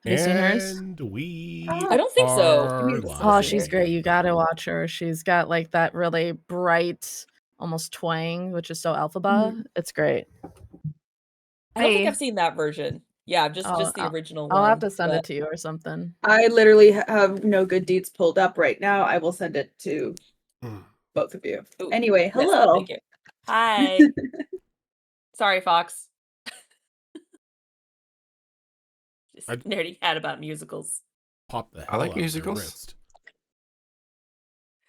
Have you seen hers? And we I don't think so. are Oh, live. she's great. You gotta watch her. She's got like that really bright, almost twang, which is so alphaba. It's great. I don't think Hey. I've seen that version. Yeah, just Oh, the original I'll one. have to send but it to you or something. I literally have no good deeds pulled up right now. I will send it to both of you. Ooh, Anyway, yes, hello. thank you. Hi. Sorry, Fox. Just nerdy hat about musicals. Pop the hell I like out of their musicals. wrist.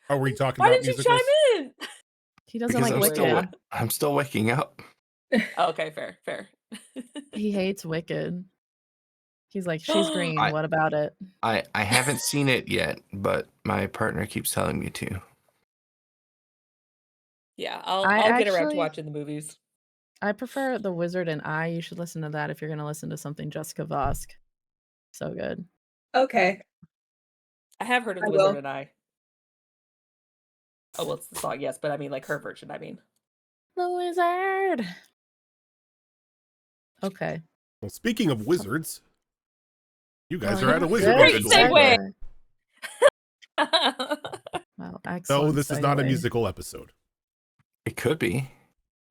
Are we talking Why about didn't musicals? you chime in? He doesn't Because like Wicked. I'm still waking up. Oh, okay, fair. He hates Wicked. He's like, she's green. What about it? I haven't seen it yet, but my partner keeps telling me to. Yeah, I'll get around to watching the movies. I prefer The Wizard and I. You should listen to that if you're going to listen to something Jessica Vosk. So good. Okay. I have heard of The Wizard and I. Oh, well, it's the song, yes, but I mean, like, her version, I mean. The Wizard! Okay. Well, speaking of wizards, you guys are at a Great wizard school. segue! Wow, excellent. No, this is not a musical episode. It could be.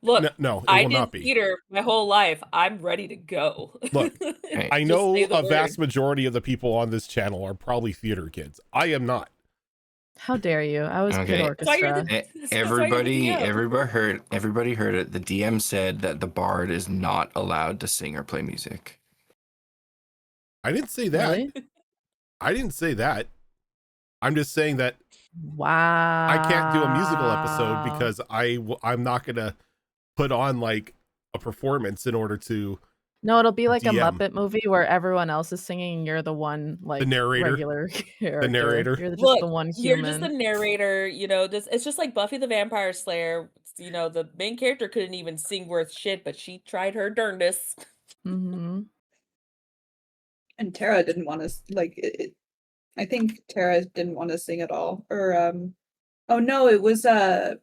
Look, no, it I will did not be. theater my whole life. I'm ready to go. Look, Hey, I know say the a vast word. majority of the people on this channel are probably theater kids. I am not. How dare you? I was Okay. kid That's why you're orchestra. Everybody DM. everybody heard it. The DM said that the bard is not allowed to sing or play music. I didn't say that. Really? I didn't say that. I'm just saying that Wow. I can't do a musical episode because I'm not going to put on like a performance in order to. No, it'll be like DM. a Muppet movie where everyone else is singing and you're the one, like, The narrator. regular character. The narrator. You're just Look, the one you're human. just the narrator, you know, it's just like Buffy the Vampire Slayer. You know, the main character couldn't even sing worth shit, but she tried her darndest. Mm-hmm. And Tara didn't want to like it. I think Tara didn't want to sing at all. Or oh no, it was No,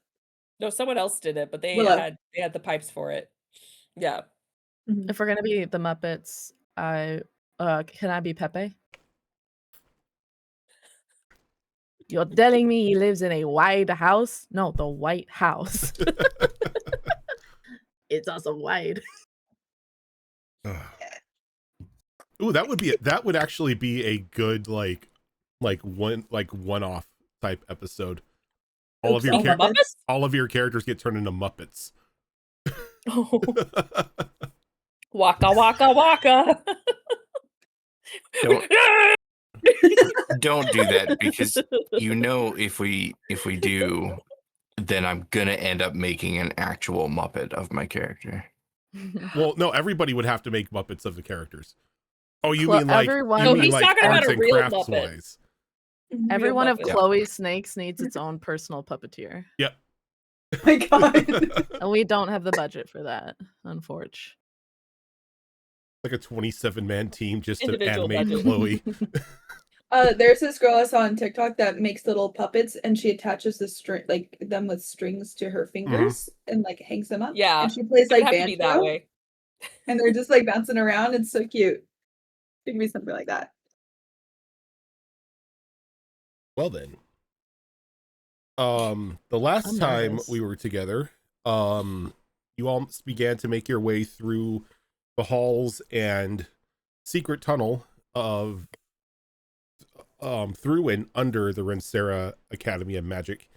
someone else did it, but they Willow. had the pipes for it. Yeah. If we're gonna be the Muppets, can I be Pepe? You're telling me he lives in a white house? No, the White House. It's also white. Ooh, that would actually be a good one-off type episode. All of your characters get turned into Muppets. Oh. Waka waka waka. Don't do that, because you know if we do, then I'm gonna end up making an actual Muppet of my character. Well, no, everybody would have to make Muppets of the characters. Oh, you mean like everyone- you No, mean he's like talking about arts a and real crafts Muppet. wise. Every one of Muppet. Chloe's snakes needs its own personal puppeteer. Yep. Oh my god. And we don't have the budget for that, unfortunately. Like a 27-man team just to Individual animate budget. Chloe. There's this girl I saw on TikTok that makes little puppets and she attaches the string them with strings to her fingers and like hangs them up. Yeah, And she plays It'd like have to be that banjo way. and they're just like bouncing around. It's so cute. It could be something like that. Well then. The last I'm time nervous. we were together, you all began to make your way through the halls and secret tunnel of through and under the Rensera Academy of Magic,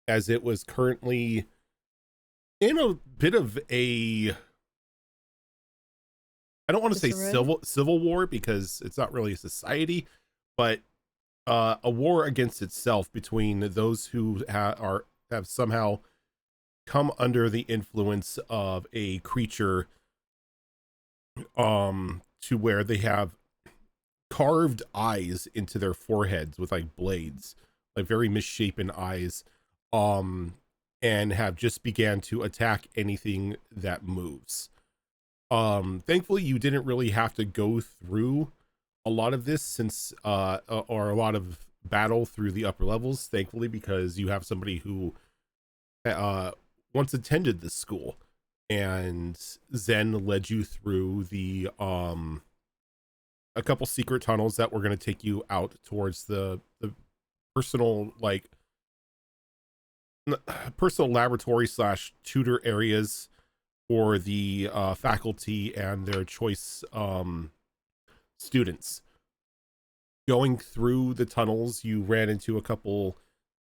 as it was currently in a bit of a, I don't want to say civil war because it's not really a society, but a war against itself between those who have somehow come under the influence of a creature to where they have carved eyes into their foreheads with like blades, like very misshapen eyes, and have just began to attack anything that moves. Thankfully you didn't really have to go through a lot of this since or a lot of battle through the upper levels, thankfully, because you have somebody who once attended this school, and Zen led you through the a couple secret tunnels that were going to take you out towards the personal, like, personal laboratory / tutor areas for the faculty and their choice students. Going through the tunnels, you ran into a couple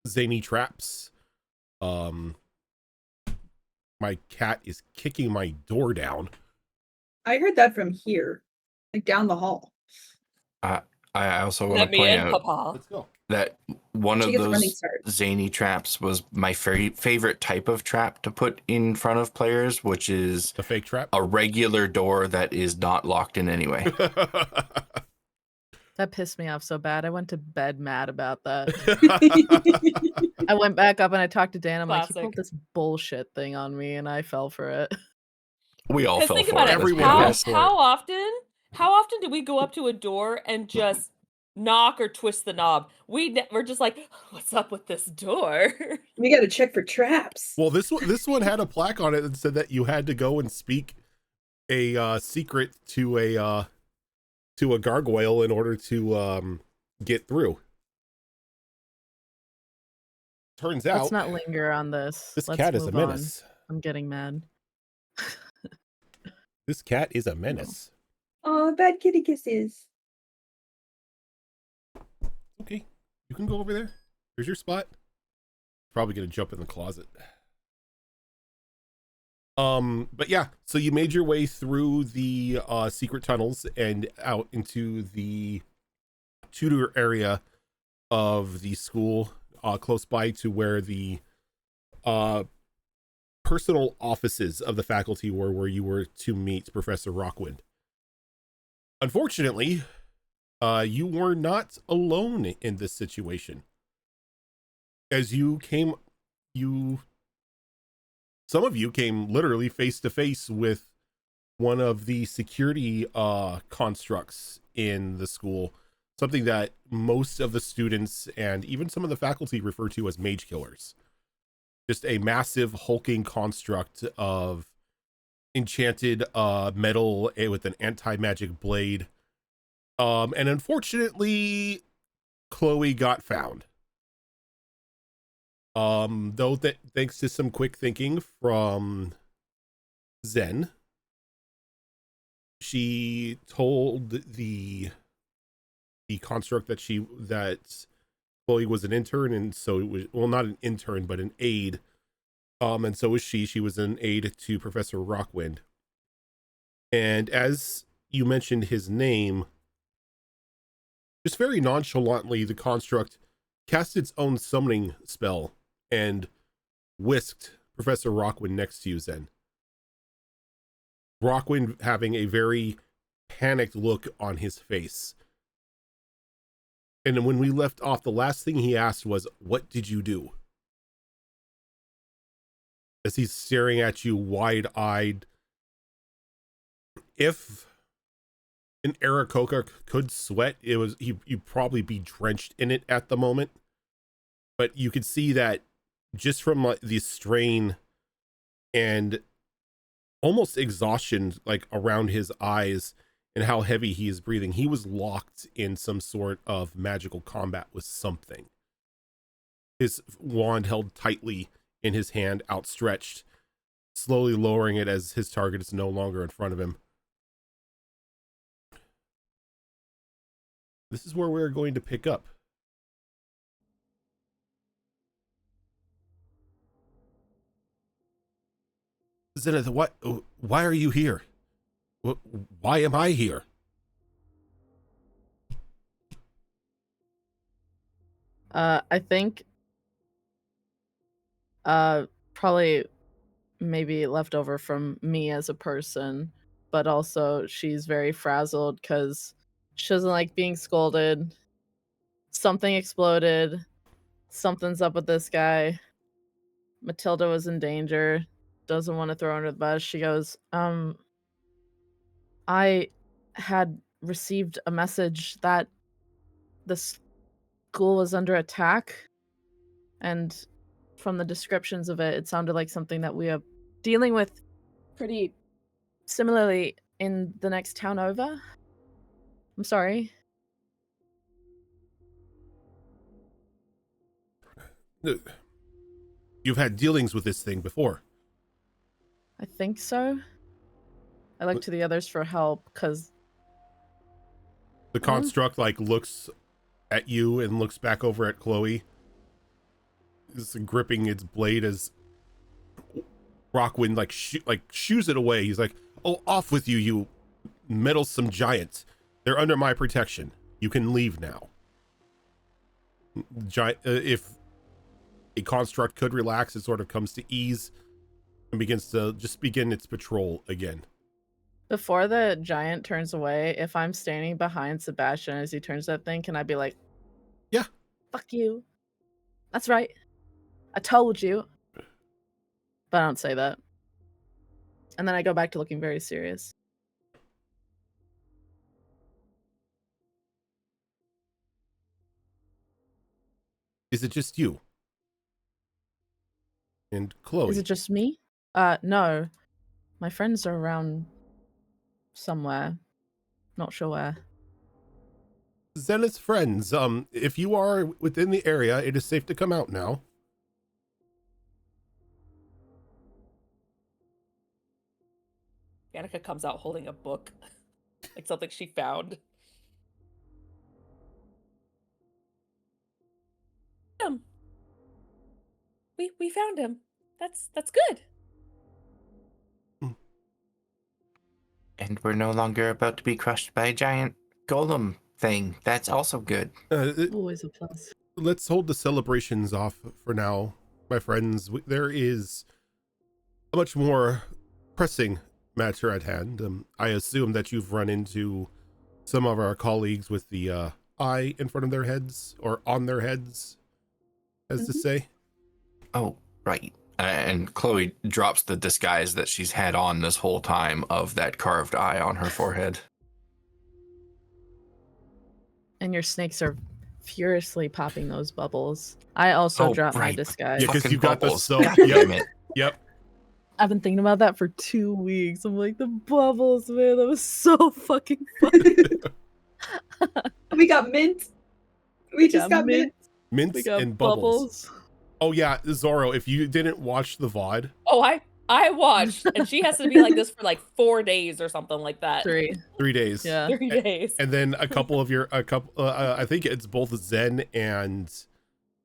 zany traps. My cat is kicking my door down. I heard that from here, like down the hall. I also want Let to me point in, out Papa. Let's go. that one She of gets a running those start. zany traps was my favorite type of trap to put in front of players, which is The fake trap. a regular door that is not locked in any way. That pissed me off so bad. I went to bed mad about that. I went back up and I talked to Dan. I'm like, he Classic. pulled this bullshit thing on me, and I fell for it. We all Because fell think for about it. it. Everyone Let's be fell honest. for it. How often do we go up to a door and just knock or twist the knob? We're just like, what's up with this door? We got to check for traps. Well, this one had a plaque on it that said that you had to go and speak a secret to a gargoyle in order to get through. Turns out, Let's not linger on this. this Let's cat is a move on. menace. I'm getting mad. This cat is a menace. Oh, bad kitty kisses. Okay, you can go over there. Here's your spot. Probably gonna jump in the closet. But yeah, so you made your way through the secret tunnels and out into the tutor area of the school, close by to where the personal offices of the faculty were, where you were to meet Professor Rockwind. Unfortunately, you were not alone in this situation. As some of you came literally face to face with one of the security constructs in the school, something that most of the students and even some of the faculty refer to as mage killers. Just a massive hulking construct of enchanted metal with an anti-magic blade. And unfortunately, Chloe got found. Though that thanks to some quick thinking from Zen, she told the construct that Chloe was an intern, and so it was, well, not an intern, but an aide. And so was she. She was an aide to Professor Rockwind. And as you mentioned his name, just very nonchalantly, the construct cast its own summoning spell and whisked Professor Rockwind next to you, Zen. Rockwind having a very panicked look on his face. And when we left off, the last thing he asked was, "What did you do?" As he's staring at you wide-eyed. If an Aarakocra could sweat, you'd probably be drenched in it at the moment. But you could see that just from like the strain and almost exhaustion, like around his eyes and how heavy he is breathing, he was locked in some sort of magical combat with something. His wand held tightly in his hand, outstretched, slowly lowering it as his target is no longer in front of him. This is where we're going to pick up. Zenith, what? Why are you here? Why am I here? I think probably maybe left over from me as a person, but also she's very frazzled because she doesn't like being scolded. Something exploded. Something's up with this guy. Matilda was in danger. Doesn't want to throw her under the bus. She goes, I had received a message that the school was under attack, and from the descriptions of it, it sounded like something that we are dealing with pretty similarly in the next town over. I'm sorry. You've had dealings with this thing before. I think so. I look to the others for help because The construct like looks at you and looks back over at Chloe. Just gripping its blade as Rockwind like shoos it away. He's like, "Oh, off with you, you meddlesome giant! They're under my protection. You can leave now." Giant, if a construct could relax, it sort of comes to ease and begins to just begin its patrol again. before the giant turns away, if I'm standing behind Sebastian as he turns that thing, can I be like, "Yeah, fuck you. That's right. I told you." But I don't say that. And then I go back to looking very serious. Is it just you and Chloe?" Is it just me? No. My friends are around somewhere. Not sure where. Zenith's friends, if you are within the area, it is safe to come out now. Danica comes out holding a book, like something she found. We found him. That's good. And we're no longer about to be crushed by a giant golem thing. That's also good. Always a plus. Let's hold the celebrations off for now, my friends. There is a much more pressing matter at hand. I assume that you've run into some of our colleagues with the eye in front of their heads, or on their heads, as to say. Oh, right. And Chloe drops the disguise that she's had on this whole time of that carved eye on her forehead. And your snakes are furiously popping those bubbles. I also dropped my disguise. Yeah, because Fucking you got the bubbles. soap. God damn it. Yep. I've been thinking about that for 2 weeks. I'm like, the bubbles, man. That was so fucking funny. We got mint. We just got mint. Mints We got and bubbles. Oh yeah, Zorro, if you didn't watch the VOD. Oh, I watched, and she has to be like this for like 4 days or something like that. 3 days. Yeah. 3 days. And then a couple, I think it's both Zen and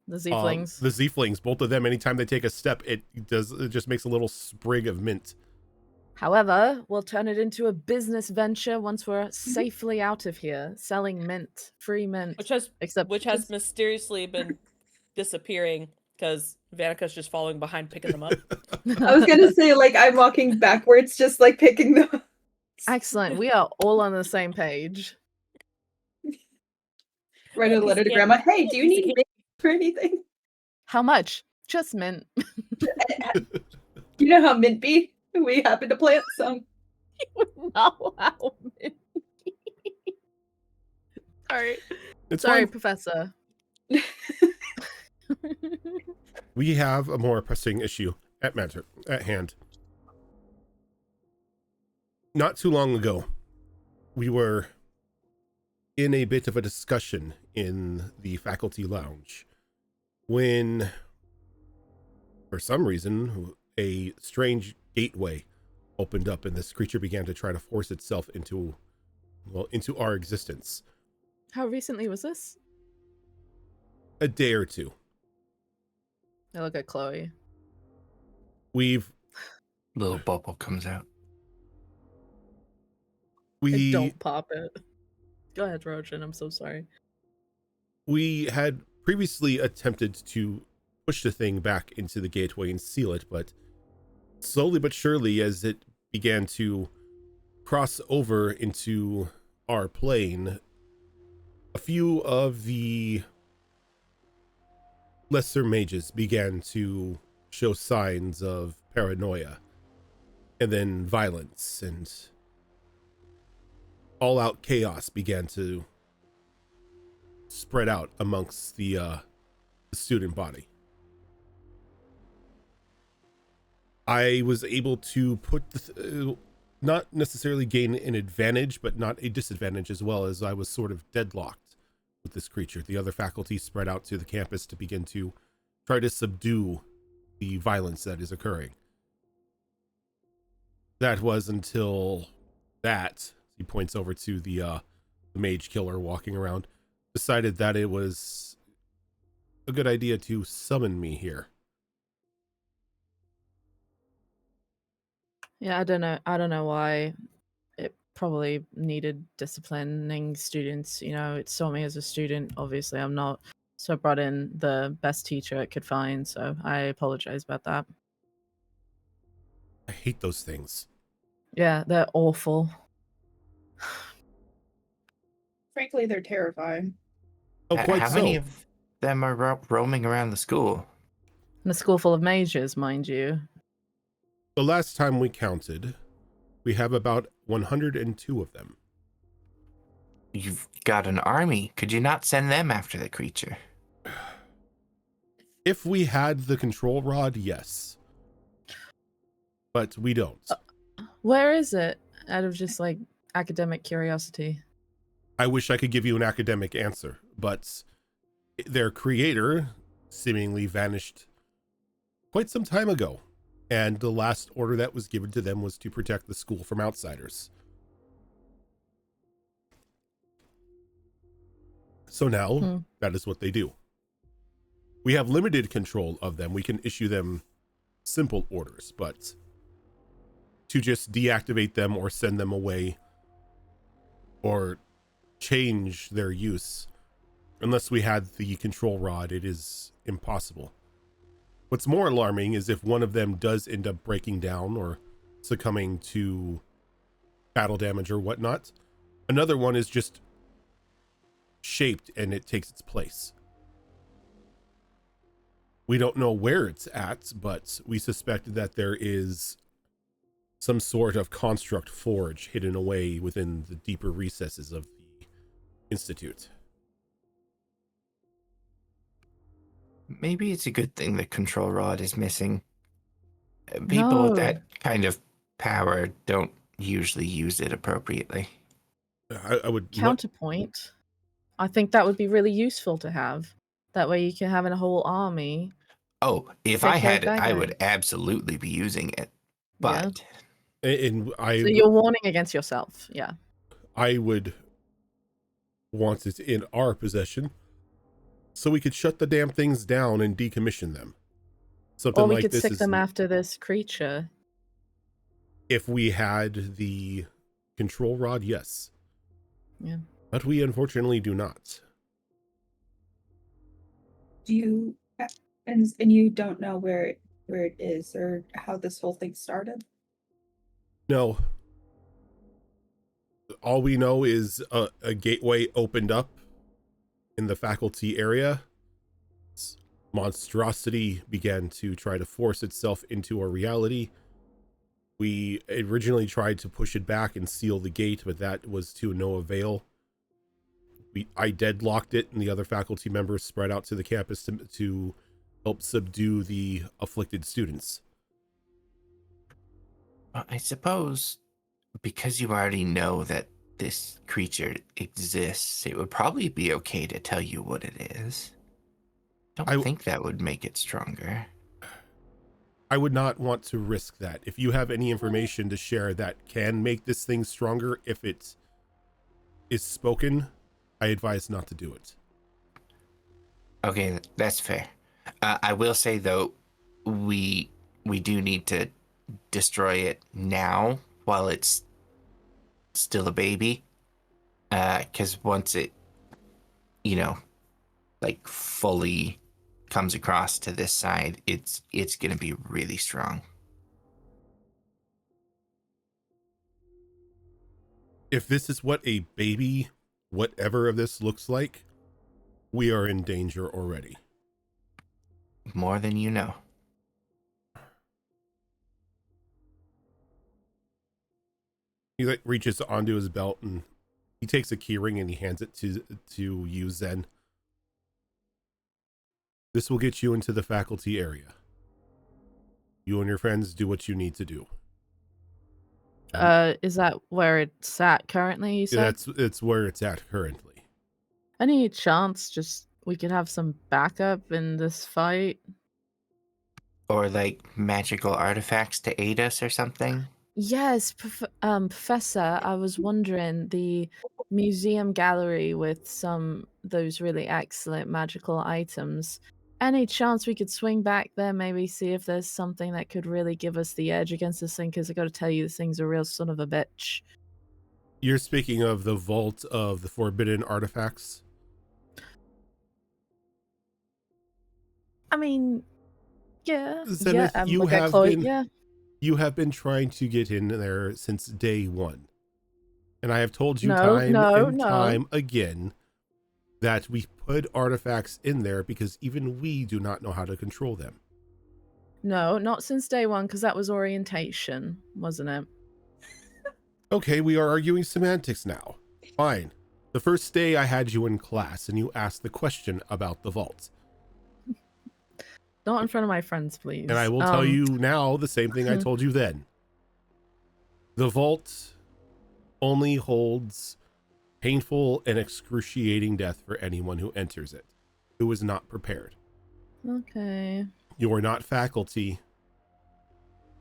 The Zflings. the Zflings, both of them, anytime they take a step, it just makes a little sprig of mint. However, we'll turn it into a business venture once we're safely out of here, selling mint, free mint. Which has Except mysteriously been disappearing because Vanica's just following behind picking them up. I was gonna say, like, I'm walking backwards, just like picking them up. Excellent. We are all on the same page. Write a letter to Grandma. Hey, do you need mint for anything? How much? Just mint. You know how mint be? We happen to plant some. You would know how mint. Sorry. It's Sorry, fine. Professor. We have a more pressing issue at hand. Not too long ago, we were in a bit of a discussion in the faculty lounge when, for some reason, a strange gateway opened up and this creature began to try to force itself into our existence. How recently was this? A day or two. I look at Chloe. Little bubble comes out. Don't pop it. Go ahead, Roshan. I'm so sorry. We had previously attempted to push the thing back into the gateway and seal it, but slowly but surely, as it began to cross over into our plane, a few of the lesser mages began to show signs of paranoia, and then violence and all-out chaos began to spread out amongst the student body. I was able to put not necessarily gain an advantage, but not a disadvantage as well, as I was sort of deadlocked with this creature. The other faculty spread out to the campus to begin to try to subdue the violence that is occurring. That was until that, he points over to the mage killer walking around, decided that it was a good idea to summon me here. Yeah, I don't know why it probably needed disciplining students. You know, it saw me as a student. Obviously, I'm not. So I brought in the best teacher it could find. So I apologize about that. I hate those things. Yeah, they're awful. Frankly, they're terrifying. Oh, quite How so. many of them are roaming around the school? And a school full of mages, mind you. The last time we counted, we have about 102 of them. You've got an army. Could you not send them after the creature? If we had the control rod, yes. But we don't. Where is it? Out of just like academic curiosity. I wish I could give you an academic answer, but their creator seemingly vanished quite some time ago. And the last order that was given to them was to protect the school from outsiders. So now, that is what they do. We have limited control of them. We can issue them simple orders, but to just deactivate them or send them away or change their use, unless we had the control rod, it is impossible. What's more alarming is if one of them does end up breaking down or succumbing to battle damage or whatnot, another one is just shaped and it takes its place. We don't know where it's at, but we suspect that there is some sort of construct forge hidden away within the deeper recesses of the Institute. Maybe it's a good thing the control rod is missing. People with that kind of power don't usually use it appropriately. I would Counterpoint. I think that would be really useful to have. That way you can have a whole army. Oh, if Take I care of had it, that I guy. would absolutely be using it. But and So you're warning against yourself. Yeah. I would want it in our possession so we could shut the damn things down and decommission them. Something Or we like could this sick is them after this creature. if we had the control rod, yes. Yeah. But we unfortunately do not. Do you and you don't know where it is or how this whole thing started? No. All we know is a gateway opened up in the faculty area. Monstrosity began to try to force itself into our reality. We originally tried to push it back and seal the gate, but that was to no avail. I deadlocked it, and the other faculty members spread out to the campus to help subdue the afflicted students. I suppose because you already know that this creature exists, it would probably be okay to tell you what it is. I think that would make it stronger. I would not want to risk that. If you have any information to share that can make this thing stronger, if it is spoken, I advise not to do it. Okay, that's fair. I will say, though, we do need to destroy it now while it's still a baby. Because once it, like fully comes across to this side, it's going to be really strong. If this is what a baby, whatever of this looks like, we are in danger already. More than you know. He reaches onto his belt and he takes a key ring and he hands it to you, Zen. This will get you into the faculty area. You and your friends do what you need to do. Is that where it's at currently, you said? It's where it's at currently. Any chance just we could have some backup in this fight? Or like magical artifacts to aid us or something? Yes, Professor, I was wondering the museum gallery with some those really excellent magical items. Any chance we could swing back there, maybe see if there's something that could really give us the edge against this thing? Because I got to tell you, this thing's a real son of a bitch. You're speaking of the vault of the forbidden artifacts? I mean, yeah, Zenith, you look at have Chloe, been yeah. you have been trying to get in there since day one. And I have told you No, time no, and no. time again that we put artifacts in there because even we do not know how to control them. No, not since day one, because that was orientation, wasn't it? Okay, we are arguing semantics now. Fine. The first day I had you in class and you asked the question about the vault. Not in front of my friends, please. And I will tell you now the same thing I told you then. The vault only holds painful and excruciating death for anyone who enters it, who is not prepared. Okay. You are not faculty.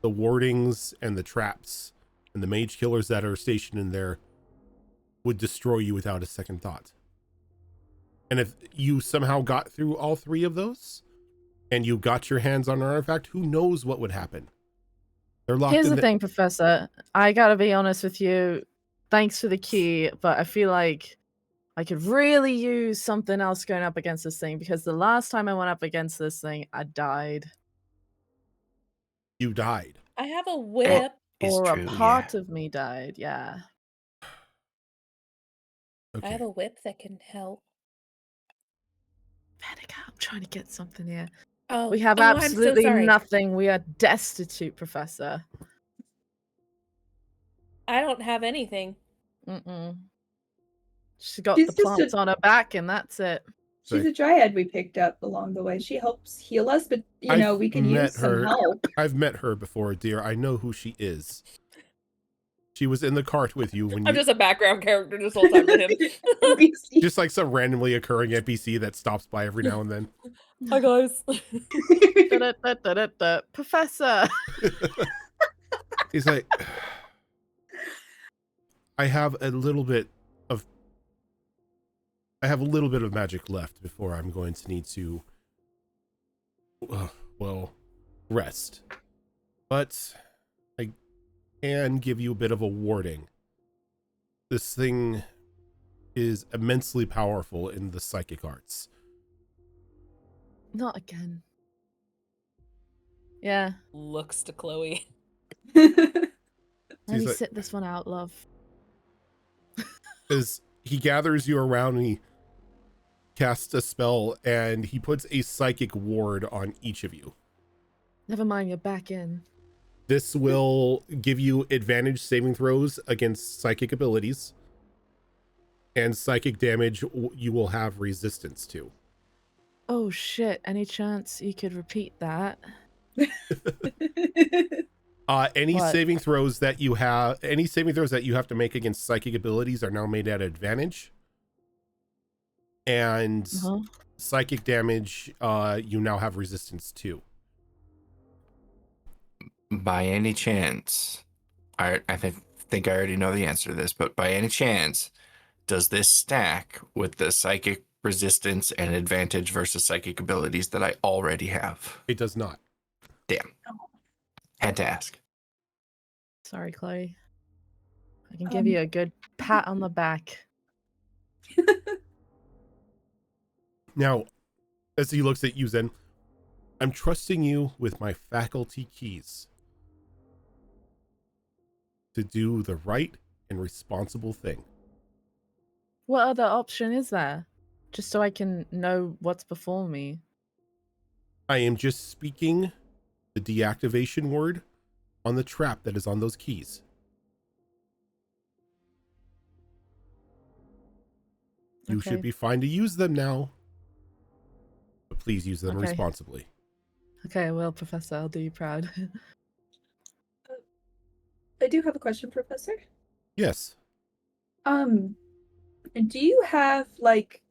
The wardings and the traps and the mage killers that are stationed in there would destroy you without a second thought. And if you somehow got through all three of those and you got your hands on an artifact, who knows what would happen? They're locked Here's in the thing, Professor. I gotta be honest with you. Thanks for the key, but I feel like I could really use something else going up against this thing, because the last time I went up against this thing, I died. You died. I have a whip. Is Or true, a part yeah. of me died, yeah. I have Okay. a whip that can help. Venica, I'm trying to get something here. Oh, We have I'm so absolutely sorry. nothing. We are destitute, Professor. I don't have anything. Mm-mm. She's got She's the just plants on her back, and that's it. She's a dryad we picked up along the way. She helps heal us, but you know, we can use some help. I've met her before, dear. I know who she is. She was in the cart with you when I'm you just a background character this whole time to him. just like some randomly occurring NPC that stops by every now and then. Hi guys. Da-da-da-da-da-da. Professor. He's like, I have a little bit of magic left before I'm going to need to well, rest. But I can give you a bit of a warning. This thing is immensely powerful in the psychic arts. Not again. Yeah. Looks to Chloe. Let me like- sit this one out, love. As he gathers you around and he casts a spell and he puts a psychic ward on each of you. Never mind, you're back in. This will give you advantage saving throws against psychic abilities, and psychic damage you will have resistance to. Oh shit, any chance you could repeat that? Any What? saving throws that you have to make against psychic abilities are now made at advantage. And psychic damage you now have resistance to. By any chance, I think I already know the answer to this, but by any chance, does this stack with the psychic resistance and advantage versus psychic abilities that I already have? It does not. Damn. Had to ask. Sorry, Chloe. I can give you a good pat on the back. Now, as he looks at you, Zen, I'm trusting you with my faculty keys to do the right and responsible thing. What other option is there? Just so I can know what's before me. I am just speaking the deactivation word on the trap that is on those keys. You Okay. should be fine to use them now, but please use them Okay. responsibly. Okay, well, Professor, I'll do you proud. I do have a question, Professor. Yes. Do you have like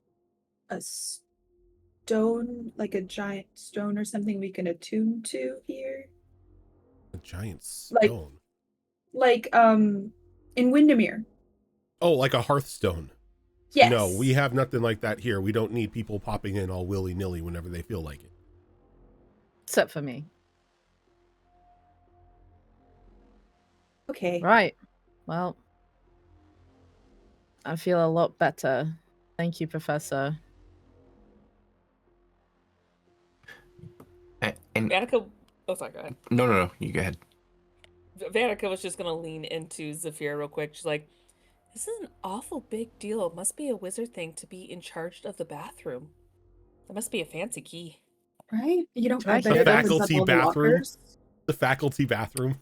a stone, like a giant stone or something we can attune to here? A giant Like- stone. Like in Windermere. Oh, like a hearthstone. Yes. No, we have nothing like that here. We don't need people popping in all willy-nilly whenever they feel like it. Except for me. Okay. Right. Well, I feel a lot better. Thank you, Professor. And Vanica. Oh, sorry. Go ahead. no, you go ahead. Vanica was just gonna lean into Zafira real quick. She's like, "This is an awful big deal. It must be a wizard thing to be in charge of the bathroom. That must be a fancy key." Right? You don't Do I I bet hear it this? opens up Faculty all the bathroom? lockers. The faculty bathroom.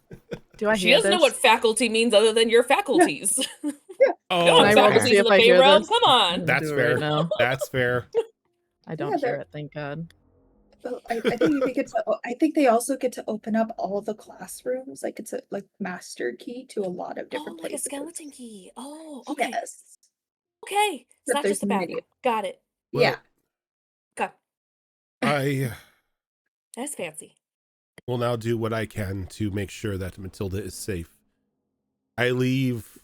Do I She hear doesn't know this? what faculty means other than your faculties. Oh, No, Can I roll to faculties see in if the I Fey hear realm. this? Come I'm on. gonna That's do it fair. right now. That's fair. I don't Yeah, hear they're- it, thank God. Well, I think they get to. I think they also get to open up all the classrooms. Like it's a master key to a lot of different Oh, like a places. skeleton key. Oh, okay. Yes. Okay. It's But not there's just a many. bathroom. Got it. Well, Yeah. Okay. I That's fancy. will now do what I can to make sure that Matilda is safe. I leave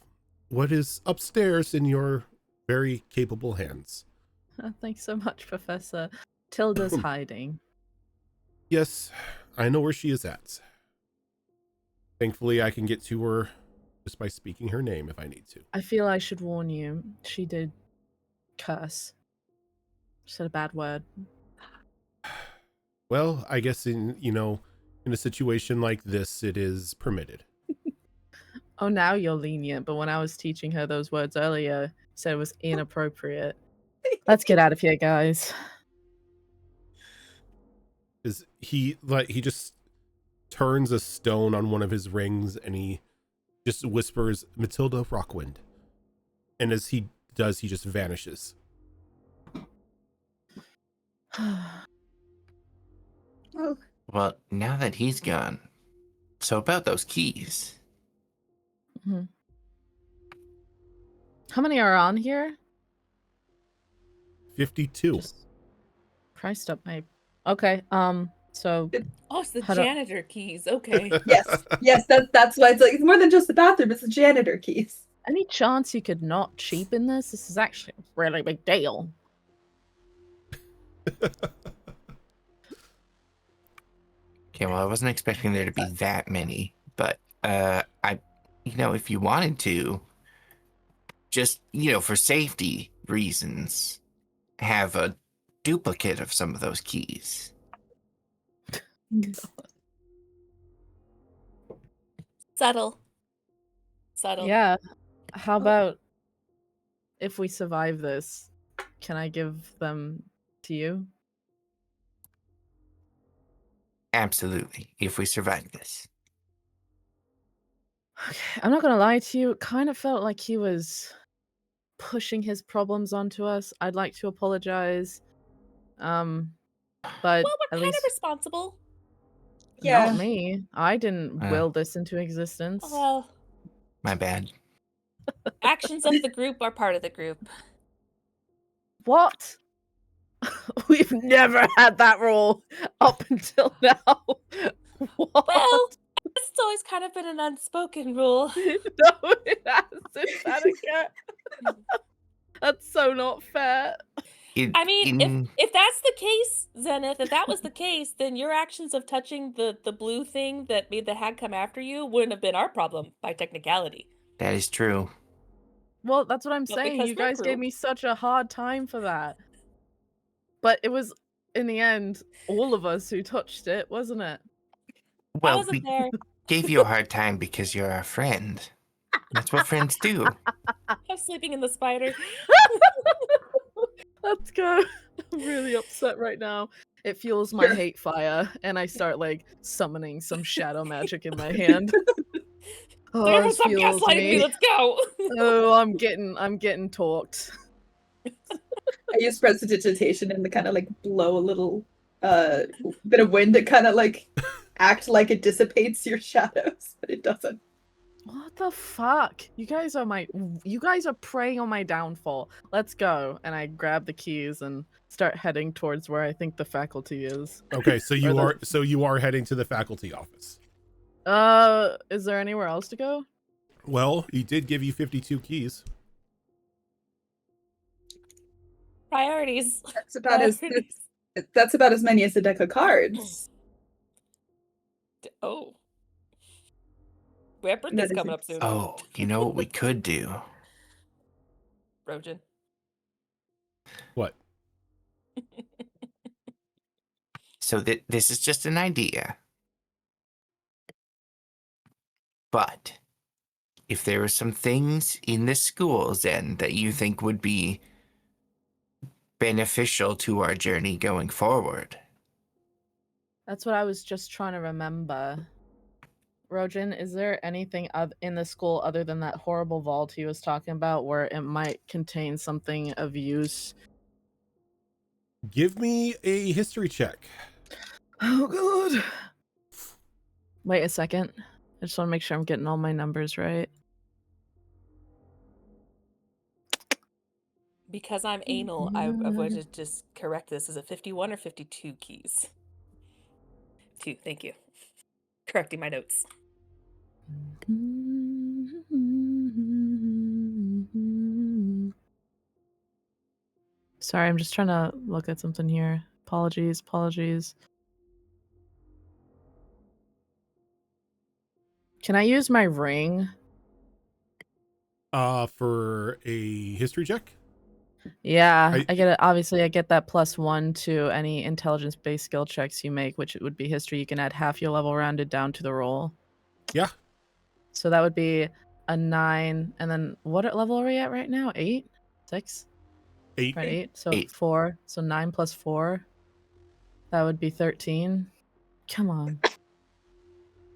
what is upstairs in your very capable hands. Thanks so much, Professor. Tilda's hiding. Yes, I know where she is at. Thankfully, I can get to her just by speaking her name if I need to. I feel I should warn you. She did curse. She said a bad word. Well, I guess in a situation like this, it is permitted. Oh, now you're lenient, but when I was teaching her those words earlier, you said it was inappropriate. Let's get out of here, guys. Is he just turns a stone on one of his rings and he just whispers Matilda Rockwind, and as he does, he just vanishes. Oh, Well, now that he's gone, so about those keys. Mhm. How many are on here? 52. Just priced up my. Okay. So Oh, it's the How do- janitor keys. Okay. yes. That's why it's more than just the bathroom. It's the janitor keys. any chance you could not cheapen this? This is actually a really big deal. Okay, well, I wasn't expecting there to be that many, but if you wanted to, just, for safety reasons, have a duplicate of some of those keys. Subtle. Yeah. How about if we survive this, can I give them to you? Absolutely, if we survive this. Okay, I'm not gonna lie to you. It kind of felt like he was pushing his problems onto us. I'd like to apologize. But Well, we're at kind least of responsible. Yeah. not me. I didn't will this into existence. Well, My bad. actions of the group are part of the group. What? We've never had that rule up until now. What? Well, it's always kind of been an unspoken rule. No, it hasn't, Annika. That's so not fair. I mean, if that's the case, Zenith, if that was the case, then your actions of touching the blue thing that made the hag come after you wouldn't have been our problem by technicality. that is true. Well, that's what I'm But saying. because You we're guys gave group- me such a hard time for that. But it was, in the end, all of us who touched it, wasn't it? I Well, wasn't we there. gave you a hard time because you're our friend. That's what friends do. I'm sleeping in the spider. Let's go. I'm really upset right now. It fuels my Sure. hate fire, and I start summoning some shadow magic in my hand. Oh, Everyone this stop fuels gaslighting me. me. Let's go. Oh, I'm getting talked. I use prestidigitation and to kind of blow a little bit of wind to kind of act like it dissipates your shadows, but it doesn't. What the fuck? You guys are preying on my downfall. Let's go. And I grab the keys and start heading towards where I think the faculty is. Okay, so Or you are heading to the faculty office. Is there anywhere else to go? Well, he did give you 52 keys. Priorities. That's about as Priorities. that's about as many as a deck of cards. Oh. We have birthdays coming up soon. Oh, you know what we could do? Rojan. What? So this is just an idea. But if there are some things in the schools then that you think would be beneficial to our journey going forward. That's what I was just trying to remember. Rojan, is there anything in the school other than that horrible vault he was talking about where it might contain something of use? Give me a history check. Oh, God. Wait a second. I just want to make sure I'm getting all my numbers right. Because I'm anal, I would just correct this. Is it 51 or 52 keys? 2, thank you. Correcting my notes. Sorry, I'm just trying to look at something here. Apologies. Can I use my ring? For a history check? Yeah, I get it. Obviously, I get that +1 to any intelligence-based skill checks you make, which would be history. You can add half your level rounded down to the roll. Yeah. So that would be a 9. And then what level are we at right now? 8? 6? 8. Right, 8. So 8. 4. So 9 plus 4. That would be 13. Come on.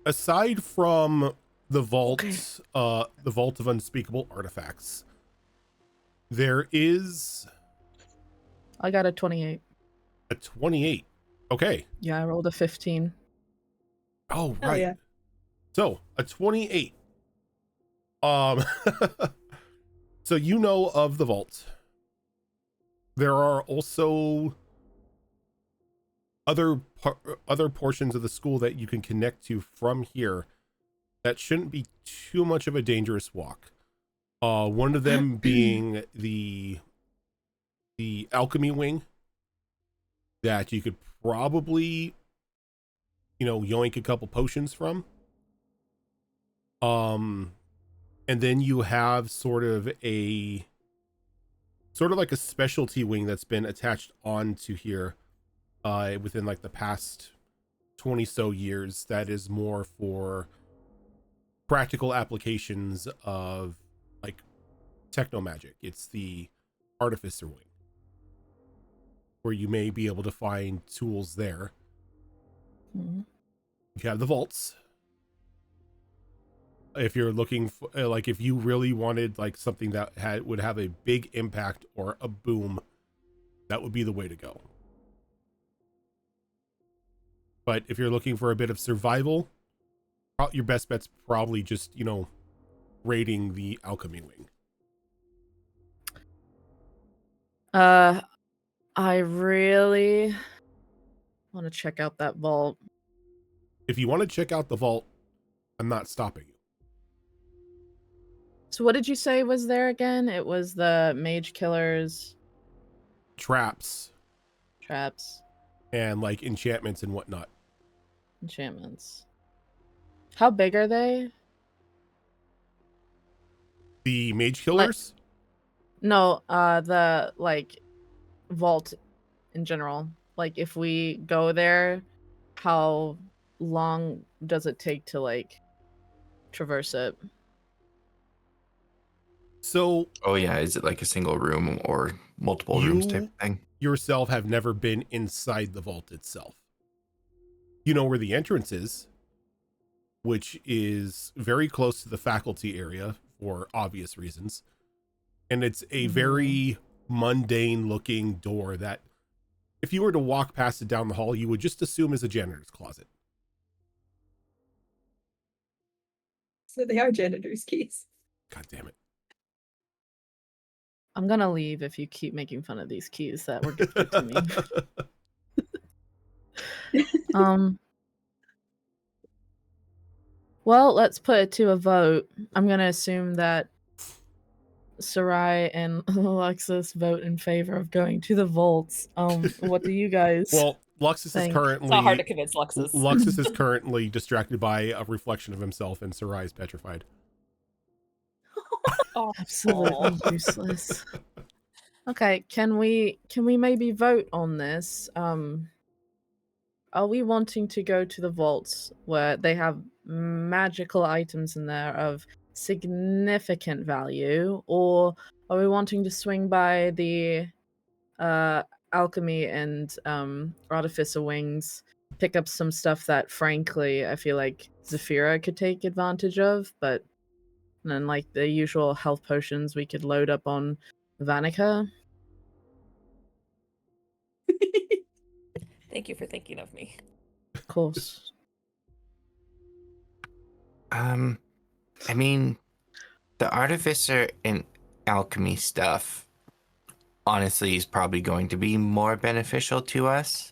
Aside from the vault, the vault of unspeakable artifacts, there is I got a 28. a 28. Okay. Yeah, I rolled a 15. Oh, Oh, right. yeah. So a 28. So you know of the vault. There are also other portions of the school that you can connect to from here that shouldn't be too much of a dangerous walk. One of them being the alchemy wing that you could probably, yoink a couple potions from. And then you have sort of like a specialty wing that's been attached onto here within like the past 20 so years that is more for practical applications of like techno magic. It's the artificer wing, where you may be able to find tools there. Mhm. You have the vaults. If you're looking for, like, if you really wanted like something that would have a big impact or a boom, that would be the way to go. But if you're looking for a bit of survival, your best bet's probably just, raiding the alchemy wing. I really want to check out that vault. If you want to check out the vault, I'm not stopping you. So what did you say was there again? It was the mage killers, Traps traps, and like enchantments and whatnot. enchantments. How big are they? The mage killers? No, the like vault in general. Like if we go there, how long does it take to like traverse it? So Oh yeah, is it like a single room or multiple rooms type of thing? yourself have never been inside the vault itself. You know where the entrance is, which is very close to the faculty area for obvious reasons. And it's a very mundane looking door that if you were to walk past it down the hall, you would just assume is a janitor's closet. So they are janitor's keys. God damn it. I'm gonna leave if you keep making fun of these keys that were gifted to me. Well, let's put it to a vote. I'm gonna assume that Sarai and Alexis vote in favor of going to the vaults. What do you guys Well, Luxus is think? currently It's not hard to convince Luxus. Luxus is currently distracted by a reflection of himself, and Sarai is petrified. Oh, Absolutely useless. Okay, can we maybe vote on this? Are we wanting to go to the vaults where they have magical items in there of significant value, or are we wanting to swing by the alchemy and artificer wings, pick up some stuff that frankly I feel like Zafira could take advantage of, but then like the usual health potions we could load up on Vanica? thank you for thinking of me. Of course. I mean, the artificer and alchemy stuff honestly is probably going to be more beneficial to us.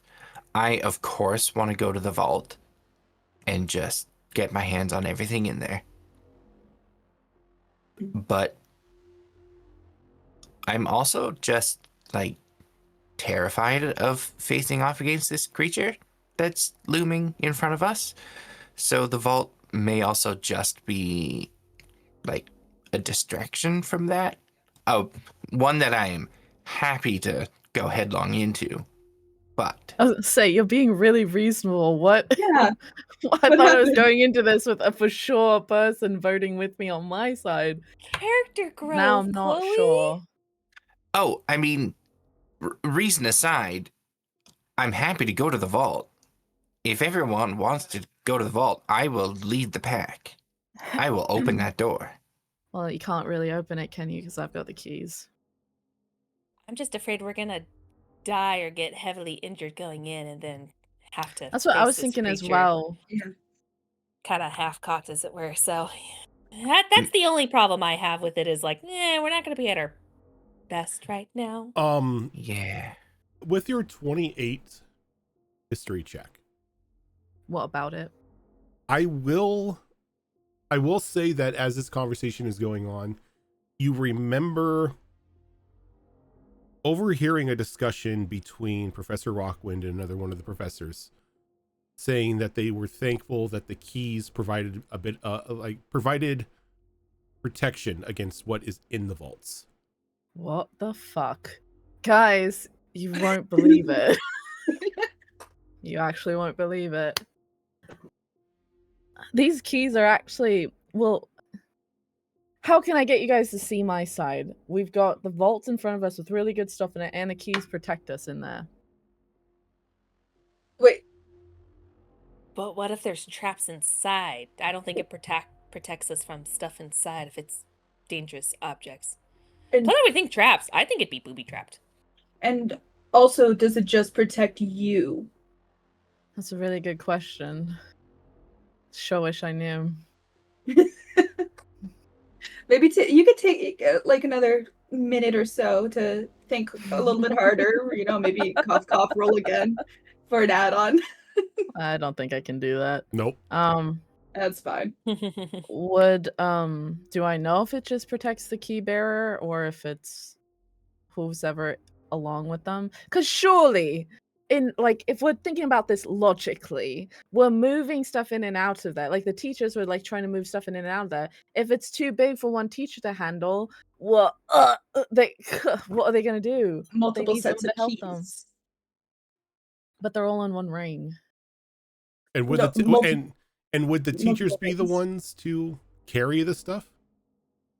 I, of course, want to go to the vault and just get my hands on everything in there. But I'm also just, like, terrified of facing off against this creature that's looming in front of us. So the vault may also just be, like, a distraction from that. Oh, one that I am happy to go headlong into. But I was gonna say, you're being really reasonable. What? Yeah. I thought I was happened? going into this with a for sure person voting with me on my side. Character growth. Now I'm not Chloe? sure. oh, I mean, reason aside, I'm happy to go to the vault. If everyone wants to go to the vault, I will lead the pack. I will open that door. Well, you can't really open it, can you? Because I've got the keys. I'm just afraid we're gonna die or get heavily injured going in, and then have to. That's what I face was this thinking as creature well. Kind of half-cocked, as it were. So that's the only problem I have with it. Is like, we're not gonna be at our best right now. Yeah. With your 28 history check, What about it? I will say that as this conversation is going on, you remember overhearing a discussion between Professor Rockwind and another one of the professors, saying that they were thankful that the keys provided a bit provided protection against what is in the vaults. What the fuck? Guys, you won't believe it. You actually won't believe it. These keys are actually, well, how can I get you guys to see my side? We've got the vaults in front of us with really good stuff in it, and the keys protect us in there. Wait, But what if there's traps inside? I don't think it protects us from stuff inside if it's dangerous objects. and, But I would think traps. I think it'd be booby trapped. and also, does it just protect you? That's a really good question. Sure wish I knew. Maybe you could take like another minute or so to think a little bit harder. Maybe cough, cough, roll again for an add-on. I don't think I can do that. Nope. That's fine. Would do I know if it just protects the key bearer or if it's who's ever along with them? Because surely, if we're thinking about this logically, we're moving stuff in and out of there. Like the teachers were like trying to move stuff in and out of there. If it's too big for one teacher to handle, what are they gonna do? Multiple need sets of someone to help them. keys. But they're all in one ring. And would No, and would the teachers multiple be the things. ones to carry the stuff?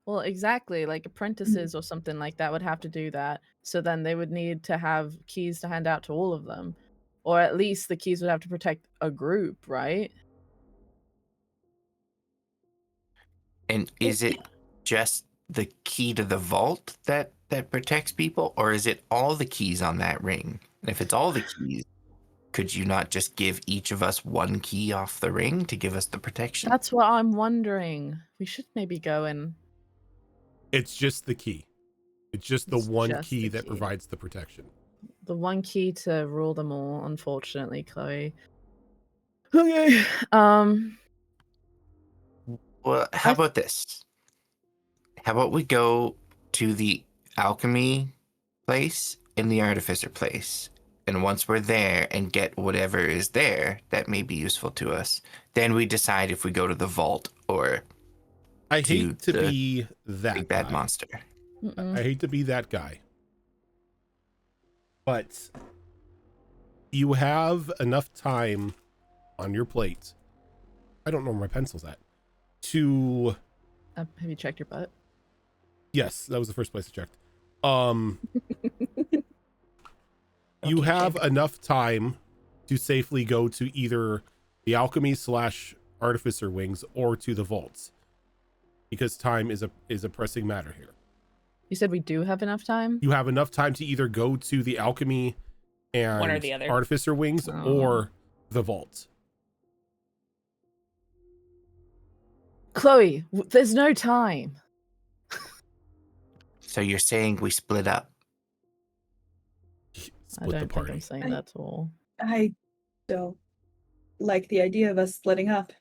Well, exactly. Like apprentices or something like that would have to do that. So then they would need to have keys to hand out to all of them. Or at least the keys would have to protect a group, right? And is it just the key to the vault that protects people, or is it all the keys on that ring? And if it's all the keys, could you not just give each of us one key off the ring to give us the protection? That's what I'm wondering. We should maybe go and... It's just the key. It's just the It's one just key the that key. provides the protection. The one key to rule them all, unfortunately, Chloe. Okay. Well, how I- about this? How about we go to the alchemy place and the artificer place? And once we're there and get whatever is there that may be useful to us, then we decide if we go to the vault or I to hate to the be that big bad guy. monster. I hate to be that guy. But you have enough time on your plate. I don't know where my pencil's at. To have you checked your butt? yes, that was the first place I checked. You have enough time to safely go to either the alchemy / artificer wings or to the vaults, because time is a pressing matter here. You said we do have enough time? You have enough time to either go to the alchemy and One or the other. artificer wings or the vault. Chloe, there's no time. So you're saying we split up? Split I the don't think party. I'm saying that at all. I don't like the idea of us splitting up.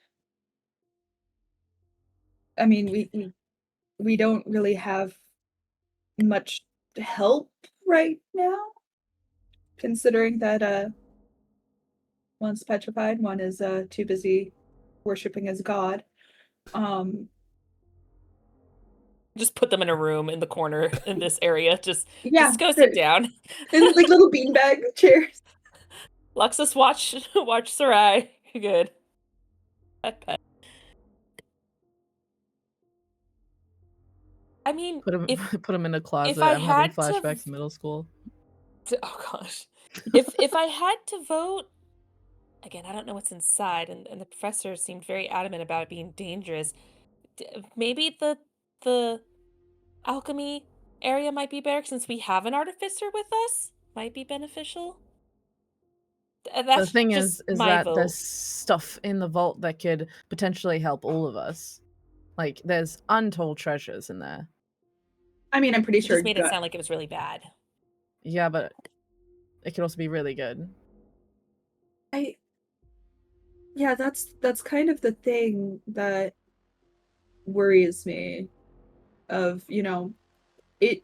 I mean, we don't really have much help right now, considering that one's petrified, one is too busy worshiping as god. Just put them in a room in the corner in this area. Just go sit they're- down. There's like little beanbag chairs. Luxus, watch Sarai. Good. Pet. I mean, Put him in a closet. I I'm having had to flashbacks to middle school. oh gosh, if I had to vote, again, I don't know what's inside, and the professor seemed very adamant about it being dangerous. Maybe the alchemy area might be better since we have an artificer with us. Might be beneficial. That's The thing just is my that vote. there's stuff in the vault that could potentially help all of us. Like, there's untold treasures in there. I mean, I'm pretty You sure just made it sound like it was really bad. Yeah, but it could also be really good. Yeah, that's kind of the thing that worries me. Of it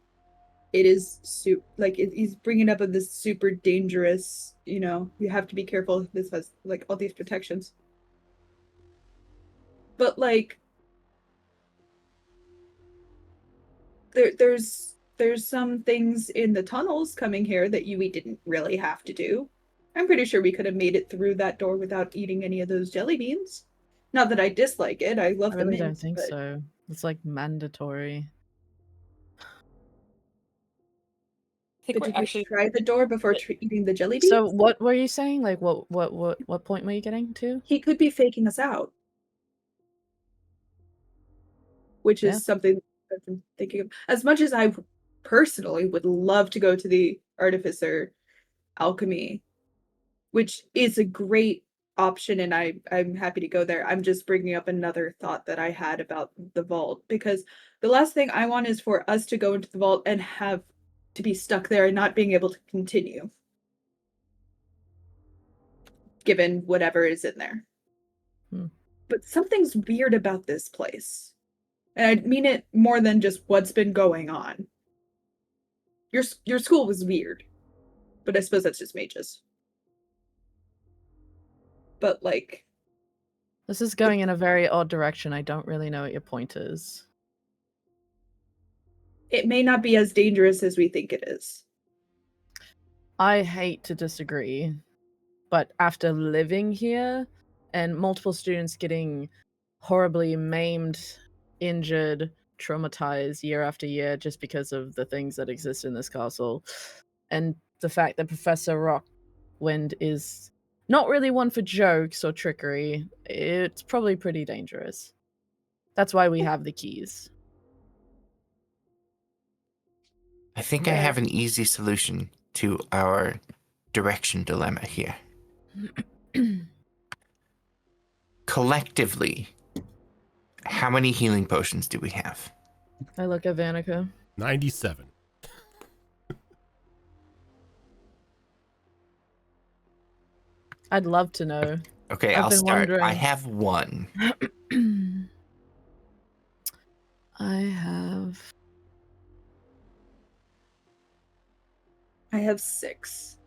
is he's bringing up of this super dangerous. You have to be careful. This has like all these protections, but like there's some things in the tunnels coming here that we didn't really have to do. I'm pretty sure we could have made it through that door without eating any of those jelly beans. Not that I dislike it. I love I the really mint, don't think but so. It's like mandatory. I think But we're did actually we try the door before eating the jelly beans? So what were you saying? Like what point were you getting to? He could be faking us out. Which Yeah. is something I've been thinking of. As much as I personally would love to go to the Artificer Alchemy, which is a great option, and I'm happy to go there. I'm just bringing up another thought that I had about the vault, because the last thing I want is for us to go into the vault and have to be stuck there and not being able to continue, given whatever is in there. But something's weird about this place. And I mean it more than just what's been going on. Your school was weird. But I suppose that's just mages. But like, This is going in a very odd direction. I don't really know what your point is. it may not be as dangerous as we think it is. I hate to disagree, but after living here and multiple students getting horribly maimed, injured, traumatized year after year just because of the things that exist in this castle, and the fact that Professor Rockwind is not really one for jokes or trickery, it's probably pretty dangerous. That's why we have the keys. I think I have an easy solution to our direction dilemma here. Collectively, how many healing potions do we have? I look at Vanica. 97. I'd love to know. Okay, I've I'll been start. I wondering. have 1. I have. I have 6.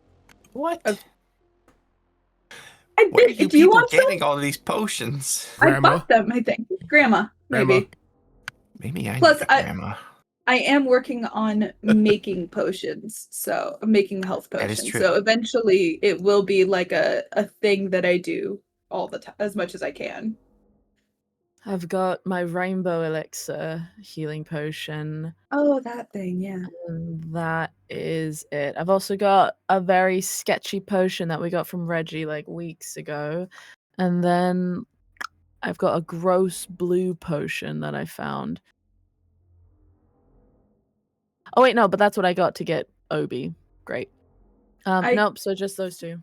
What? Of- Where are you do you people want some? getting all of these potions? I Grandma. bought them, I think. Grandma, maybe. Maybe I Plus, need a grandma. I am working on making potions, so making health That is potions. true. So eventually it will be like a thing that I do all the time, as much as I can. I've got my rainbow elixir healing potion. Oh, that thing, yeah. And that is it. I've also got a very sketchy potion that we got from Reggie like weeks ago. And then I've got a gross blue potion that I found. Oh wait, no, but that's what I got to get Obi. Great. Nope, so just those 2.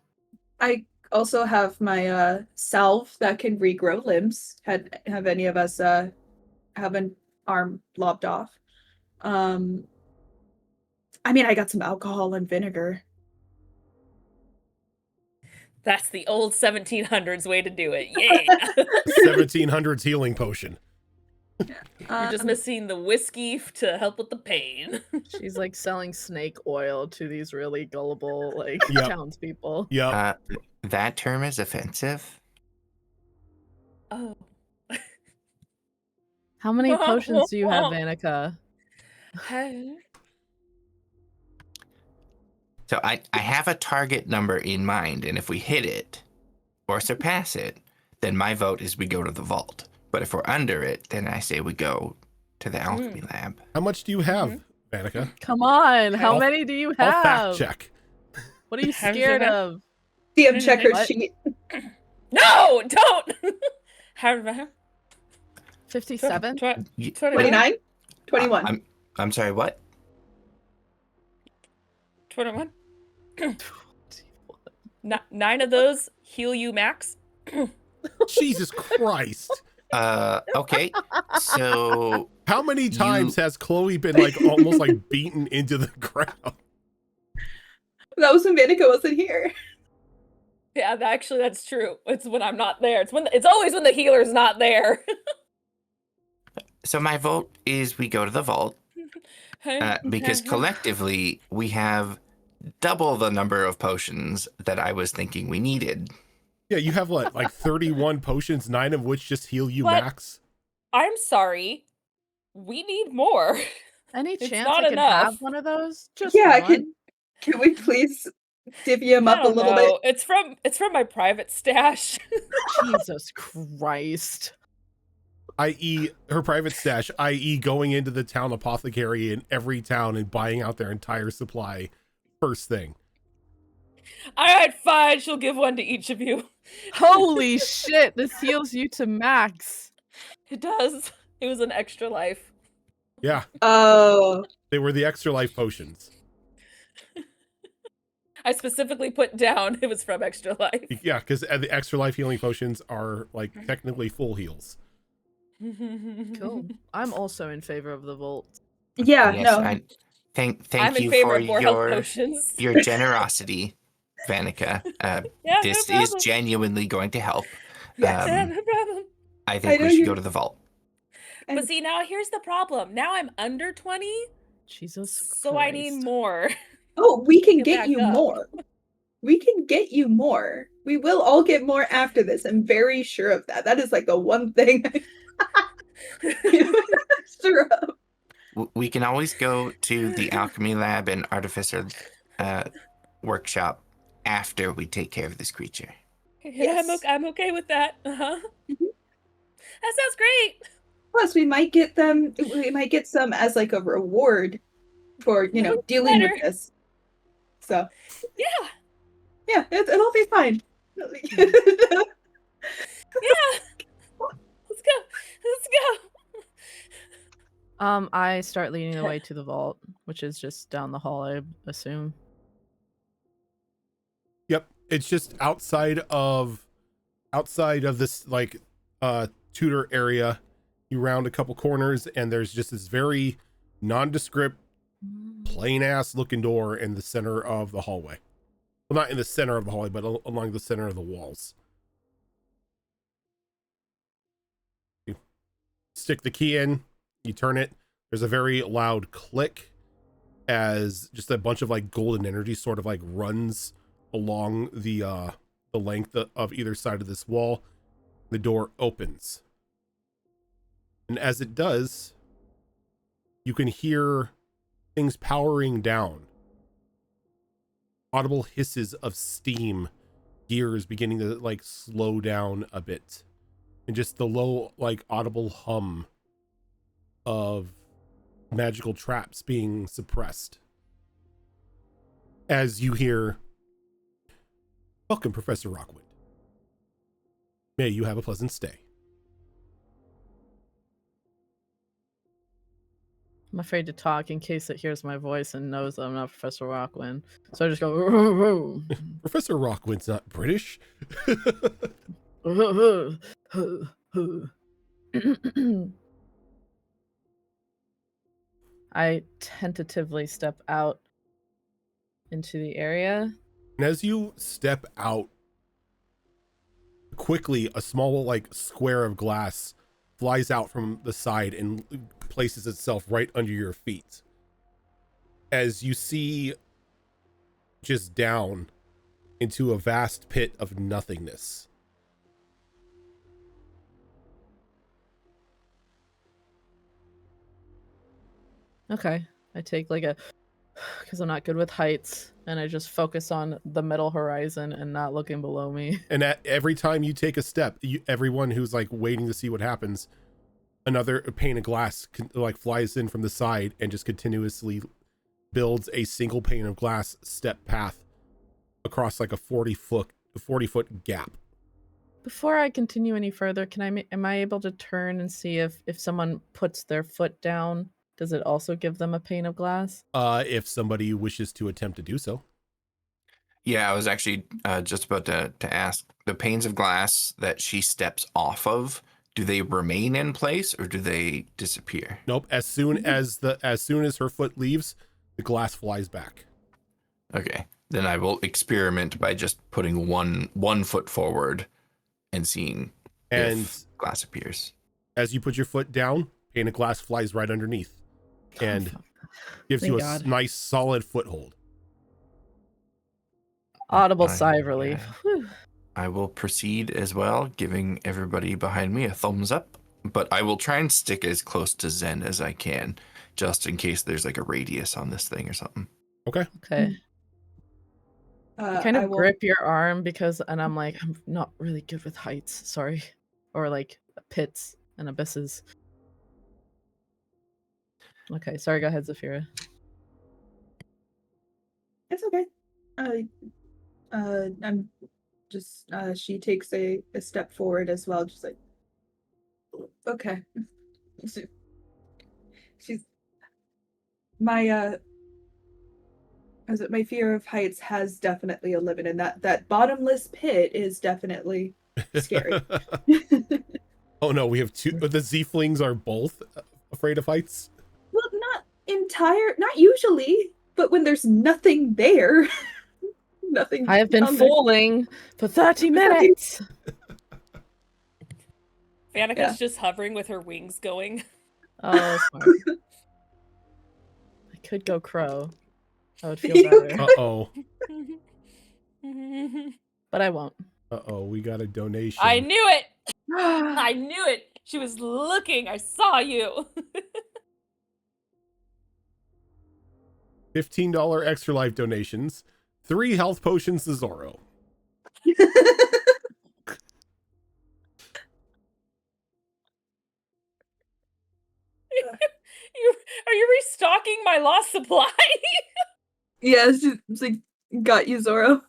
I also have my salve that can regrow limbs. Have any of us have an arm lopped off? I mean, I got some alcohol and vinegar. That's the old 1700s way to do it. Yeah. 1700s healing potion. You're just missing the whiskey to help with the pain. She's like selling snake oil to these really gullible like Yep. townspeople. Yep. That term is offensive. Oh. How many potions do you have, Vanica? Hey. So I have a target number in mind, and if we hit it or surpass it, then my vote is we go to the vault. But if we're under it, then I say we go to the alchemy lab. How much do you have, Vanica? Come on, how I'll- many do you I'll have? fact check. What are you How much do you scared have? of? DM checker What? sheet. No, don't. How do I have? 57? 29? 21. I'm sorry, what? 21. 9 of those heal you max. Jesus Christ. Okay. So How many times has Chloe been like almost like beaten into the ground? That was when Vanica wasn't here. Yeah, actually, that's true. It's when I'm not there. It's always when the healer's not there. so my vote is we go to the vault because collectively we have double the number of potions that I was thinking we needed. Yeah, you have what, like 31 potions, 9 of which just heal you But- max? I'm sorry. We need more. Any It's chance not I could have enough. one of those? Just Yeah, one? can we please divvy him up a little bit? It's from my private stash. Jesus Christ. I.e., her private stash, i.e., going into the town apothecary in every town and buying out their entire supply first thing. Alright, fine. She'll give one to each of you. Holy shit, this heals you to max. It does. It was an extra life. Yeah, Oh. they were the extra life potions. I specifically put down it was from extra life. Yeah, because the extra life healing potions are like technically full heals. Cool. I'm also in favor of the vault. Yeah, Yes, no. Thank I'm in you favor for of more health potions. your generosity, Vanica. Yeah, This no is problem. genuinely going to help. Yes. Yeah, no problem. I I think know we should you- go to the vault. But see, now here's the problem. Now I'm under 20, Jesus so I need Christ. more. Oh, we can Get get back you up. more. We can get you more. We will all get more after this. I'm very sure of that. That is like the one thing I'm sure of. We can always go to the alchemy lab and artificer workshop after we take care of this creature. Yeah, Yes. I'm okay with that. Uh-huh. Mhm. That sounds great. Plus, we might get them. We might get some as like a reward for dealing better. with this. So Yeah, yeah, it'll be fine. yeah. Let's go. Let's go. I start leading the way to the vault, which is just down the hall, I assume. Yep. It's just outside of this like tutor area. You round a couple corners and there's just this very nondescript, plain ass looking door in the center of the hallway. Well, not in the center of the hallway, but along the center of the walls. You stick the key in, you turn it. There's a very loud click as just a bunch of like golden energy sort of like runs along the length of either side of this wall. The door opens. And as it does, you can hear things powering down. Audible hisses of steam, gears beginning to like slow down a bit. And just the low, like audible hum of magical traps being suppressed. As you hear, "Welcome, Professor Rockwood. May you have a pleasant stay." I'm afraid to talk in case it hears my voice and knows I'm not Professor Rockwind. So I just go, "Roo, roo, Professor Rockwood's not British. roo, roo, roo." I tentatively step out into the area. And as you step out, quickly a small like square of glass flies out from the side and places itself right under your feet. As you see just down into a vast pit of nothingness. Okay. I take like a, because I'm not good with heights, and I just focus on the middle horizon and not looking below me. And every time you take a step, everyone who's like waiting to see what happens, another pane of glass like flies in from the side and just continuously builds a single pane of glass step path across like a 40-foot gap. Before I continue any further, am I able to turn and see if someone puts their foot down, does it also give them a pane of glass? If somebody wishes to attempt to do so. Yeah, I was actually just about to ask. The panes of glass that she steps off of, do they remain in place or do they disappear? Nope. As soon as her foot leaves, the glass flies back. Okay, then I will experiment by just putting one foot forward and seeing if glass appears. As you put your foot down, pane of glass flies right underneath and gives you a nice solid foothold. Audible sigh of relief. Whew. I will proceed as well, giving everybody behind me a thumbs up, but I will try and stick as close to Zen as I can, just in case there's like a radius on this thing or something. Okay. Okay. I kind of grip your arm and I'm like, I'm not really good with heights, sorry. Or like pits and abysses. Okay, sorry, go ahead, Zafira. It's okay. I'm just she takes a step forward as well, just like, okay. She's my fear of heights has definitely a limit, and that bottomless pit is definitely scary. Oh no, we have two. But the Zflings are both afraid of heights. Well, not usually, but when there's nothing there. Nothing. I have been falling for 30 minutes. Vanica's just hovering with her wings going. Oh, smart. I could go crow. I would feel better. Uh-oh. But I won't. Uh-oh, we got a donation. I knew it! I knew it! She was looking! I saw you! $15 extra life donations. 3 health potions to Zorro. Are you restocking my lost supply? Yeah, it's like, got you, Zorro.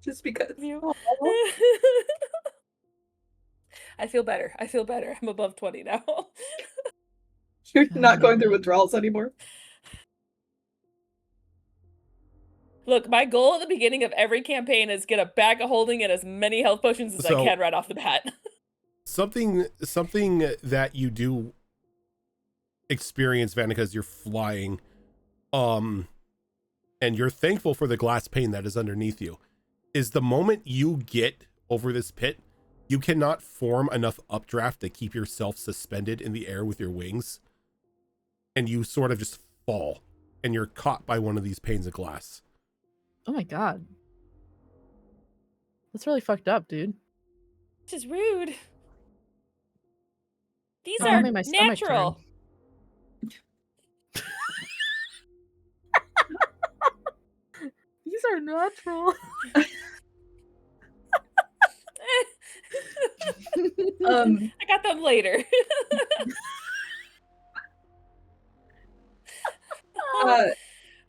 Just because. I feel better. I'm above 20 now. You're not going through withdrawals anymore. Look, my goal at the beginning of every campaign is get a bag of holding and as many health potions as I So- can right off the bat. Something that you do experience, Vanica, as you're flying, and you're thankful for the glass pane that is underneath you, is the moment you get over this pit, you cannot form enough updraft to keep yourself suspended in the air with your wings, and you sort of just fall, and you're caught by one of these panes of glass. Oh my god. That's really fucked up, dude. Which is rude. These Oh, are made my stomach turn. natural. These are natural. I got them later. All right,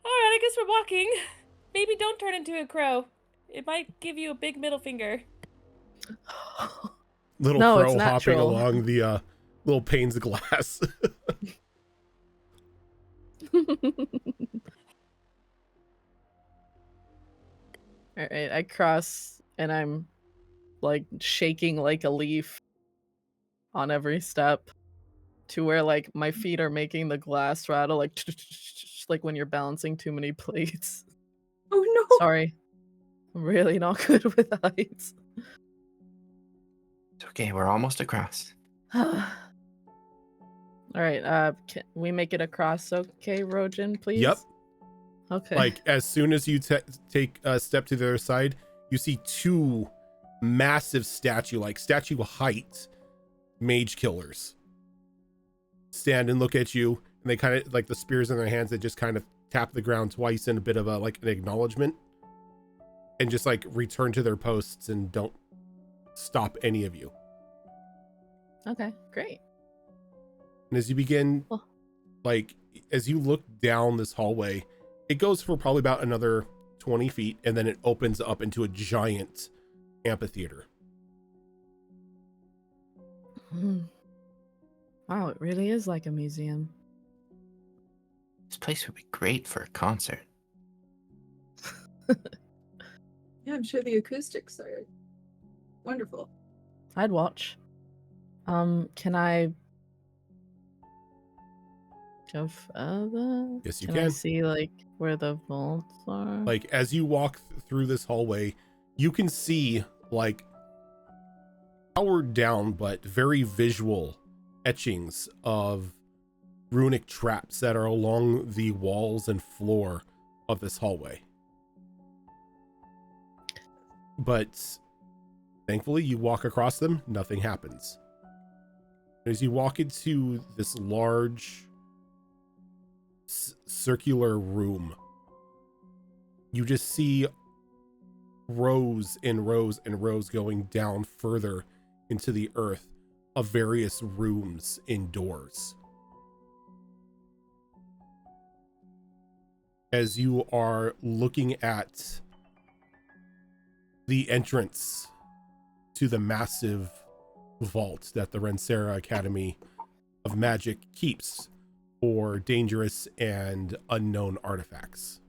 I guess we're walking. Maybe don't turn into a crow. It might give you a big middle finger. Little No, crow it's hopping natural. along the little panes of glass. All right, I cross and I'm like shaking like a leaf on every step to where like my feet are making the glass rattle like when you're balancing too many plates. Oh no. Sorry. I'm really not good with heights. It's okay. We're almost across. All right, can we make it across, okay, Rojin, please? Yep. Okay. Like, as soon as you take a step to the other side, you see two massive statue height mage killers stand and look at you, and they kind of, like, the spears in their hands, they just kind of tap the ground twice in a bit of a, like, an acknowledgement, and just, like, return to their posts and don't stop any of you. Okay, great. And as you begin, Oh. like, as you look down this hallway, it goes for probably about another 20 feet, and then it opens up into a giant amphitheater. Wow, it really is like a museum. This place would be great for a concert. Yeah, I'm sure the acoustics are wonderful. I'd watch. Can I go further? Yes, you I can. see like where the vaults are? Like, as you walk through this hallway, you can see, like, powered down but very visual etchings of runic traps that are along the walls and floor of this hallway. But thankfully, you walk across them, nothing happens. As you walk into this large circular room, you just see rows and rows and rows going down further into the earth of various rooms indoors. As you are looking at the entrance to the massive vault that the Rensera Academy of Magic keeps for dangerous and unknown artifacts.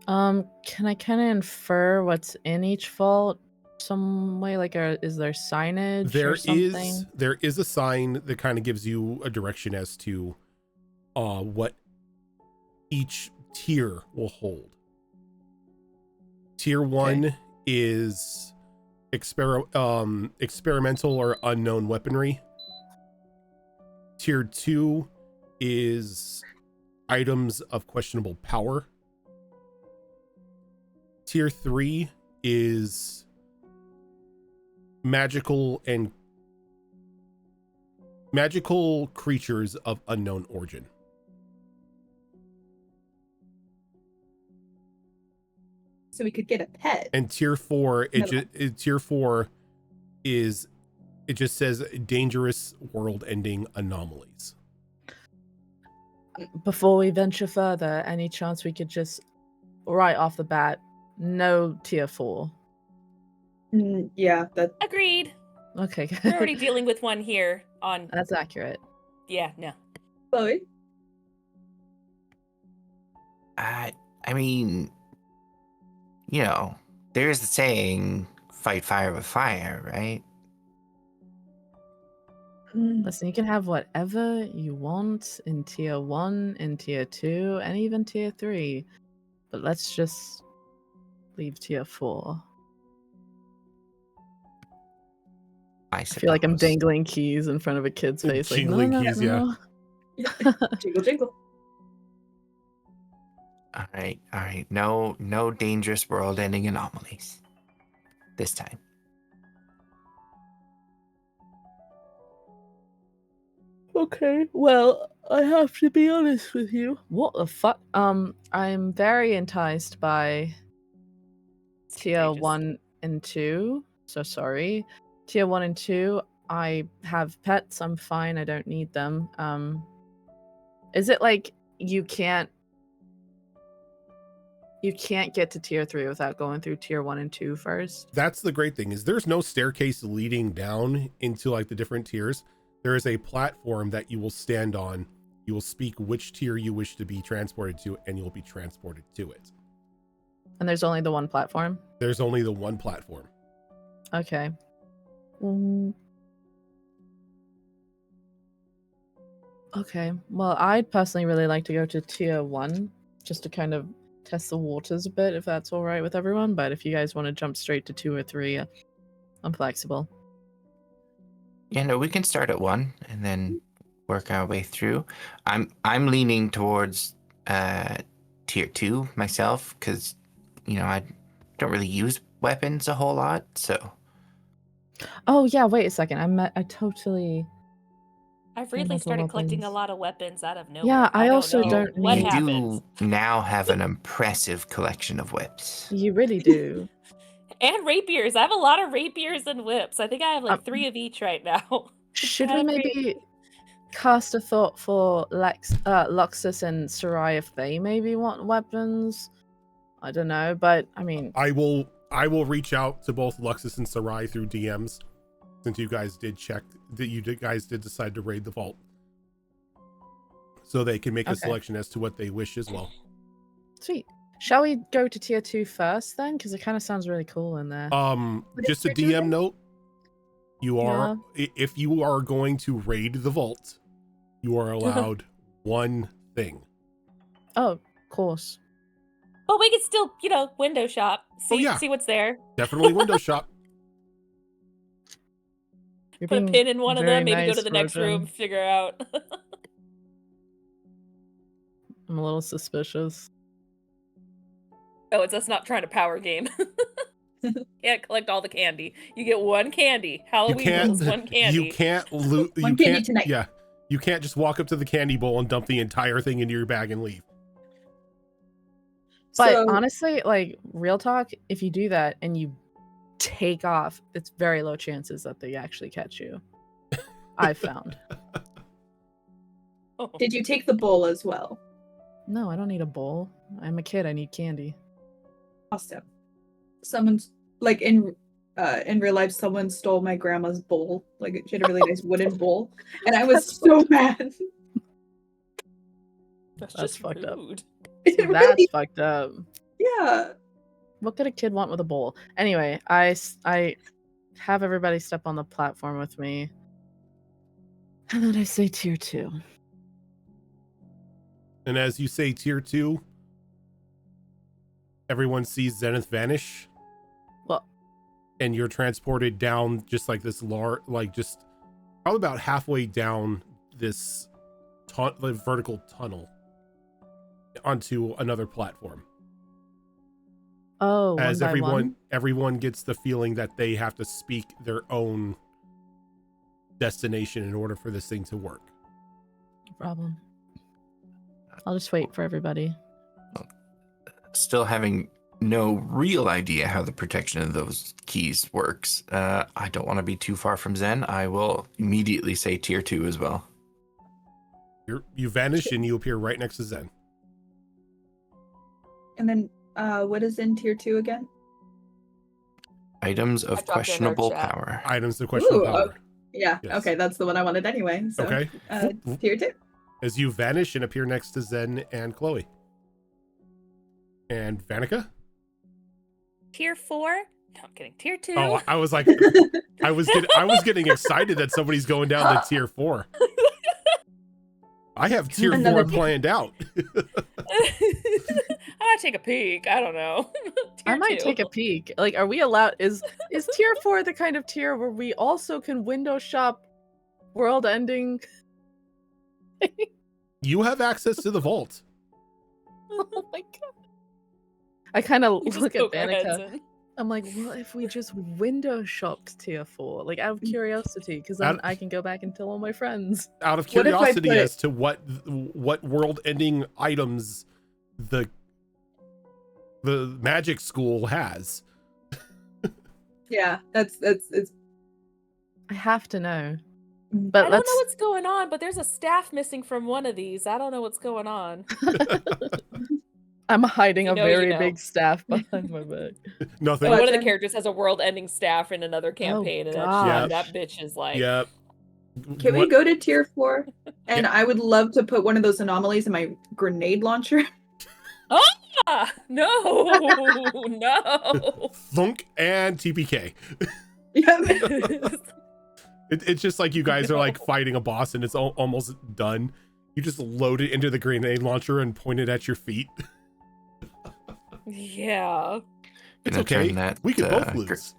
Can I kind of infer what's in each vault some way? Like, is there signage or something? There is a sign that kind of gives you a direction as to what each tier will hold. Tier 1 is experimental or unknown weaponry. Tier 2 is items of questionable power. Tier 3 is magical creatures of unknown origin. So we could get a pet. And tier 4, it just says dangerous world-ending anomalies. Before we venture further, any chance we could just, right off the bat, no tier 4? Yeah, that. Agreed. Okay, We're already dealing with one here on. that's accurate. Yeah, no. Chloe? I mean, you know, there's the saying, fight fire with fire, right? Listen, you can have whatever you want in tier 1, in tier 2, and even tier 3. But let's just leave tier 4. I feel like I'm dangling keys in front of a kid's face. Like, Jingling no, keys, no. Jingle, jingle. All right. No dangerous world-ending anomalies this time. Okay, well, I have to be honest with you. What the fuck? I'm very enticed by tier Contagious. 1 and 2. So sorry. Tier 1 and 2, I have pets. I'm fine. I don't need them. Is it like you can't get to tier 3 without going through tier 1 and 2 first? That's the great thing, is there's no staircase leading down into like the different tiers. There is a platform that you will stand on. You will speak which tier you wish to be transported to, and you'll be transported to it. And there's only the one platform? There's only the one platform. Okay. Okay. Well, I'd personally really like to go to tier 1 just to kind of test the waters a bit, if that's all right with everyone. But if you guys want to jump straight to 2 or 3, I'm flexible. Yeah, no, we can start at 1 and then work our way through. I'm leaning towards tier 2 myself because, you know, I don't really use weapons a whole lot, so. Oh yeah, wait a second. I totally. I've really Multiple started collecting a weapons. lot of weapons out of nowhere. Yeah, I don't also know don't what need- You happens. do now have an impressive collection of whips. You really do. And rapiers. I have a lot of rapiers and whips. I think I have like 3 of each right now. Should we Kinda maybe crazy. cast a thought for Luxus and Sarai if they maybe want weapons? I don't know, but I mean, I will reach out to both Luxus and Sarai through DMs, since you guys did decide to raid the vault, so they can make a Okay. selection as to what they wish as well. sweet. Shall we go to tier 2 first then? Because it kind of sounds really cool in there. Just a tier 2 DM again? note. You are, if you are going to raid the vault, you are allowed one thing. Oh, of course. But we can still, window shop. See yeah. see what's there. Definitely window shop. You're Put a being pin in one of very them, maybe go nice, to the next Rogan. room, figure out. I'm a little suspicious. Oh, it's us not trying to power game. Can't collect all the candy. You get one candy. Halloween rules, one candy. You can't loot. One candy tonight. Yeah, you can't just walk up to the candy bowl and dump the entire thing into your bag and leave. But So- honestly, like, real talk, if you do that and you take off, it's very low chances that they actually catch you. I've found. Oh. Did you take the bowl as well? No, I don't need a bowl. I'm a kid. I need candy. Awesome. Someone's like in real life, someone stole my grandma's bowl. Like she had a really nice wooden bowl, and I was so mad. That's That's just fucked up. rude. It That's really, fucked up. yeah. What could a kid want with a bowl? Anyway, I have everybody step on the platform with me. And then I say tier 2. And as you say tier 2, everyone sees Zenith vanish. Well, and you're transported down just like this just probably about halfway down this vertical tunnel onto another platform. oh, As one by one? everyone gets the feeling that they have to speak their own destination in order for this thing to work. No problem. I'll just wait for everybody. Still having no real idea how the protection of those keys works. I don't want to be too far from Zen. I will immediately say tier 2 as well. You vanish and you appear right next to Zen. And then what is in tier 2 again? Items I of dropped it in our questionable chat. power. Items of questionable Ooh, power. Yeah. Yes. Okay, that's the one I wanted anyway. So, Okay. tier 2. As you vanish and appear next to Zen and Chloe. And Vanica? Tier 4? No, I'm kidding. Tier 2? Oh, I was like, I was getting excited that somebody's going down to tier 4. I have tier 4 Another- planned out. I might take a peek. I don't know. I Tier might 2. take a peek. Like, are we allowed? Is tier 4 the kind of tier where we also can window shop world-ending? You have access to the vault. Oh my god! I kind of We just look at poke our heads Danica. in. I'm like, what if we just window shopped tier 4? Like, out of curiosity, because then Out- I can go back and tell all my friends. Out of What if I curiosity put- as to what world-ending items the magic school has. Yeah, it's I have to know. I But don't know let's. what's going on, but there's a staff missing from one of these. I don't know what's going on. I'm hiding You a know you very know. big staff behind my back. Nothing. But one of the Legend. characters has a world-ending staff in another campaign, and gosh. that bitch is like, Yeah. Can we What- go to tier 4? And Yeah. I would love to put one of those anomalies in my grenade launcher. ah, no, no. Thunk and TPK. Yeah. It's just like you guys are like No. fighting a boss and it's almost done. You just load it into the grenade launcher and point it at your feet. Yeah. It's Gonna okay. turn that, We could both lose.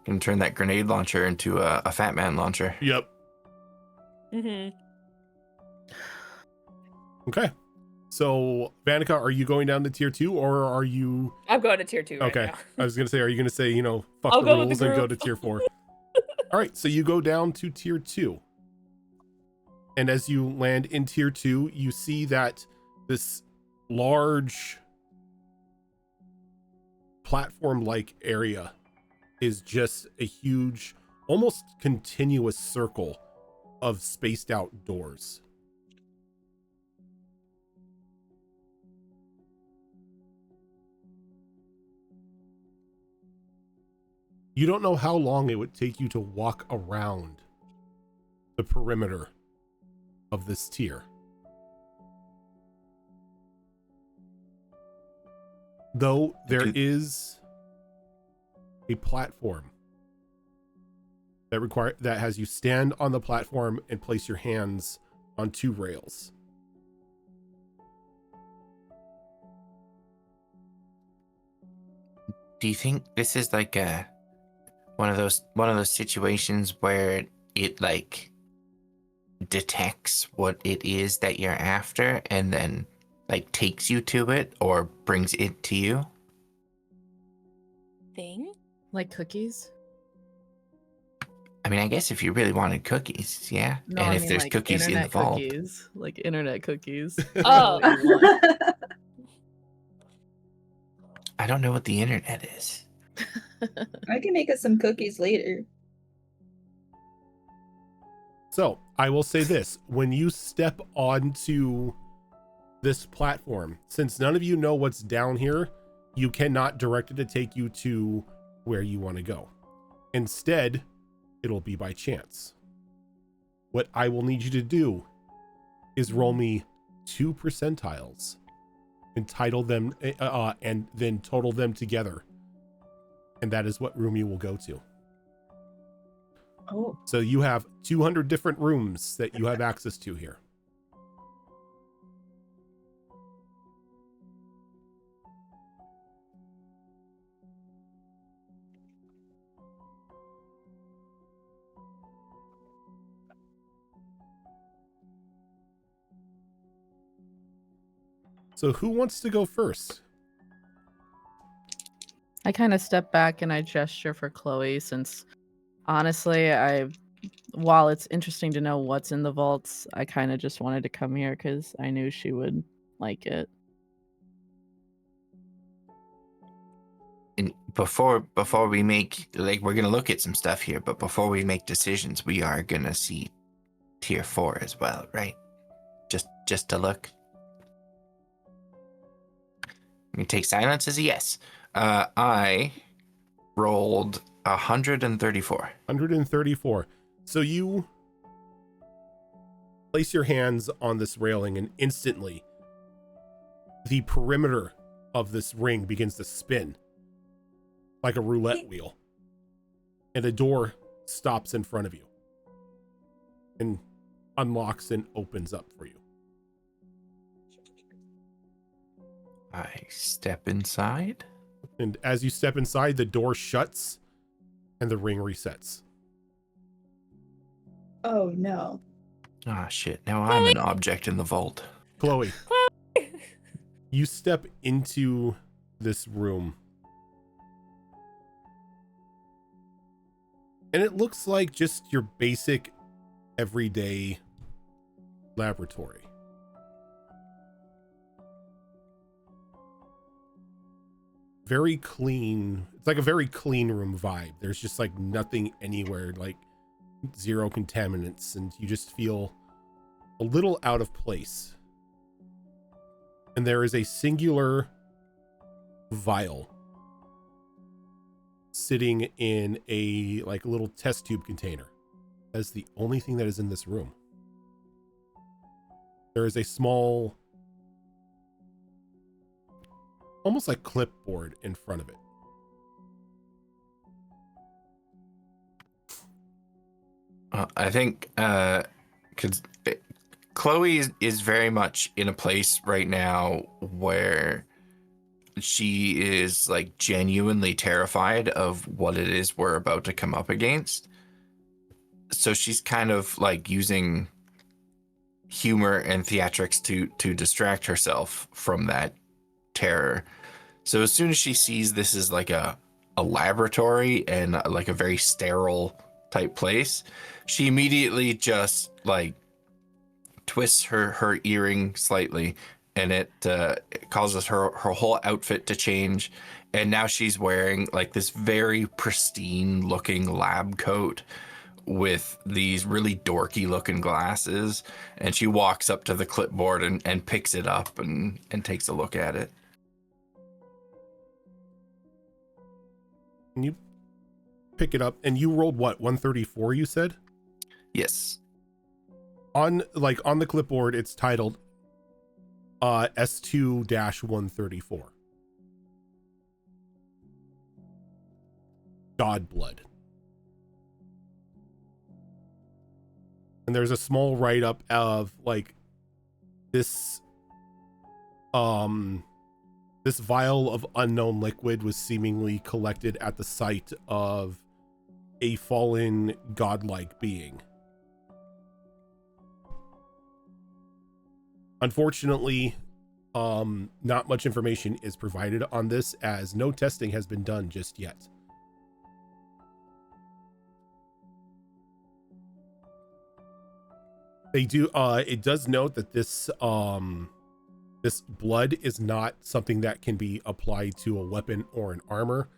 Gonna turn that grenade launcher into a Fat Man launcher. Yep. Mm-hmm. Okay. So, Vanica, are you going down to tier 2 or are you... I'm going to tier 2 right Okay. now. I was going to say, are you going to say, fuck I'll the go with rules the and go to group. tier 4? All right. So you go down to tier 2. And as you land in tier 2, you see that this large platform-like area is just a huge, almost continuous circle of spaced out doors. You don't know how long it would take you to walk around the perimeter of this tier. Though there Okay. is a platform that has you stand on the platform and place your hands on 2 rails. Do you think this is like one of those situations where it like detects what it is that you're after and then like takes you to it or brings it to you? Thing? Like cookies? I mean, I guess if you really wanted cookies, yeah. No, and I if mean, there's like cookies in the internet vault, cookies. Like internet cookies. Oh. What you want. I don't know what the internet is. I can make us some cookies later. So I will say this, when you step onto this platform, since none of you know what's down here, you cannot direct it to take you to where you want to go. Instead, it'll be by chance. What I will need you to do is roll me 2 percentiles and title them and then total them together. And that is what room you will go to. Oh. So you have 200 different rooms that you have access to here. So who wants to go first? I kind of step back and I gesture for Chloe since honestly, while it's interesting to know what's in the vaults, I kind of just wanted to come here because I knew she would like it. And before we make, like, we're gonna look at some stuff here, but before we make decisions, we are gonna see tier 4 as well, right? Just to look. You take silence as a yes. I rolled 134. 134. So you place your hands on this railing, and instantly the perimeter of this ring begins to spin like a roulette wheel, and a door stops in front of you and unlocks and opens up for you. I step inside. And as you step inside, the door shuts and the ring resets. Oh no. Ah, shit. Now I'm an object in the vault. Chloe, you step into this room, and it looks like just your basic everyday laboratory. Very clean. It's like a very clean room vibe. There's just like nothing anywhere, like zero contaminants, and you just feel a little out of place. And there is a singular vial sitting in a like little test tube container. That's the only thing that is in this room. There is a small, almost like clipboard in front of it. I think because Chloe is very much in a place right now where she is like genuinely terrified of what it is we're about to come up against. So she's kind of like using humor and theatrics to distract herself from that terror. So as soon as she sees this is like a laboratory and like a very sterile type place, she immediately just like twists her earring slightly, and it causes her whole outfit to change. And now she's wearing like this very pristine looking lab coat with these really dorky looking glasses, and she walks up to the clipboard and picks it up and takes a look at it. And you pick it up, and you rolled what, 134 you said? Yes. On the clipboard it's titled S2-134. God blood. And there's a small write-up of like this this vial of unknown liquid was seemingly collected at the site of a fallen godlike being. Unfortunately, not much information is provided on this, as no testing has been done just yet. They do it does note that this this blood is not something that can be applied to a weapon or an armor,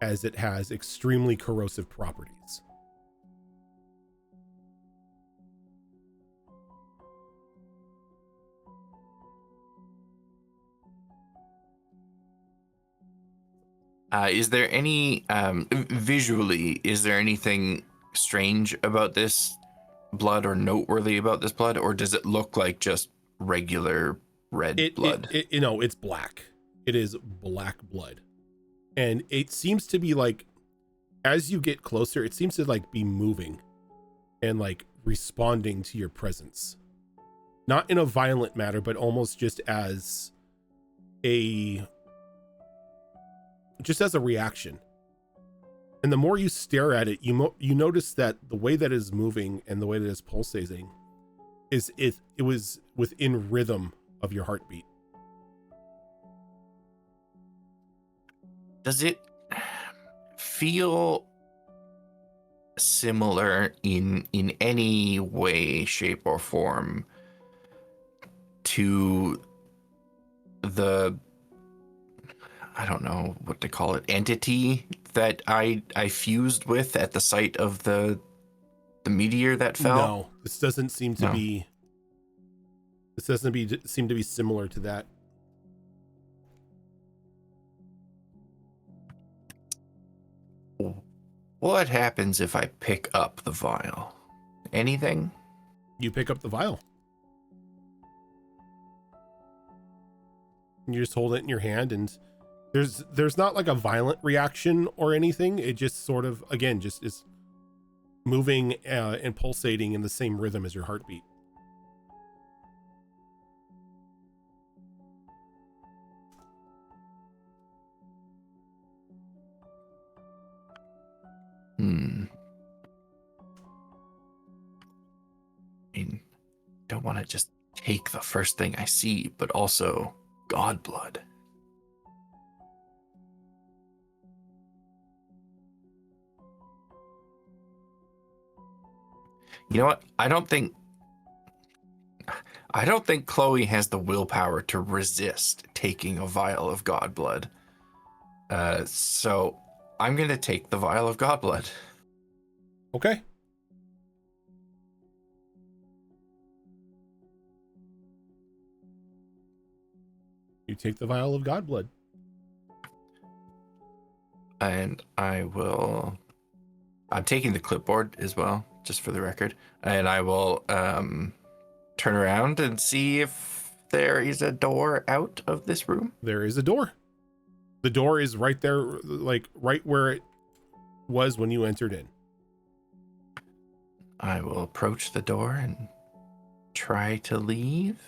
as it has extremely corrosive properties. Is there any visually, is there anything strange about this blood or noteworthy about this blood, or does it look like just regular red blood? It's black. It is black blood, and it seems to be like, as you get closer, it seems to like be moving and like responding to your presence, not in a violent manner, but almost just as a reaction. And the more you stare at it, you notice that the way that it is moving and the way that it's pulsating is it was within rhythm of your heartbeat. Does it feel similar in any way, shape, or form to the, I don't know what to call it, entity that I fused with at the site of the meteor that fell? No, this doesn't seem to be. This doesn't seem to be similar to that. What happens if I pick up the vial? Anything? You pick up the vial. You just hold it in your hand, and there's not like a violent reaction or anything. It just sort of, again, just is moving and pulsating in the same rhythm as your heartbeat. I mean, don't want to just take the first thing I see, but also god blood. You know what? I don't think Chloe has the willpower to resist taking a vial of god blood. So I'm going to take the vial of god blood. Okay. You take the vial of god blood. And I'm taking the clipboard as well, just for the record. And I will turn around and see if there is a door out of this room. There is a door. The door is right there, like right where it was when you entered in. I will approach the door and try to leave.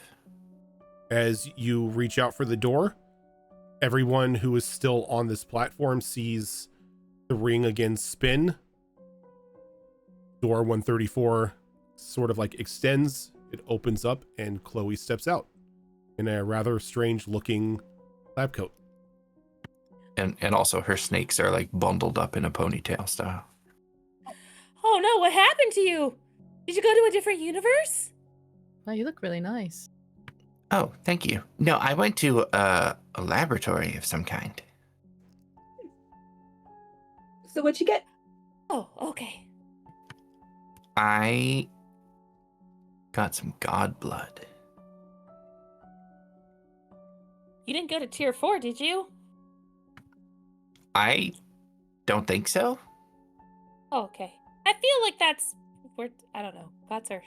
As you reach out for the door, everyone who is still on this platform sees the ring again spin. Door 134 sort of like extends. It opens up and Chloe steps out in a rather strange looking lab coat. And also her snakes are like bundled up in a ponytail style. Oh no, what happened to you? Did you go to a different universe? Wow, you look really nice. Oh, thank you. No, I went to a laboratory of some kind. So what'd you get? Oh, okay. I got some god blood. You didn't go to tier 4, did you? I don't think so. Oh, okay. I feel like that's where, I don't know. Gods are.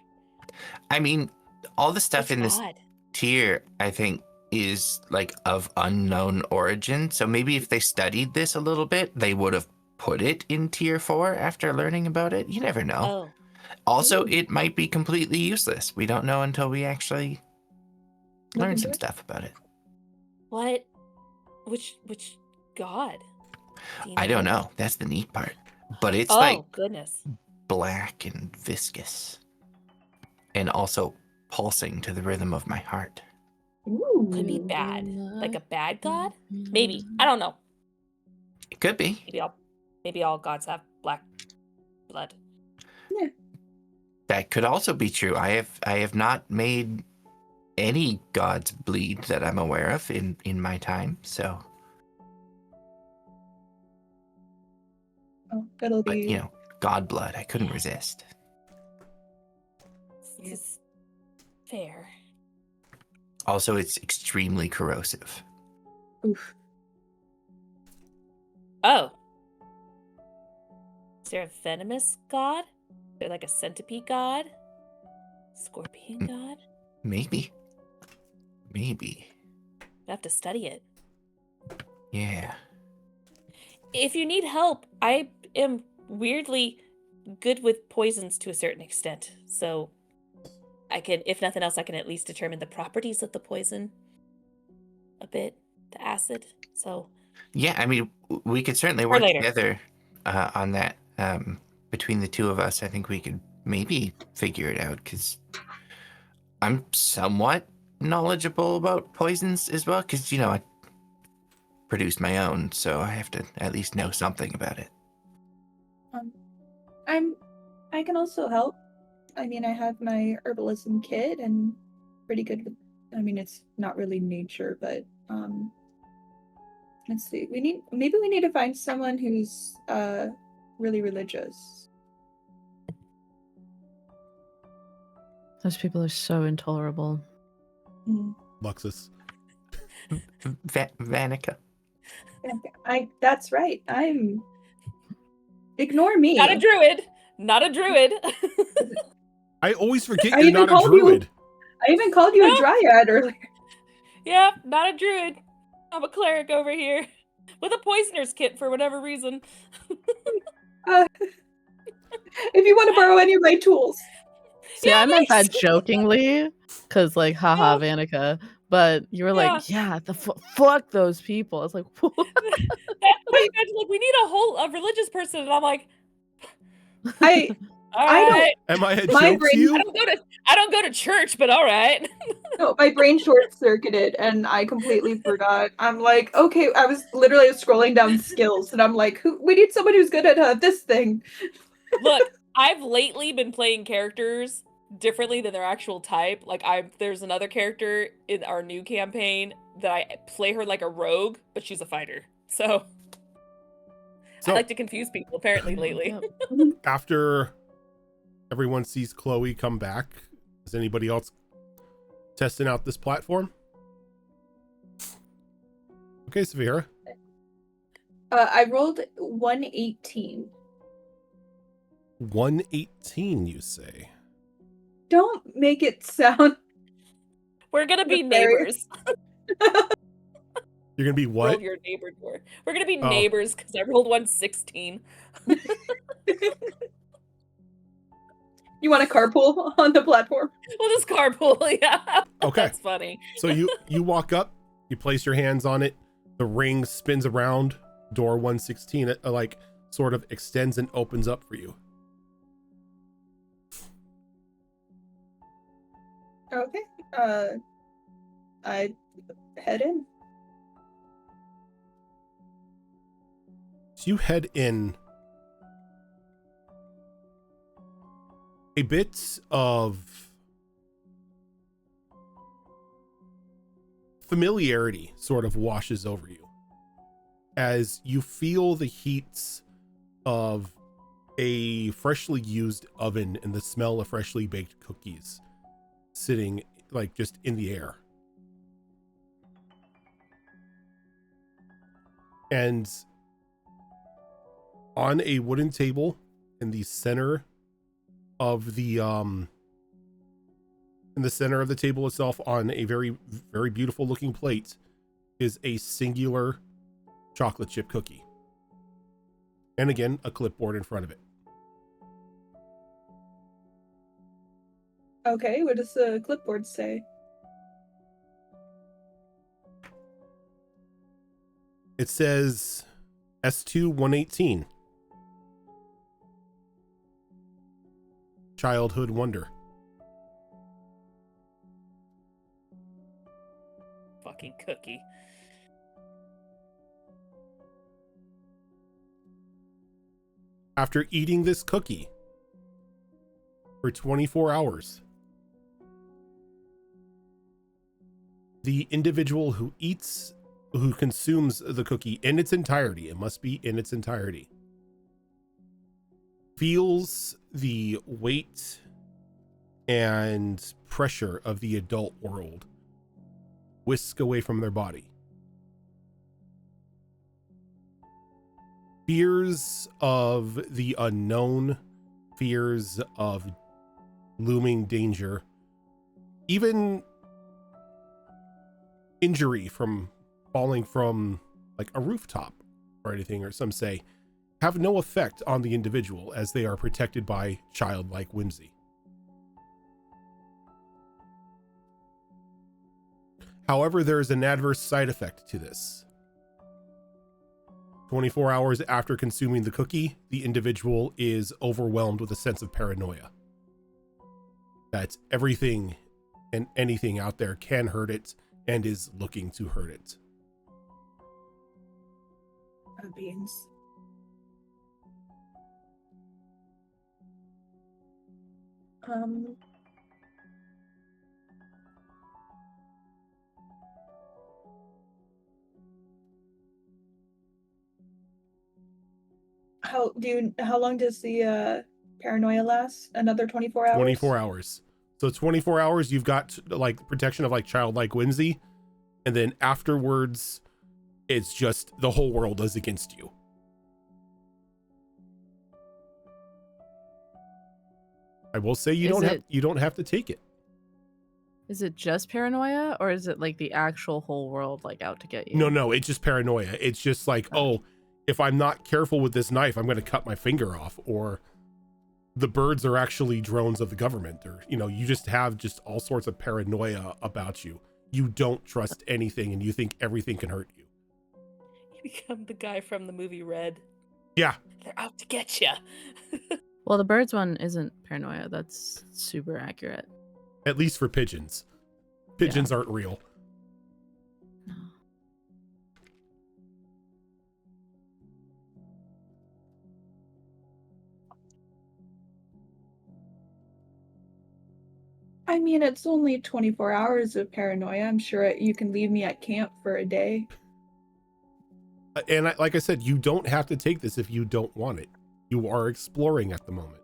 I mean, all the stuff It's in this God. tier, I think, is like of unknown origin. So maybe if they studied this a little bit, they would have put it in tier 4 after learning about it. You never know. Oh. Also, it might be completely useless. We don't know until we actually learn into some it? stuff about it. What? Which God? Do you I don't know. That's the neat part. But it's Oh, like goodness. black and viscous. And also pulsing to the rhythm of my heart. Ooh. Could be bad. Like a bad God? Maybe. I don't know. It could be. Maybe all gods have black blood. That could also be true. I have not made any gods bleed that I'm aware of in my time, so. Oh, that'll But, be. you know, god blood, I couldn't resist. This is fair. Also, it's extremely corrosive. Oof. Oh. Is there a venomous god? Is there like a centipede god? Scorpion god? Maybe. Maybe. I have to study it. Yeah. If you need help, I am weirdly good with poisons to a certain extent. So I can, if nothing else, I can at least determine the properties of the poison a bit, the acid. So Yeah, I mean, we could certainly For work later. together on that. Between the two of us, I think we could maybe figure it out, because I'm somewhat knowledgeable about poisons as well, because, you know, I produced my own, so I have to at least know something about it. I can also help. I mean, I have my herbalism kit and pretty good with. I mean, it's not really nature, but let's see. Maybe we need to find someone who's really religious. Those people are so intolerable. Luxus. Vanica. That's right. I'm Ignore me. Not a druid. Not a druid. I always forget I you're even not a called you- druid. I even called you a No. dryad earlier. Yeah, not a druid. I'm a cleric over here with a poisoner's kit for whatever reason. If you want to borrow any of my tools. See, Yeah, I meant that thanks. jokingly, because like, haha, Oh. Vanica. But you were Yeah. like, yeah, fuck those people. It's like, what? That pretty much like we need a religious person, and I'm like, I all I don't- right. Am I a My joke brain- to you? I don't go to church, but all right. No, my brain short-circuited and I completely forgot. I'm like, okay, I was literally scrolling down skills and I'm like, we need someone who's good at this thing. Look, I've lately been playing characters differently than their actual type. Like there's another character in our new campaign that I play her like a rogue, but she's a fighter. So I like to confuse people apparently lately. Yep. After everyone sees Chloe come back, is anybody else testing out this platform? Okay, Severa. I rolled 118. 118, you say? Don't make it sound We're gonna be Nefarious. neighbors. You're gonna be what? Roll your neighbor door. We're gonna be Oh. neighbors because I rolled 116. You want a carpool on the platform? We'll just carpool, yeah. Okay. That's funny. So you walk up, you place your hands on it, the ring spins around, door 116, it like sort of extends and opens up for you. Okay. I head in. So you head in. A bit of familiarity sort of washes over you as you feel the heats of a freshly used oven and the smell of freshly baked cookies sitting like just in the air. And on a wooden table in the center of the table itself, on a very, very beautiful looking plate, is a singular chocolate chip cookie. And again, a clipboard in front of it. Okay, what does the clipboard say? It says S2 118. Childhood wonder. Fucking cookie. After eating this cookie for 24 hours, the individual who consumes the cookie in its entirety, it must be in its entirety, feels the weight and pressure of the adult world whisk away from their body. Fears of the unknown, fears of looming danger, even injury from falling from like a rooftop or anything, or some say, have no effect on the individual as they are protected by childlike whimsy. However, there is an adverse side effect to this. 24 hours after consuming the cookie, the individual is overwhelmed with a sense of paranoia. That everything and anything out there can hurt it and is looking to hurt it. Beans. How long does the paranoia last? Another 24 hours? 24 hours. So 24 hours, you've got like protection of like childlike whimsy, and then afterwards, it's just the whole world is against you. I will say you don't have to take it. Is it just paranoia, or is it like the actual whole world like out to get you? No, it's just paranoia. It's just like, oh, if I'm not careful with this knife, I'm going to cut my finger off, or the birds are actually drones of the government, or, you just have just all sorts of paranoia about you. You don't trust anything, and you think everything can hurt you. You become the guy from the movie Red. Yeah. They're out to get you. Well, the birds one isn't paranoia. That's super accurate. At least for pigeons. Pigeons aren't real. No. I mean, it's only 24 hours of paranoia. I'm sure you can leave me at camp for a day. And like I said, you don't have to take this if you don't want it. You are exploring at the moment.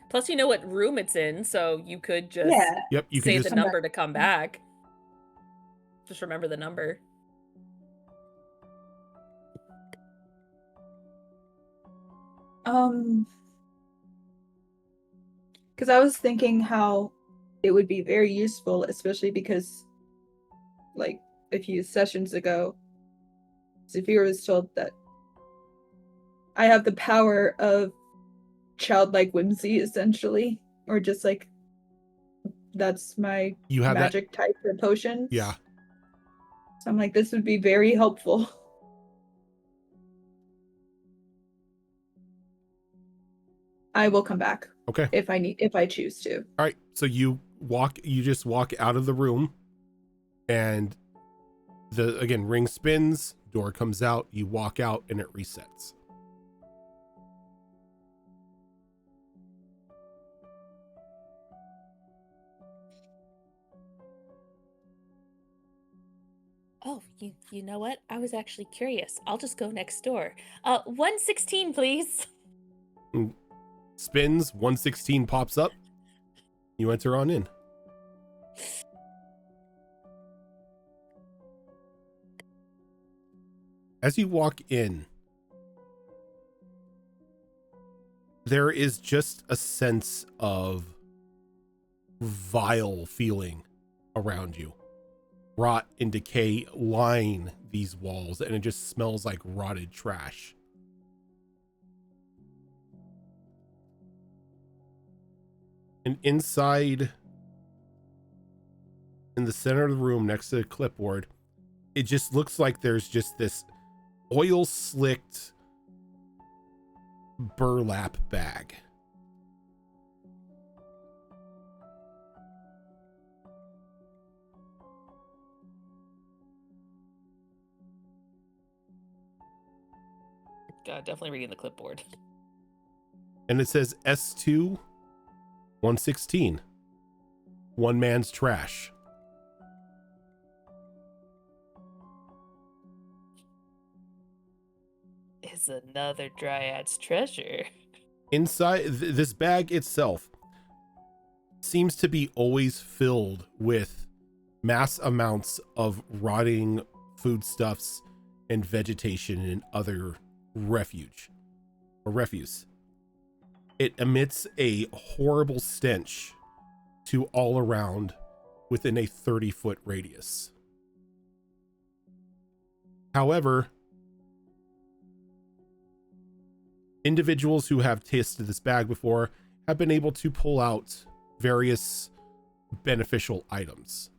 Plus, you know what room it's in, so you could just Yep, you say can the just number to come back. Just remember the number. Because I was thinking how it would be very useful, especially because, like, a few sessions ago, Zafir was told that I have the power of childlike whimsy, essentially, or just like that's my magic type for potions. Yeah. So I'm like, this would be very helpful. I will come back. Okay. If I choose to. All right. So you just walk out of the room, and again, ring spins, door comes out, you walk out, and it resets. Oh, you know what? I was actually curious. I'll just go next door. 116, please. Spins, 116 pops up. You enter on in. As you walk in, there is just a sense of vile feeling around you. Rot and decay line these walls, and it just smells like rotted trash. And inside, in the center of the room next to the clipboard, it just looks like there's just this oil slicked burlap bag. God, definitely reading the clipboard. And it says S2 116. One man's trash. Is another dryad's treasure. Inside this bag itself seems to be always filled with mass amounts of rotting foodstuffs and vegetation and other refuse. It emits a horrible stench to all around within a 30-foot radius. However, individuals who have tasted this bag before have been able to pull out various beneficial items.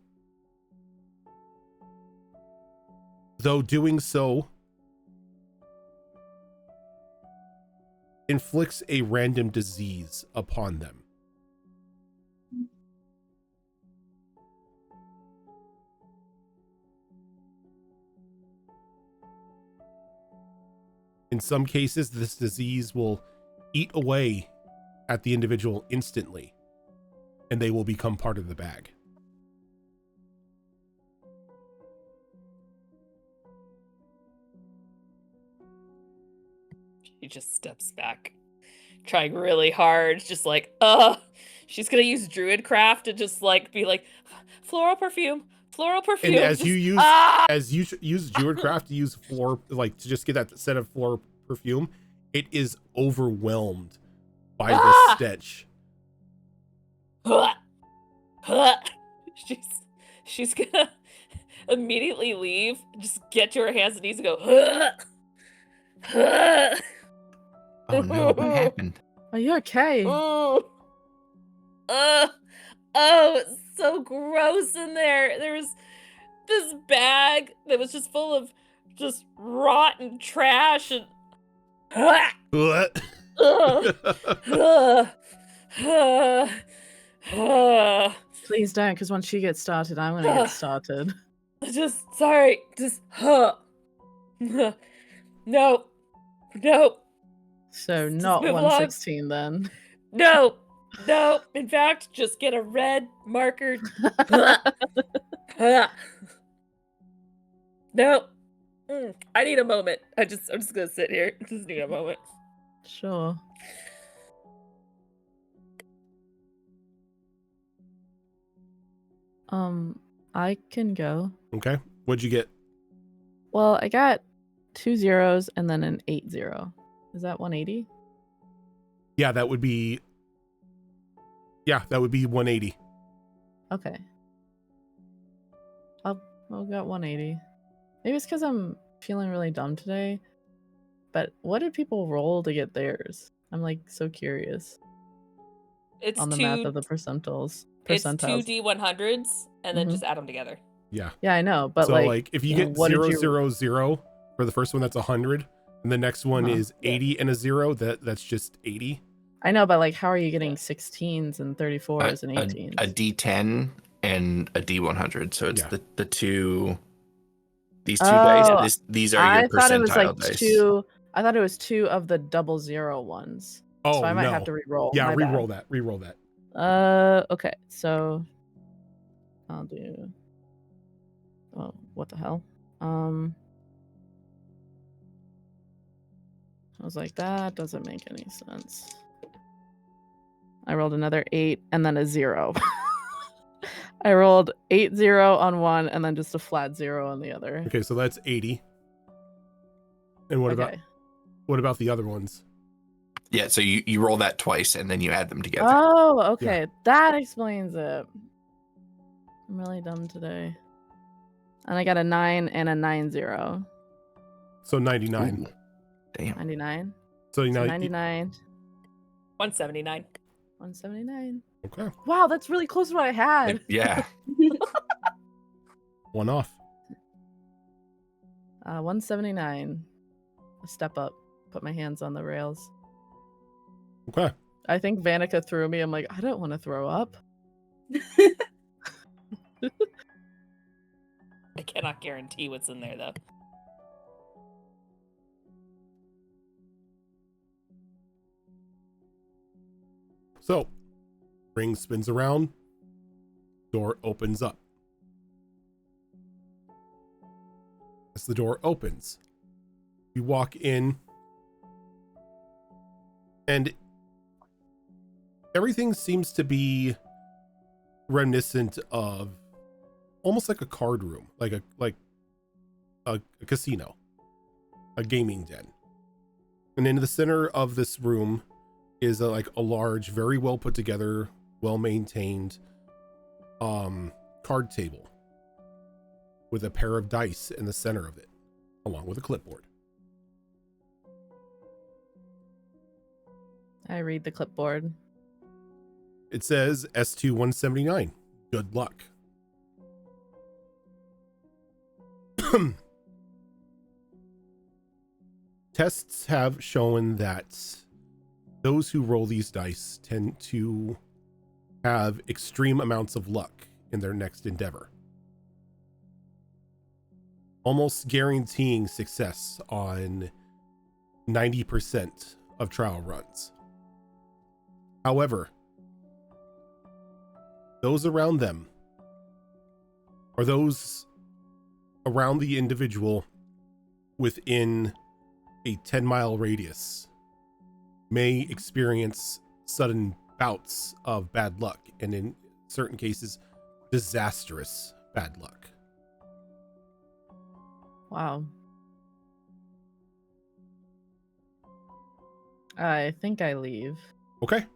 Though doing so inflicts a random disease upon them. In some cases, this disease will eat away at the individual instantly, and they will become part of the bag. She just steps back, trying really hard, just like, she's gonna use Druidcraft to just like be like, floral perfume, Floral perfume. And as you use use Druidcraft to use floor, like to just get that set of floor perfume, it is overwhelmed by the stench. She's gonna immediately leave, just get to her hands and knees and go. Oh no, what happened? Are you okay? Oh, it's so gross in there. There was this bag that was just full of just rotten trash and. What? Please don't, because once she gets started, I'm gonna get started. Sorry, no. So Just not move along. 116 then. No. In fact, just get a red marker. No. I need a moment. I'm just gonna sit here. Just need a moment. Sure. I can go. Okay. What'd you get? Well, I got 2 zeros and then an 80. Is that 180? Yeah, that would be 180. Okay. I'll got 180. Maybe it's because I'm feeling really dumb today. But what did people roll to get theirs? I'm like so curious It's on the math of the percentiles. It's Percentiles. 2 D100s and then Mhm. just add them together. Yeah. Yeah, I know, but So like if you know, get what did 0, you- 0, 0 for the first one, that's 100, and the next one Uh-huh. is 80 and a 0. That's just 80. I know, but like, how are you getting 16s and 34s and A 18s? D10 and a D100. So it's Yeah. the two. These two Oh, dice. These are your I thought it was percentile like dice. 2. I thought it was 2 of the 00 ones. Oh, So I might no. have to re-roll. Yeah, My re-roll bad. that. Re-roll that. Okay, so I'll do. Oh, what the hell? I was like, that doesn't make any sense. I rolled another 8 and then a 0. I rolled 80 on one and then just a flat 0 on the other. Okay, so that's 80. And what about the other ones? Yeah, so you roll that twice and then you add them together. Oh, okay. That explains it. I'm really dumb today. And I got a 9 and a 90. So 99. Ooh, damn. 99. So So now 99. 179. 179. okay, Wow, that's really close to what I had. Yeah. one off. 179. A step up. Put my hands on the rails. Okay. I think Vanica threw me. I'm like, I don't want to throw up. I cannot guarantee what's in there though. So, ring spins around. Door opens up. As the door opens, you walk in, and everything seems to be reminiscent of almost like a card room, like a casino, a gaming den. And in the center of this room is a large, very well put together, well maintained card table with a pair of dice in the center of it, along with a clipboard. I read the clipboard. It says S2 179. Good luck. Tests have shown that those who roll these dice tend to have extreme amounts of luck in their next endeavor, almost guaranteeing success on 90% of trial runs. However, those around them, or those around the individual within a 10-mile radius, may experience sudden bouts of bad luck, and in certain cases, disastrous bad luck. Wow. I think I leave. Okay.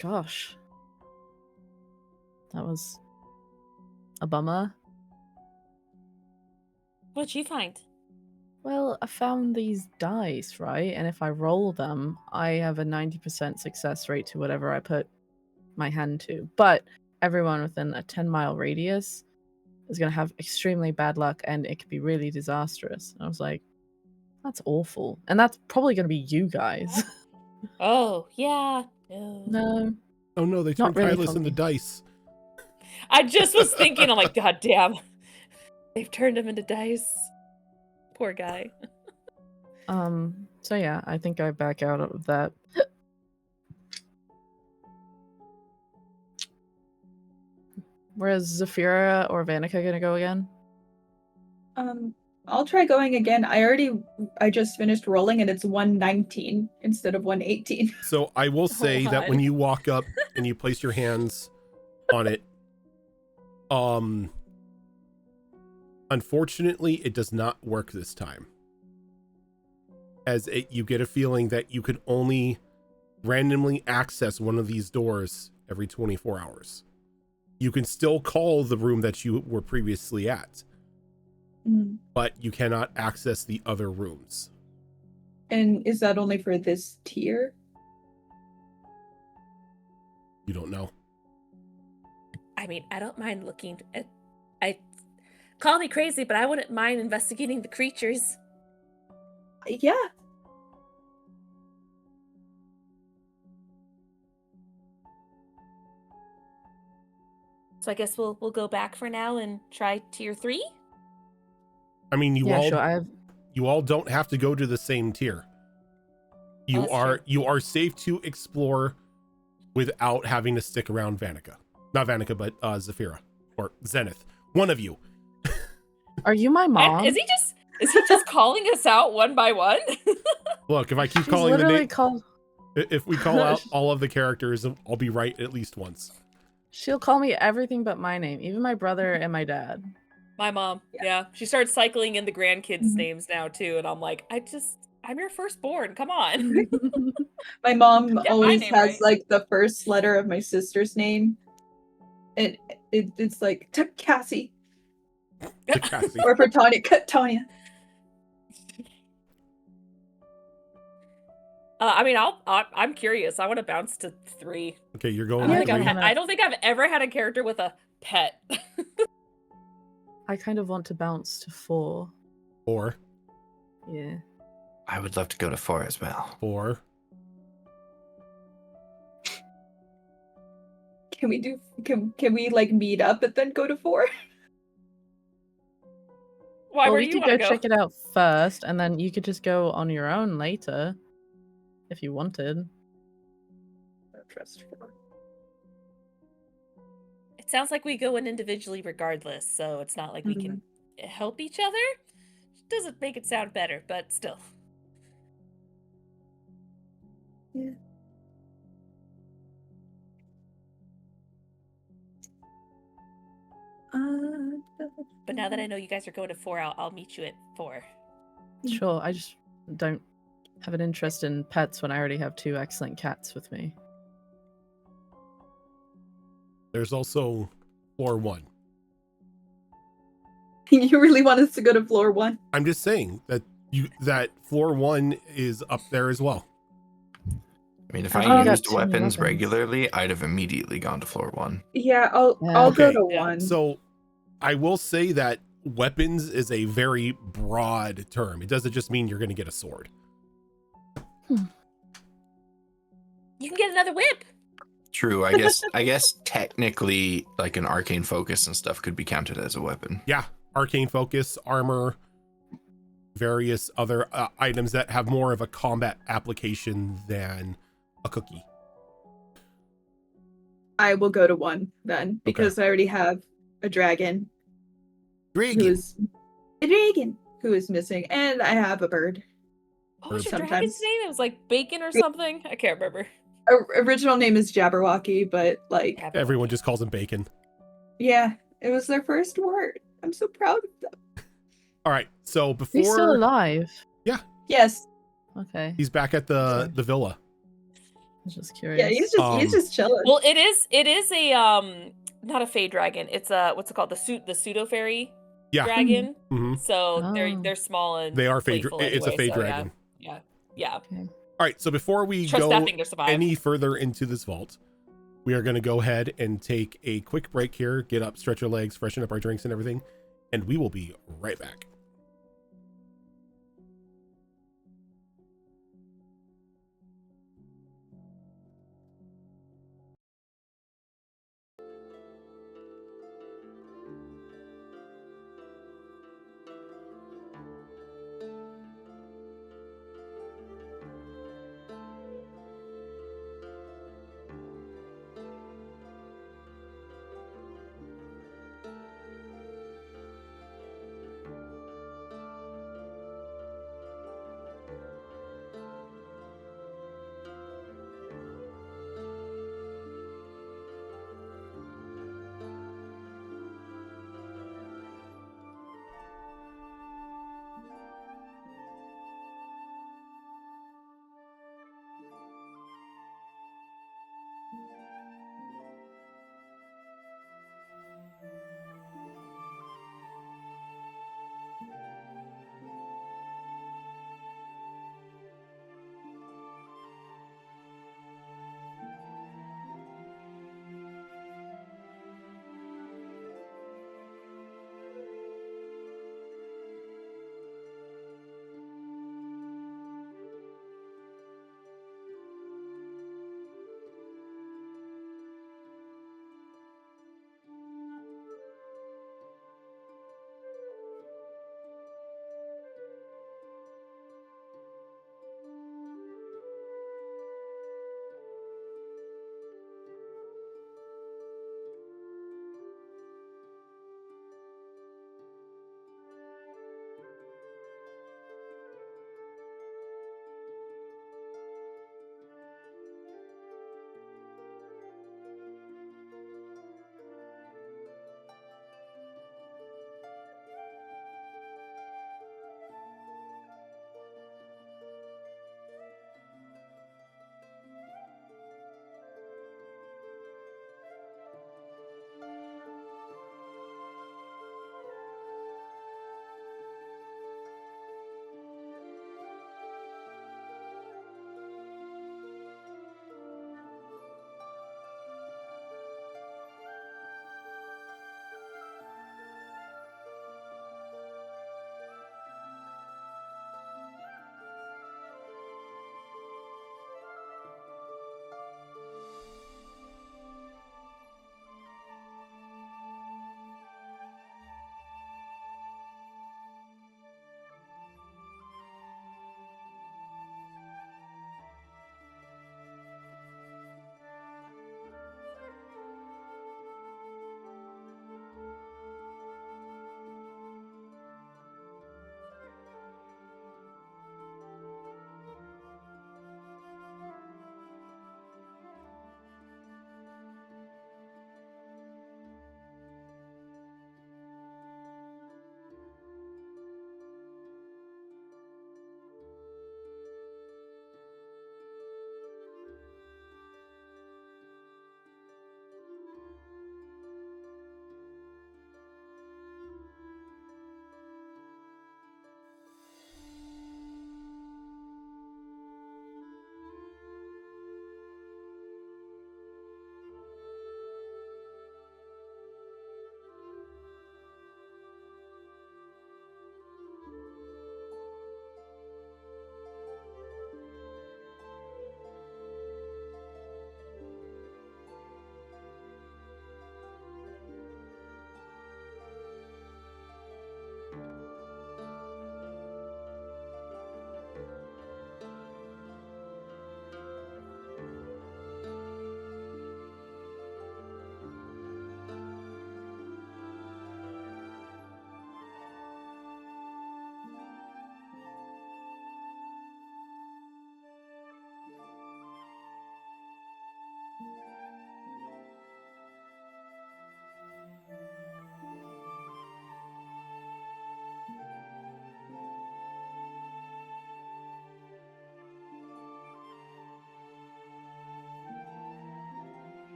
Gosh. That was a bummer. What'd you find? Well, I found these dice, right? And if I roll them, I have a 90% success rate to whatever I put my hand to. But everyone within a 10-mile radius is going to have extremely bad luck and it could be really disastrous. And I was like, that's awful. And that's probably going to be you guys. Oh, yeah. No. No. Oh no, they Not turned really Kylos for into me. dice. I just was thinking, I'm like, God damn. They've turned him into dice. Poor guy. So yeah, I think I back out of that. Whereas Zafira or Vanica gonna go again? I'll try going again. I just finished rolling and it's 119 instead of 118. So I will say that when God. you walk up and you place your hands on it, unfortunately, it does not work this time. As you get a feeling that you can only randomly access one of these doors every 24 hours. You can still call the room that you were previously at, but you cannot access the other rooms. And is that only for this tier? You don't know. I mean, I don't mind looking at. Call me crazy, but I wouldn't mind investigating the creatures. Yeah. So I guess we'll go back for now and try tier 3. I mean, Yeah, sure. you all don't have to go to the same tier. You that's are true. you are safe to explore without having to stick around Vanica. Not Vanica, but Zafira or Zenith. One of you. Are you my mom? Is he just calling us out one by one? Look, if I keep She's calling the literally name, called. if we call out all of the characters, I'll be right at least once. She'll call me everything but my name, even my brother and my dad. My mom. Yeah. She starts cycling in the grandkids' Mhm. names now too, and I'm like, I'm your firstborn. Come on. My mom Get my always name has right. like the first letter of my sister's name. And it's like Cassie. Cassie. Or for Tanya. I mean, I'm curious. I want to bounce to 3. Okay, you're I going don't, to think 3. I don't think I've ever had a character with a pet. I kind of want to bounce to 4. 4. Yeah. I would love to go to 4 as well. 4. Can we like meet up and then go to 4? Why? Well, Where we do you could want to go go? check it out first, and then you could just go on your own later, if you wanted. Trust 4. It sounds like we go in individually regardless, so it's not like we can help each other. Doesn't make it sound better, but still. Yeah. But now that I know you guys are going to 4, I'll meet you at 4. Sure, I just don't have an interest in pets when I already have 2 excellent cats with me. There's also floor 1. You really want us to go to floor 1? I'm just saying that floor 1 is up there as well. I mean, if I've I only got used 2 weapons weapons. regularly, I'd have immediately gone to floor 1. Yeah, I'll Okay. go to Yeah. 1. So I will say that weapons is a very broad term. It doesn't just mean you're going to get a sword. You can get another whip. True. I guess technically, like an arcane focus and stuff could be counted as a weapon. Yeah. Arcane focus, armor, various other items that have more of a combat application than a cookie. I will go to 1 then, because I already have a dragon. Who is missing, and I have a bird. What was your Sometimes. dragon's name? It was like Bacon or something? I can't remember. Original name is Jabberwocky, but like Everyone just calls him Bacon. Yeah, it was their first word. I'm so proud of them. All right. So He's still before alive. Yes. Okay. he's back at the villa. I was just Yeah, curious. he's just chilling. Well, it is a not a fey dragon. It's a what's it called? The pseudo fairy Yeah. dragon. Mhm. So Oh. they're small and They are fey. playful It's a anyway, fey so dragon. Yeah. Okay. All right. So before we Trust go that thing to survive. any further into this vault, we are going to go ahead and take a quick break here, get up, stretch our legs, freshen up our drinks and everything, and we will be right back.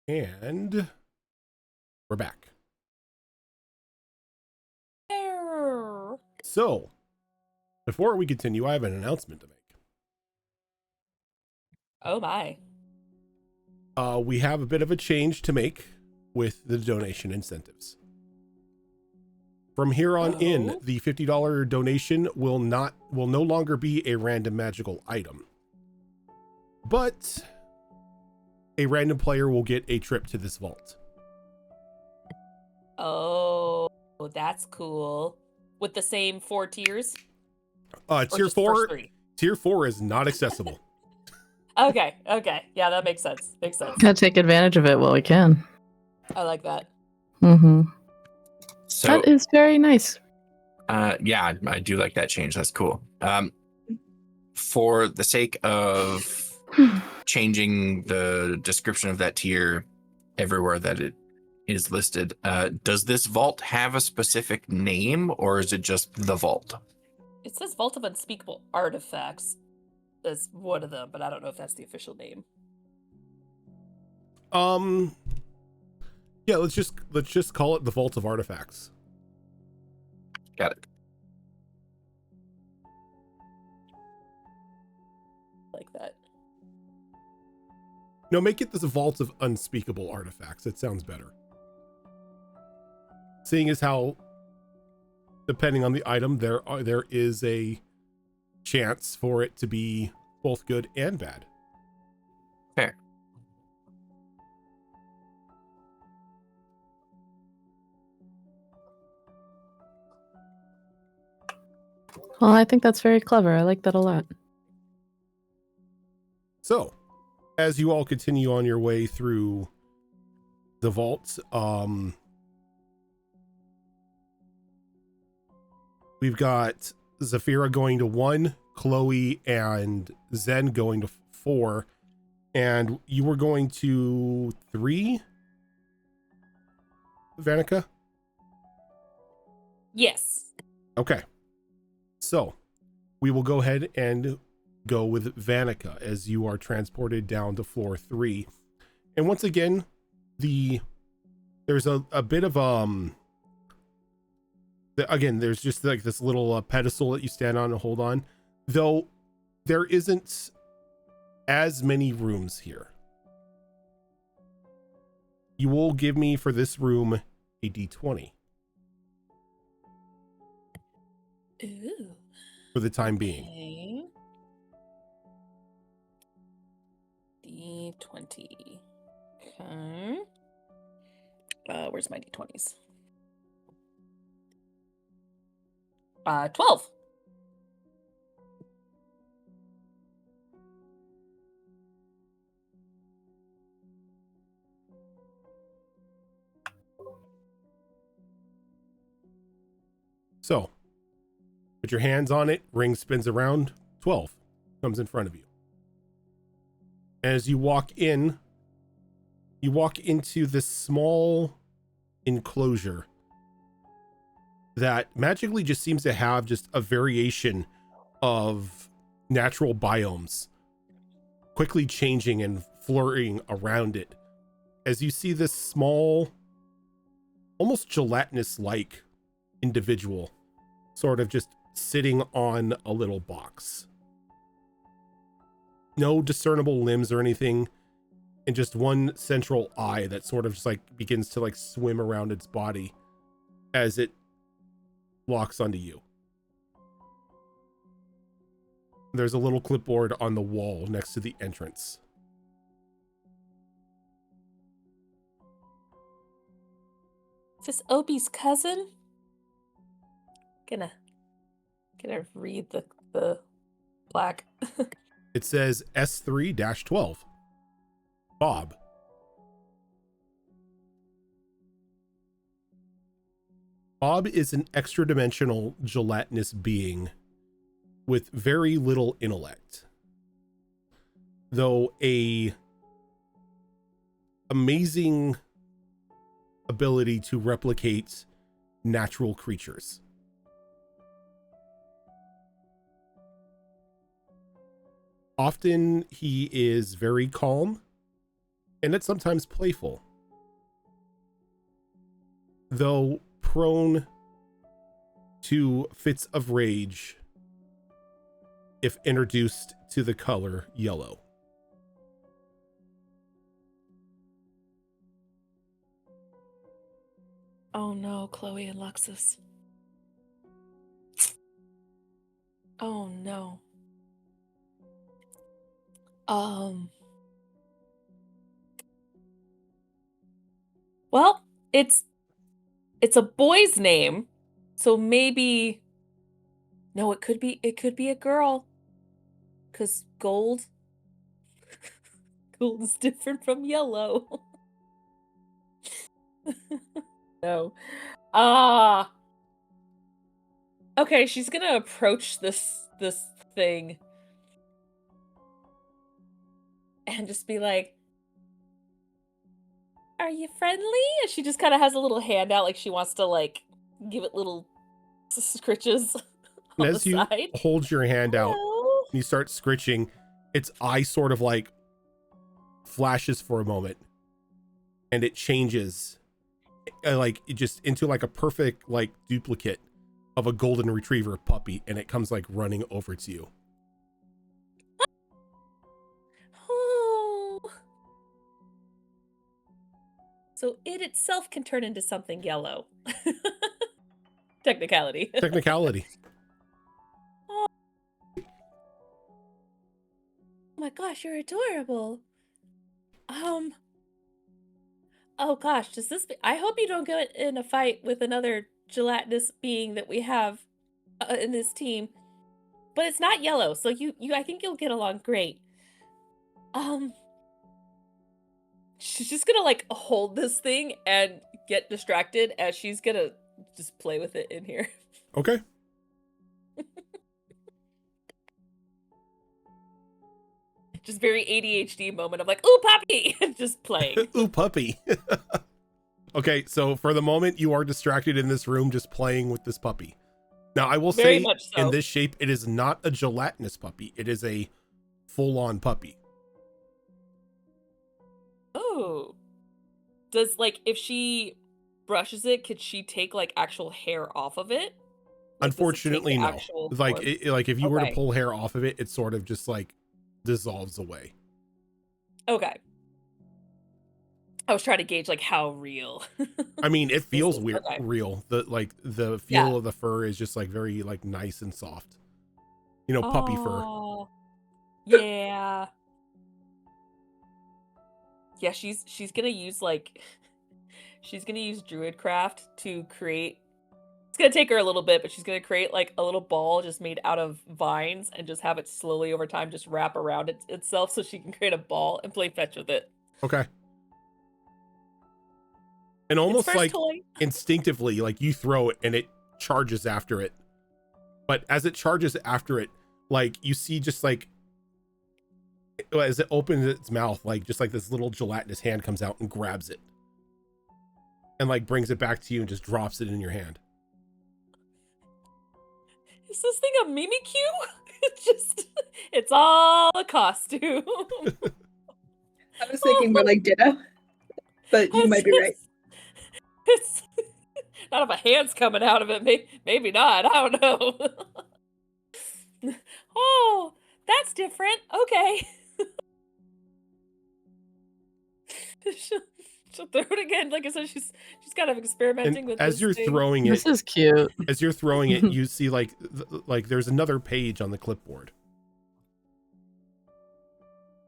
And we're back. So, before we continue, I have an announcement to make. Oh my. We have a bit of a change to make with the donation incentives. From here on in, the $50 donation will no longer be a random magical item, but a random player will get a trip to this vault. Oh, that's cool. With the same 4 tiers? Tier 4 is not accessible. Okay. Yeah, that makes sense. Gotta take advantage of it while we can. I like that. Mm-hmm. So That is very nice. yeah, I do like that change. That's cool. For the sake of changing the description of that tier everywhere that it is listed, does this vault have a specific name, or is it just the vault? It says Vault of Unspeakable Artifacts as one of them, but I don't know if that's the official name. Yeah, let's just call it the Vault of Artifacts. Got it. Like that. No, make it the Vault of Unspeakable Artifacts. It sounds better. Seeing as how, depending on the item, there is a chance for it to be both good and bad. Fair. Well, I think that's very clever. I like that a lot. So, as you all continue on your way through the vault, we've got Zafira going to 1, Chloe and Zen going to 4, and you were going to 3, Vanica? Yes. Okay. So, we will go ahead and go with Vanica as you are transported down to floor 3. And once again, there's a bit of again, there's just like this little pedestal that you stand on and hold on, though there isn't as many rooms here. You will give me for this room a d20 Ooh. for the time being. Okay. D20. Okay. Where's my D20s? 12. So, put your hands on it, ring spins around, 12 comes in front of you. As you walk into this small enclosure that magically just seems to have just a variation of natural biomes quickly changing and flurrying around it. As you see this small, almost gelatinous-like individual sort of just sitting on a little box. No discernible limbs or anything, and just one central eye that sort of just like begins to like swim around its body as it locks onto you. There's a little clipboard on the wall next to the entrance. Is this Opie's cousin? Gonna read the plaque. It says S3-12. Bob. Bob is an extra-dimensional gelatinous being with very little intellect, though a amazing ability to replicate natural creatures. Often he is very calm and it's sometimes playful, though prone to fits of rage if introduced to the color yellow. Oh no, Chloe and Luxus. Oh no. Well, it's a boy's name, so maybe no, it could be a girl. 'Cause gold is different from yellow. No. Ah. Okay, she's gonna approach this thing and just be like, "Are you friendly?" And she just kind of has a little hand out, like she wants to like give it little scritches And on the as you side. hold your hand out, Hello. you start scritching, its eye sort of like flashes for a moment, and it changes like it just into like a perfect like duplicate of a golden retriever puppy, and it comes like running over to you. Oh. So it itself can turn into something yellow. Technicality. Technicality. Oh my gosh, you're adorable. Oh gosh, does this I hope you don't get in a fight with another gelatinous being that we have in this team. But it's not yellow, so you I think you'll get along great. She's just gonna like hold this thing and get distracted as she's gonna just play with it in here. Okay. Just very ADHD moment of like, ooh, puppy, just playing. Ooh, puppy. Okay, so for the moment, you are distracted in this room just playing with this puppy. Now, I will Very say, much so. in this shape, it is not a gelatinous puppy. It is a full-on puppy. Oh. Does like if she brushes it, could she take like actual hair off of it? Like, does it take Unfortunately, the no. actual Like, form? like if you were to Okay. pull hair off of it, it sort of just like dissolves away. Okay. I was trying to gauge like how real. I mean, it This feels is. weird, Okay. real. The Yeah. feel of the fur is just like very like nice and soft. You know, puppy fur. Oh. Yeah. Yeah, she's gonna use like she's gonna use Druidcraft to create. It's gonna take her a little bit, but she's gonna create like a little ball just made out of vines and just have it slowly over time just wrap around itself so she can create a ball and play fetch with it. Okay. And It's almost first like toy. instinctively, like you throw it and it charges after it. But as it charges after it, like you see just like as it opens its mouth, like just like this little gelatinous hand comes out and grabs it and like brings it back to you and just drops it in your hand. Is this thing a Mimikyu? It's all a costume. I was thinking more like Ditto, but you might be right. It's not if a hand's coming out of it. Maybe not. I don't know. Oh, that's different. Okay. She'll throw it again. Like I said, she's kind of experimenting And with as this you're thing. throwing it, This is cute. as you're throwing it, you see like there's another page on the clipboard.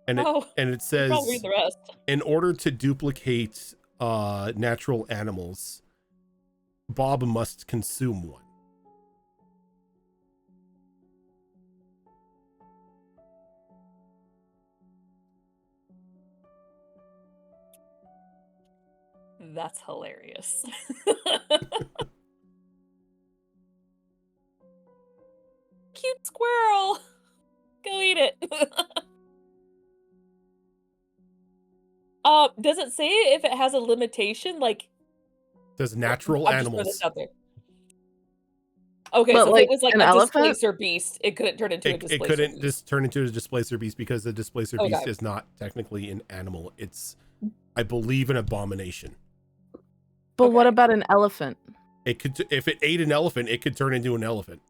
And it Oh, and it I'll says, read the rest. in order to duplicate natural animals, Bob must consume one. That's hilarious. Cute squirrel. Go eat it. Does it say if it has a limitation? Like, It says natural I'm just putting this animals. out there. Okay, But, so if like, it was like an a elephant? displacer beast, it couldn't turn into a It displacer couldn't beast. just turn into a displacer beast because the displacer beast Okay. is not technically an animal. It's, I believe, an abomination. But what Okay. about an elephant? It could, if it ate an elephant, it could turn into an elephant.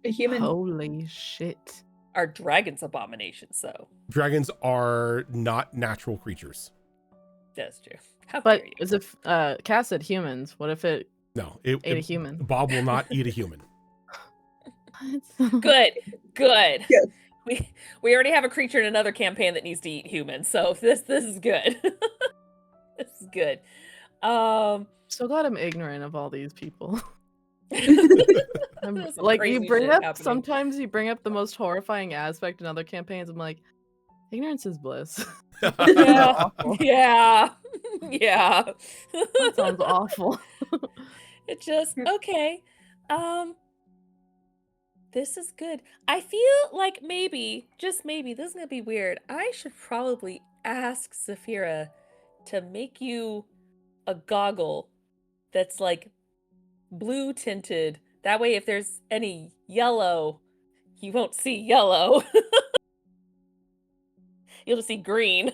A human. Holy shit. Are dragons abominations, though? Dragons are not natural creatures. That's true. How But dare you? as if Cass said humans, what if it No, ate a human? Bob will not eat a human. Good. Yes. We already have a creature in another campaign that needs to eat humans, so this is good. This is good. So glad I'm ignorant of all these people. There's some Like crazy you bring shit up happening. sometimes you bring up the most horrifying aspect in other campaigns. I'm like, ignorance is bliss. Yeah. Awful. Yeah. Yeah. That sounds awful. It just okay. This is good. I feel like maybe, just maybe, this is gonna be weird. I should probably ask Saphira to make you a goggle that's like blue tinted. That way, if there's any yellow, you won't see yellow. You'll just see green.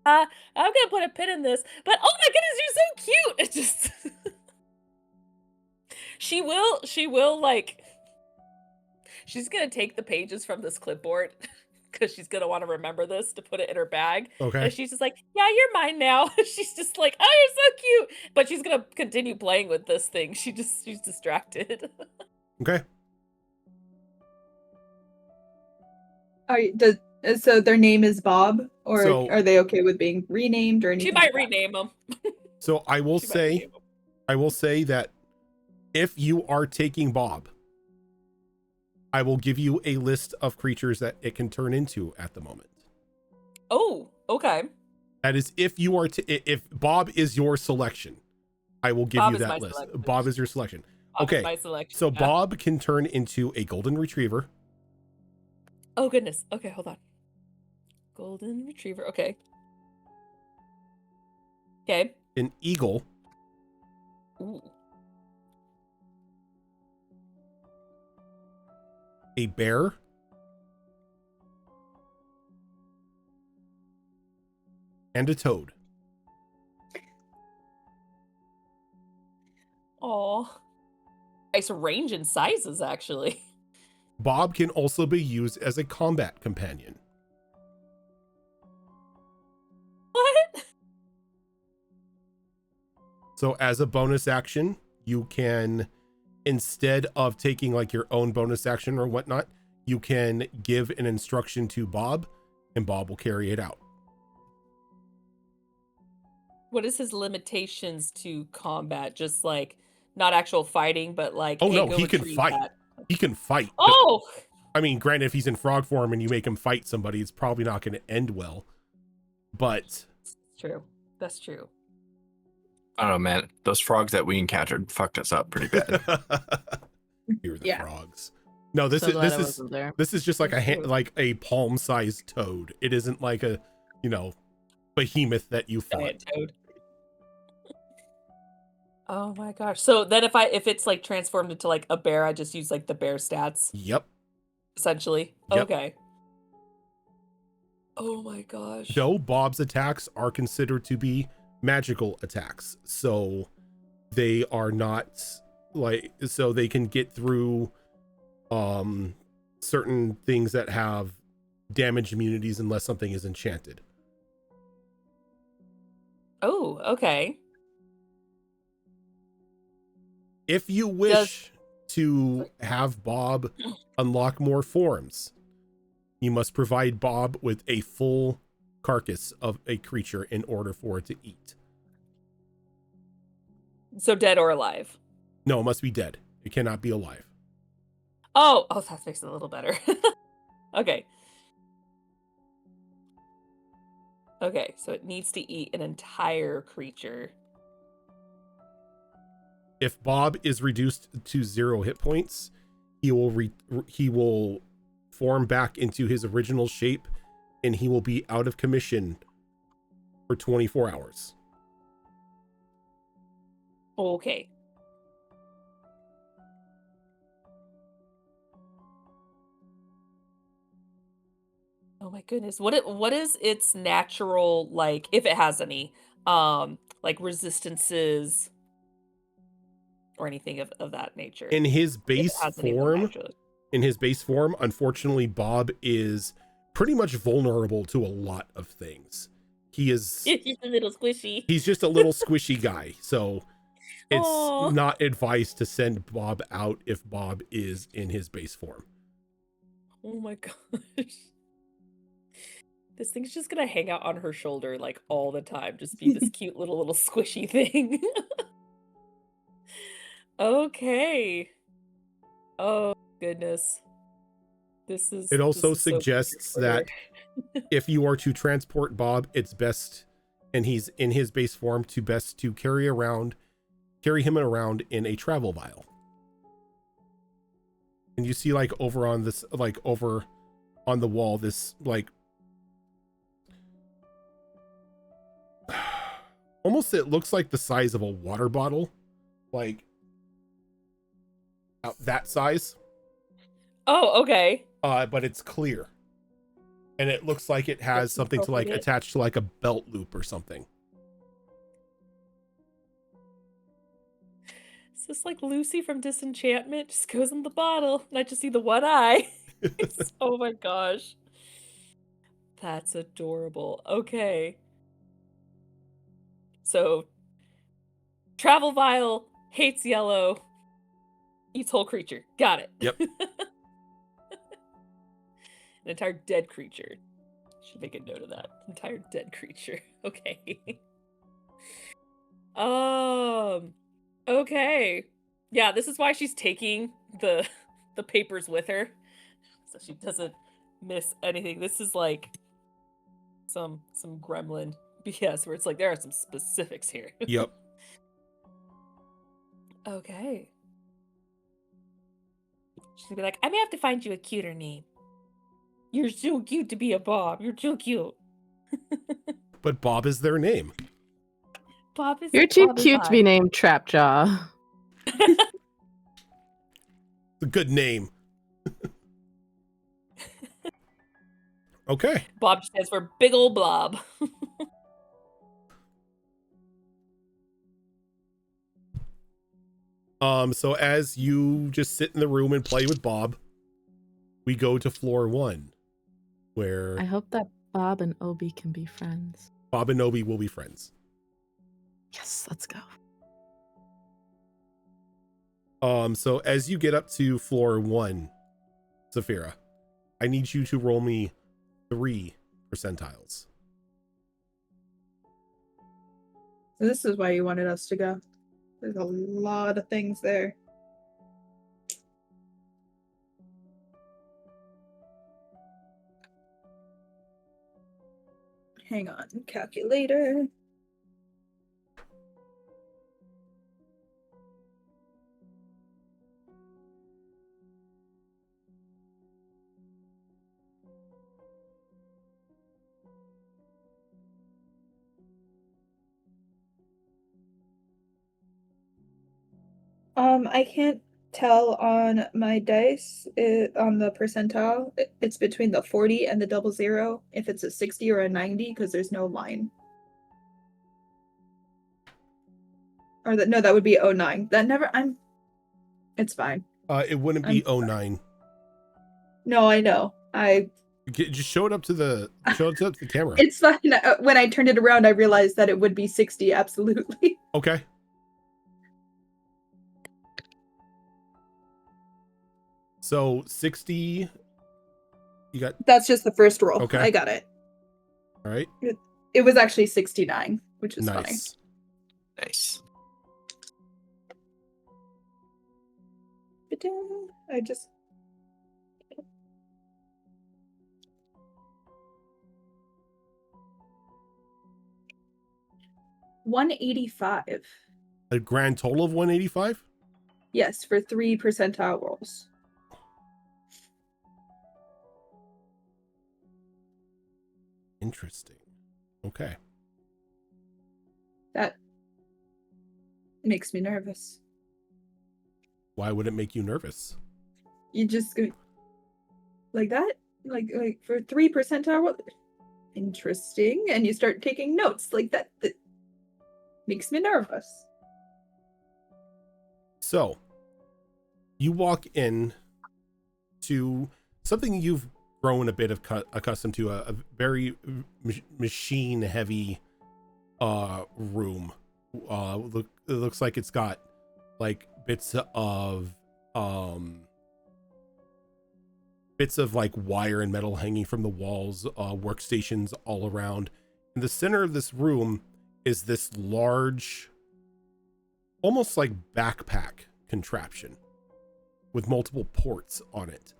I'm gonna put a pin in this, but oh my goodness, you're so cute! It just she will like she's gonna take the pages from this clipboard because she's gonna want to remember this to put it in her bag. Okay. And she's just like, yeah, you're mine now. She's just like, oh, you're so cute. But she's gonna continue playing with this thing. She's distracted. Okay. So their name is Bob, or So- are they okay with being renamed or anything? She might like that? rename them. So I will She might say, rename 'em. I will say that if you are taking Bob, I will give you a list of creatures that it can turn into at the moment. Oh, okay. That is if you are if Bob is your selection, I will give Bob you is my that list. selection. Bob is your selection. Bob is Okay, my selection. So yeah. Bob can turn into a golden retriever, Oh goodness. Okay, hold on. Golden retriever. Okay. Okay. an eagle, Ooh. a bear, and a toad. Aw. Nice range and sizes, actually. Bob can also be used as a combat companion. What? So as a bonus action, you can, instead of taking like your own bonus action or whatnot, you can give an instruction to Bob and Bob will carry it out. What is his limitations to combat? Just like not actual fighting, but like Oh hey, no, go he can retrieve fight. that. He can fight. Oh, I mean, granted, if he's in frog form and you make him fight somebody, it's probably not going to end well. But true. That's true. I don't know, man. Those frogs that we encountered fucked us up pretty bad. here are the Yeah. frogs. No, this So glad I is wasn't there. this is just like True. like a palm-sized toad. It isn't like a, behemoth that you fought. Giant toad. Oh my gosh. So then if it's like transformed into like a bear, I just use like the bear stats Yep. essentially. Yep. Okay. Oh my gosh. Though Bob's attacks are considered to be magical attacks, so they are not so they can get through certain things that have damage immunities unless something is enchanted. Oh, okay. If you wish to have Bob unlock more forms, you must provide Bob with a full carcass of a creature in order for it to eat. So dead or alive. No, it must be dead. It cannot be alive. Oh, that makes it a little better. Okay. Okay, so it needs to eat an entire creature. If Bob is reduced to 0 hit points, he will form back into his original shape and he will be out of commission for 24 hours. Okay. Oh my goodness. What is its natural, like, if it has any, like resistances or anything of that nature? In his If it base has any of them form, naturally. unfortunately, Bob is pretty much vulnerable to a lot of things. He's Just a little squishy. just a little squishy guy, so it's Aw. not advised to send Bob out if Bob is in his base form. Oh my gosh. This thing's just gonna hang out on her shoulder like all the time. Just be this cute little squishy thing. Okay. Oh goodness. It also This is so suggests weird for her. that if you are to transport Bob, it's best, and he's in his base form, to carry him around in a travel vial. And you see, like, over on the wall, this, like, almost, it looks like the size of a water bottle, like that size. Oh, okay. But it's clear, and it looks like it has Yes, you something to, like, open it. attach to, like, a belt loop or something. It's just like Lucy from Disenchantment just goes in the bottle, and I just see the one eye. Oh my gosh. That's adorable. Okay. So, travel vial, hates yellow, eats whole creature. Got it. Yep. An entire dead creature. Should make a note of that. Entire dead creature. Okay. Okay. Yeah, this is why she's taking the papers with her. So she doesn't miss anything. This is like some gremlin BS where it's like there are some specifics here. Yep. Okay. She's gonna be like, I may have to find you a cuter name. You're so cute to be a Bob. You're so cute. But Bob is their name. Bob is You're too Bob is cute to be I. named Trapjaw. It's a good name. Okay. Bob stands for big old blob. So as you just sit in the room and play with Bob, we go to floor 1, where I hope that Bob and Obi can be friends. Bob and Obi will be friends. Yes, let's go. So as you get up to floor 1, Saphira, I need you to roll me 3 percentiles. So this is why you wanted us to go. There's a lot of things there. Hang on, calculator. I can't tell on my dice on the percentile. It's between the 40 and the 00 if it's a 60 or a 90 because there's no line. Or no, that would be 09. It's fine. It wouldn't be 09. No, I know. Just show it up to the camera. It's fine. When I turned it around, I realized that it would be 60. Absolutely. Okay. So 60. You got. That's just the first roll. Okay. I got it. All right. It was actually 69, which is funny. Nice. I just. $185. A grand total of 185. Yes, for 3 percentile rolls. Interesting. Okay. That makes me nervous. Why would it make you nervous? You just go like that? like for 3%. Interesting. And you start taking notes like that. That makes me nervous. So you walk in to something you've grown a bit of accustomed to, a very machine heavy room. It looks like it's got like bits of like wire and metal hanging from the walls, workstations all around. In the center of this room is this large, almost like backpack contraption with multiple ports on it.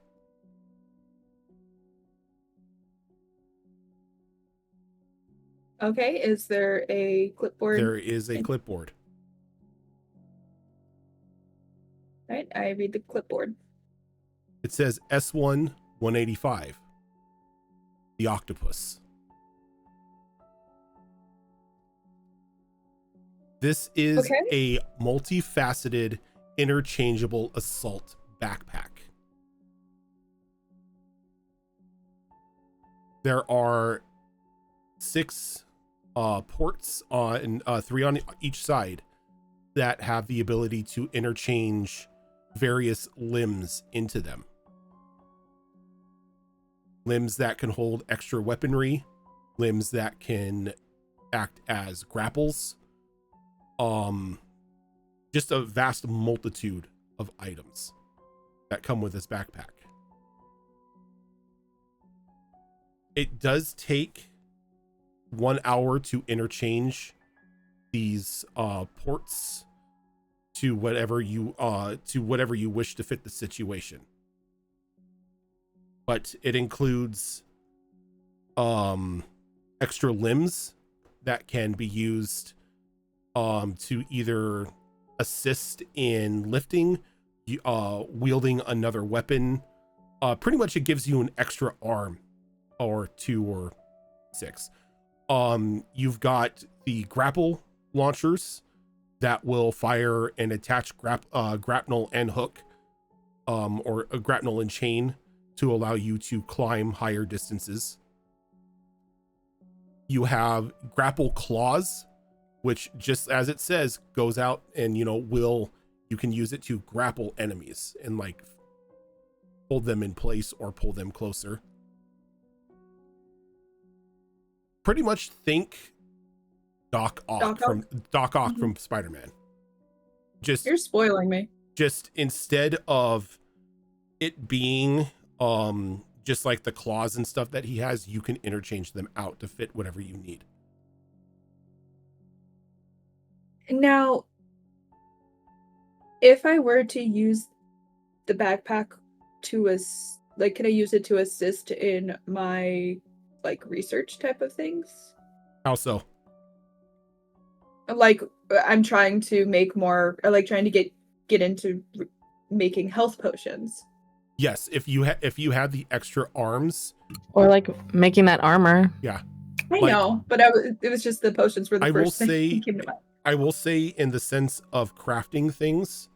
Okay, is there a clipboard? There is a clipboard. Right, I read the clipboard. It says S1 185, the octopus. This is a multifaceted, interchangeable assault backpack. There are 6 ports on 3 on each side that have the ability to interchange various limbs into them. Limbs that can hold extra weaponry, limbs that can act as grapples, just a vast multitude of items that come with this backpack. It does take 1 hour to interchange these ports to whatever you wish to fit the situation. But it includes extra limbs that can be used to either assist in lifting, wielding another weapon. Pretty much it gives you an extra arm or 2 or 6. You've got the grapple launchers that will fire and attach grapnel and hook, or a grapnel and chain to allow you to climb higher distances. You have grapple claws, which, just as it says, goes out and, you can use it to grapple enemies and like hold them in place or pull them closer. Pretty much think Doc Ock from Spider-Man. You're spoiling me. Just instead of it being just like the claws and stuff that he has, you can interchange them out to fit whatever you need. Now, if I were to use the backpack can I use it to assist in my like research type of things? How so? Like, I'm trying to make more, or like trying to get into making health potions. Yes, if you had the extra arms, or like making that armor. Yeah, I know, but it was just the potions were the first thing that came to mind. I will say, in the sense of crafting things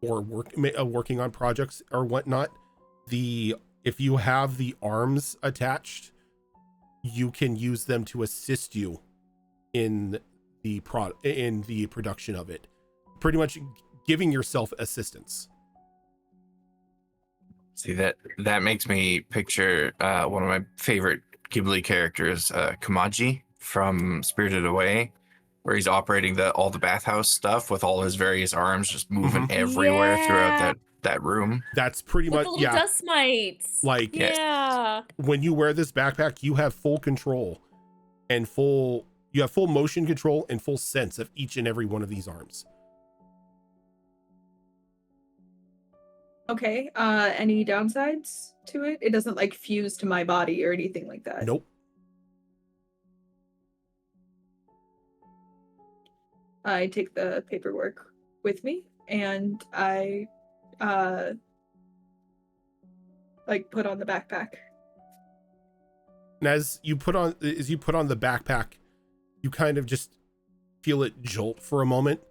or working on projects or whatnot, if you have the arms attached, you can use them to assist you in the production of it. Pretty much giving yourself assistance. See, that makes me picture one of my favorite Ghibli characters, Kamaji from Spirited Away, where he's operating all the bathhouse stuff with all his various arms just moving everywhere throughout that room. That's pretty With much the little dust mites. Like, yeah. When you wear this backpack, you have full control and full motion control and full sense of each and every one of these arms. Okay. Any downsides to it? It doesn't like fuse to my body or anything like that. Nope. I take the paperwork with me and I like put on the backpack. And as you put on the backpack, you kind of just feel it jolt for a moment,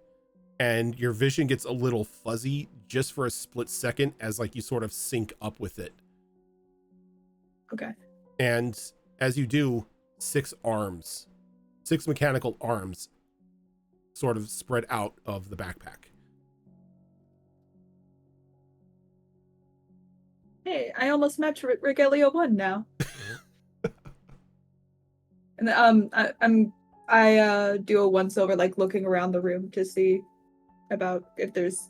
and your vision gets a little fuzzy just for a split second as like you sort of sync up with it. Okay. And as you do, 6 mechanical arms sort of spread out of the backpack. Hey, I almost match Regalia 1 now. And I do a once over, like looking around the room to see about if there's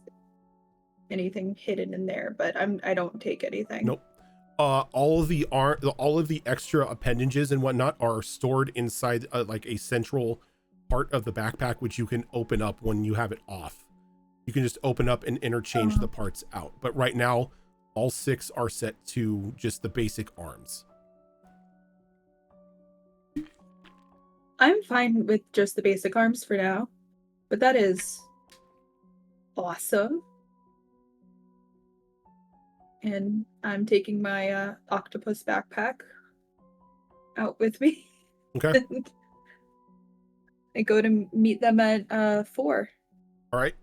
anything hidden in there, but I don't take anything. Nope. All of the extra appendages and whatnot are stored inside like a central part of the backpack, which you can open up when you have it off. You can just open up and interchange the parts out. But right now, all 6 are set to just the basic arms. I'm fine with just the basic arms for now, but that is awesome. And I'm taking my octopus backpack out with me. Okay. I go to meet them at 4. All right.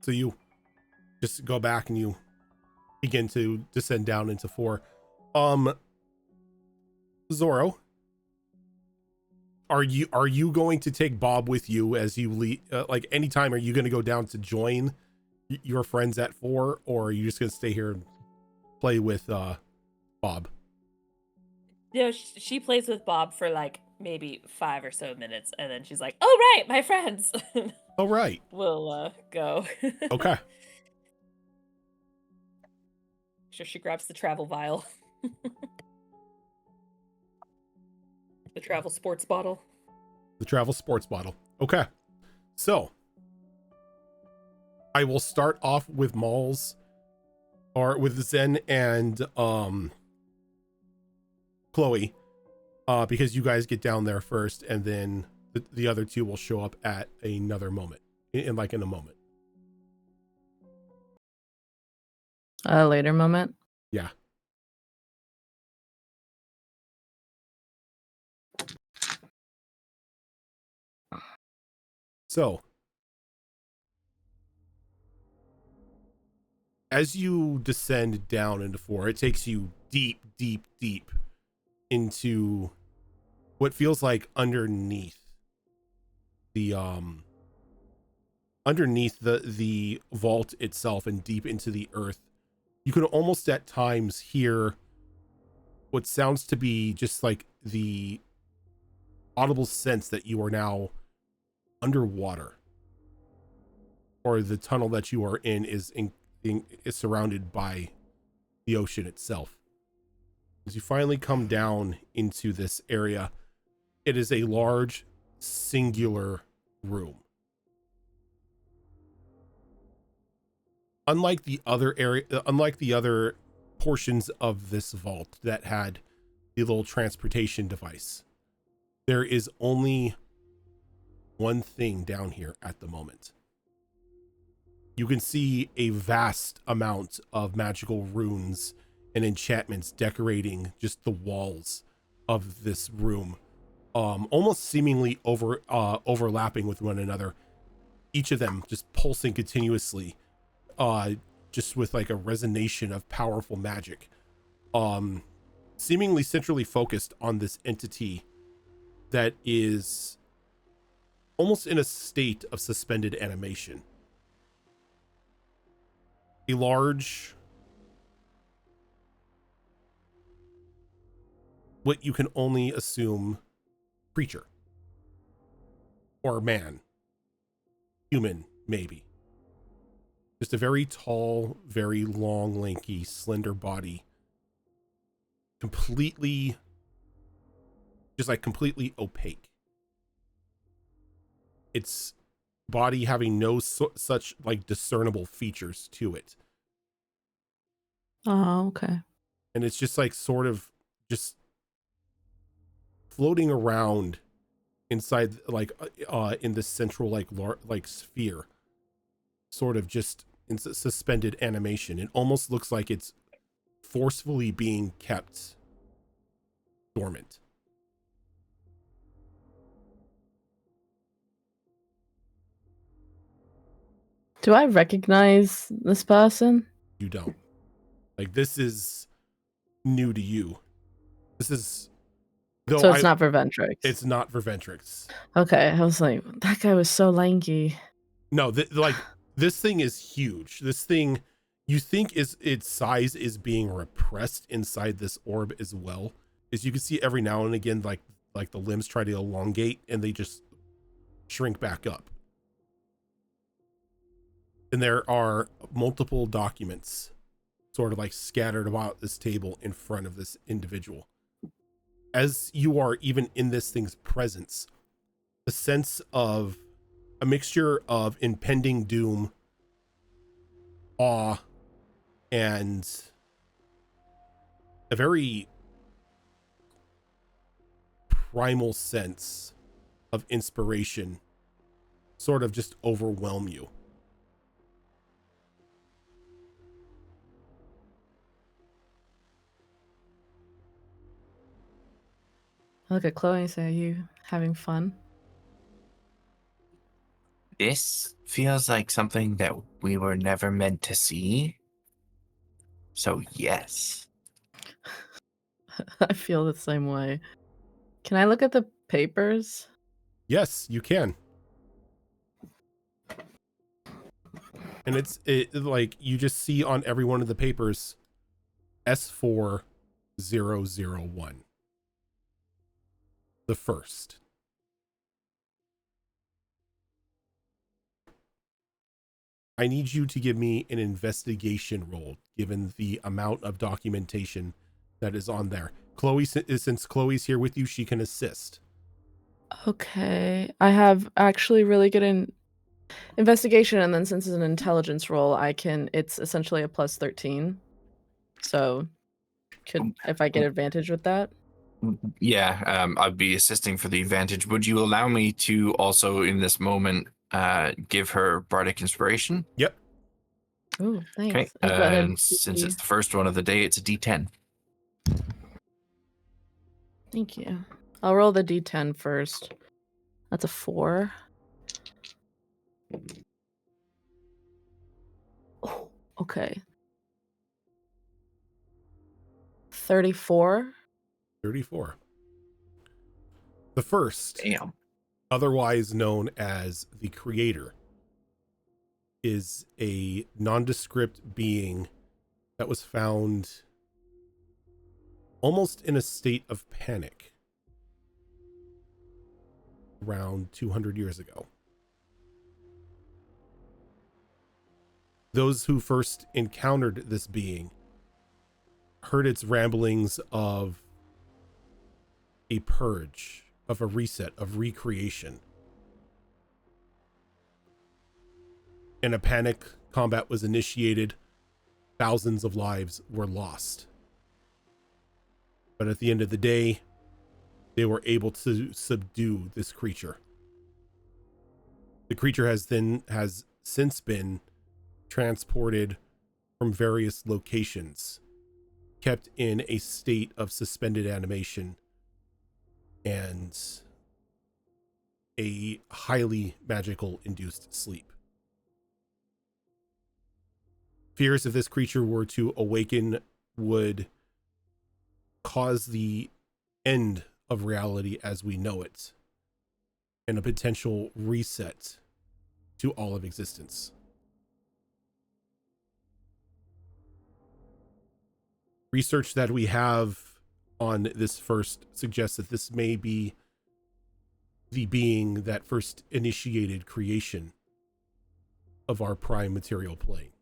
So you just go back and you begin to descend down into 4. Zorro, are you going to take Bob with you as you leave? Like anytime, are you going to go down to join your friends at 4, or are you just going to stay here and play with Bob? You know, she plays with Bob for like maybe 5 or so minutes, and then she's like, "Oh right, my friends." All right. We'll go. Okay. Sure, she grabs the travel vial, the travel sports bottle. The travel sports bottle. Okay. So I will start off with Malls, or with Zen and Chloe, because you guys get down there first, and then the other 2 will show up at another moment, in a moment. A later moment. Yeah. So as you descend down into 4, it takes you deep, deep, deep into what feels like underneath the vault itself, and deep into the earth. You can almost at times hear what sounds to be just like the audible sense that you are now underwater, or the tunnel that you are in is surrounded by the ocean itself. As you finally come down into this area, it is a large singular room. Unlike the other portions of this vault that had the little transportation device, there is only one thing down here at the moment. You can see a vast amount of magical runes and enchantments decorating just the walls of this room, almost seemingly overlapping with one another, each of them just pulsing continuously, just with like a resonation of powerful magic, seemingly centrally focused on this entity that is almost in a state of suspended animation. A large, what you can only assume, creature, or man, human, maybe. Just a very tall, very long, lanky, slender body, completely opaque. Its body having no such like discernible features to it. Oh, okay. And it's just like sort of just floating around inside, like in this central like sphere, sort of just in suspended animation. It almost looks like it's forcefully being kept dormant. Do I recognize this person? You don't. Like, this is new to you. This is though So it's not for Ventrix. It's not for Ventrix. Okay, I was like, that guy was so lanky. No, like this thing is huge. This thing, you think its size is being repressed inside this orb as well. As you can see every now and again, like the limbs try to elongate and they just shrink back up. And there are multiple documents sort of like scattered about this table in front of this individual. As you are even in this thing's presence, the sense of a mixture of impending doom, awe, and a very primal sense of inspiration sort of just overwhelm you. I look at Chloe and say, are you having fun? This feels like something that we were never meant to see. So, yes. I feel the same way. Can I look at the papers? Yes, you can. And it's like you just see on every one of the papers S4001. The first. I need you to give me an investigation roll, given the amount of documentation that is on there. Chloe, since Chloe's here with you, she can assist. Okay. I have actually really good investigation, and then since it's an intelligence roll, it's essentially a plus 13. So if I get advantage with that? Yeah, I'd be assisting for the advantage. Would you allow me to also, in this moment, give her bardic inspiration? Yep. Oh, Okay. thanks. Go ahead. And since it's the first one of the day, it's a D10. Thank you. I'll roll the D10 first. That's a 4. Oh, okay. 34. 34. The first, Damn. otherwise known as the Creator, is a nondescript being that was found almost in a state of panic around 200 years ago. Those who first encountered this being heard its ramblings of a purge, of a reset, of recreation. And a panic combat was initiated. Thousands of lives were lost. But at the end of the day, they were able to subdue this creature. The creature has since been transported from various locations, kept in a state of suspended animation and a highly magical induced sleep. Fears if this creature were to awaken would cause the end of reality as we know it and a potential reset to all of existence. Research that we have on this first suggests that this may be the being that first initiated creation of our prime material plane,